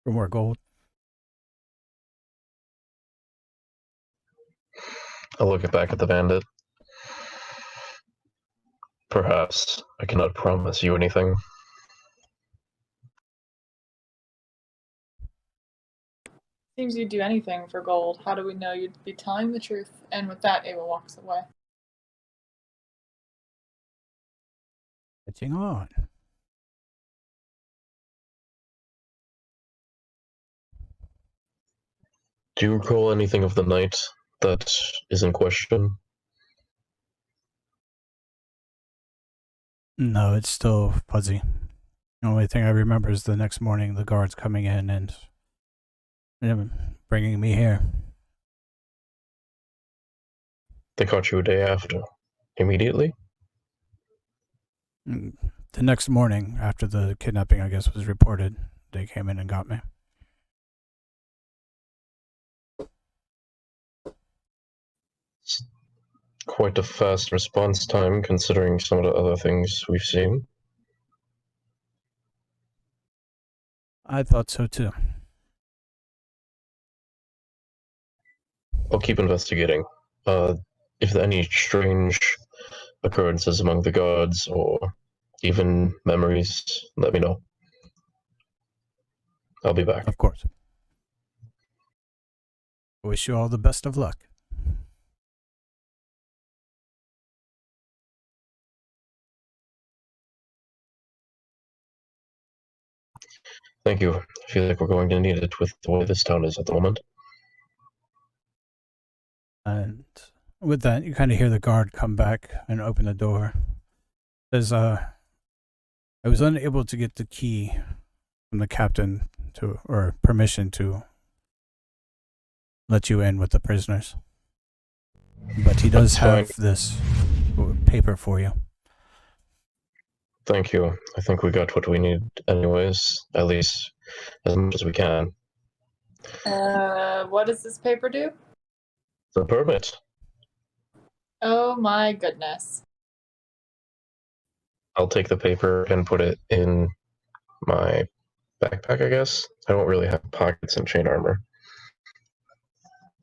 For more gold."
I'll look back at the bandit. Perhaps I cannot promise you anything.
Seems you'd do anything for gold. How do we know you'd be telling the truth? And with that, Ava walks away.
Catching on.
Do you recall anything of the night that is in question?
No, it's still fuzzy. The only thing I remember is the next morning, the guards coming in and bringing me here.
They caught you a day after. Immediately?
The next morning, after the kidnapping, I guess, was reported, they came in and got me.
Quite a fast response time, considering some of the other things we've seen.
I thought so too.
I'll keep investigating. If there are any strange occurrences among the guards or even memories, let me know. I'll be back.
Of course. Wish you all the best of luck.
Thank you. I feel like we're going to need it with the way this town is at the moment.
And with that, you kind of hear the guard come back and open the door. Says, I was unable to get the key from the captain or permission to let you in with the prisoners. But he does have this paper for you.
Thank you. I think we got what we need anyways, at least as much as we can.
What does this paper do?
The permit.
Oh my goodness.
I'll take the paper and put it in my backpack, I guess. I don't really have pockets and chain armor.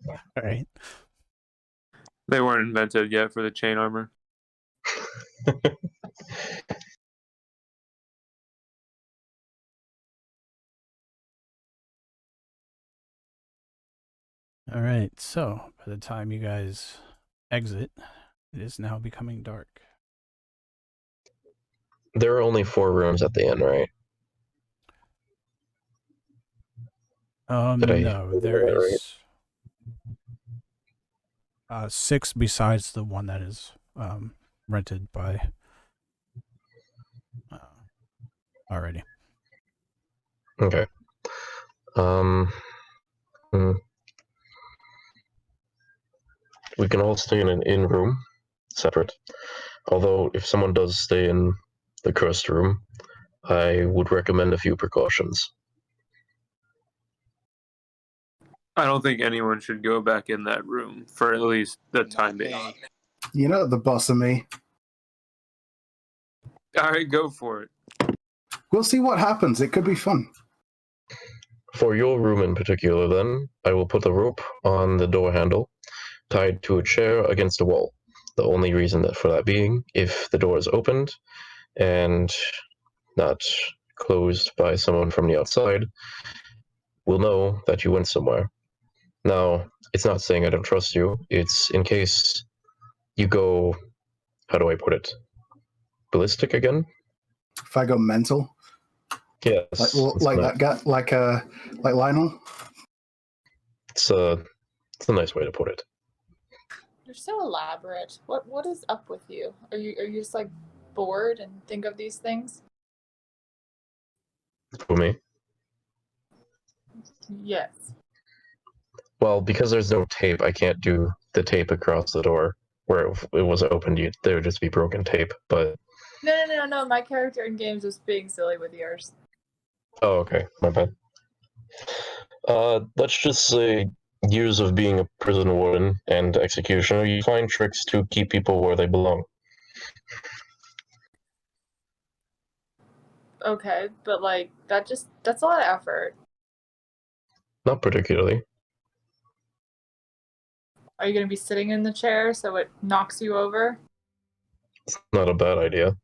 All right.
They weren't invented yet for the chain armor.
All right. So by the time you guys exit, it is now becoming dark.
There are only 4 rooms at the inn, right?
No, there is 6 besides the one that is rented by already.
Okay. We can all stay in an inn room, separate. Although, if someone does stay in the cursed room, I would recommend a few precautions.
I don't think anyone should go back in that room for at least the time being.
You know the boss of me.
All right, go for it.
We'll see what happens. It could be fun.
For your room in particular, then, I will put a rope on the door handle, tied to a chair against a wall. The only reason for that being, if the door is opened and not closed by someone from the outside, we'll know that you went somewhere. Now, it's not saying I don't trust you. It's in case you go, how do I put it, ballistic again?
If I go mental,
Yes.
like that guy, like Lyonel.
It's a nice way to put it.
You're so elaborate. What is up with you? Are you just like bored and think of these things?
For me.
Yes.
Well, because there's no tape, I can't do the tape across the door. Where if it was opened, there would just be broken tape. But
No. My character in games was being silly with yours.
oh, okay, my bad. Let's just say years of being a prison warden and executioner, you find tricks to keep people where they belong.
Okay, but like that's a lot of effort.
Not particularly.
Are you gonna be sitting in the chair so it knocks you over?
It's not a bad idea.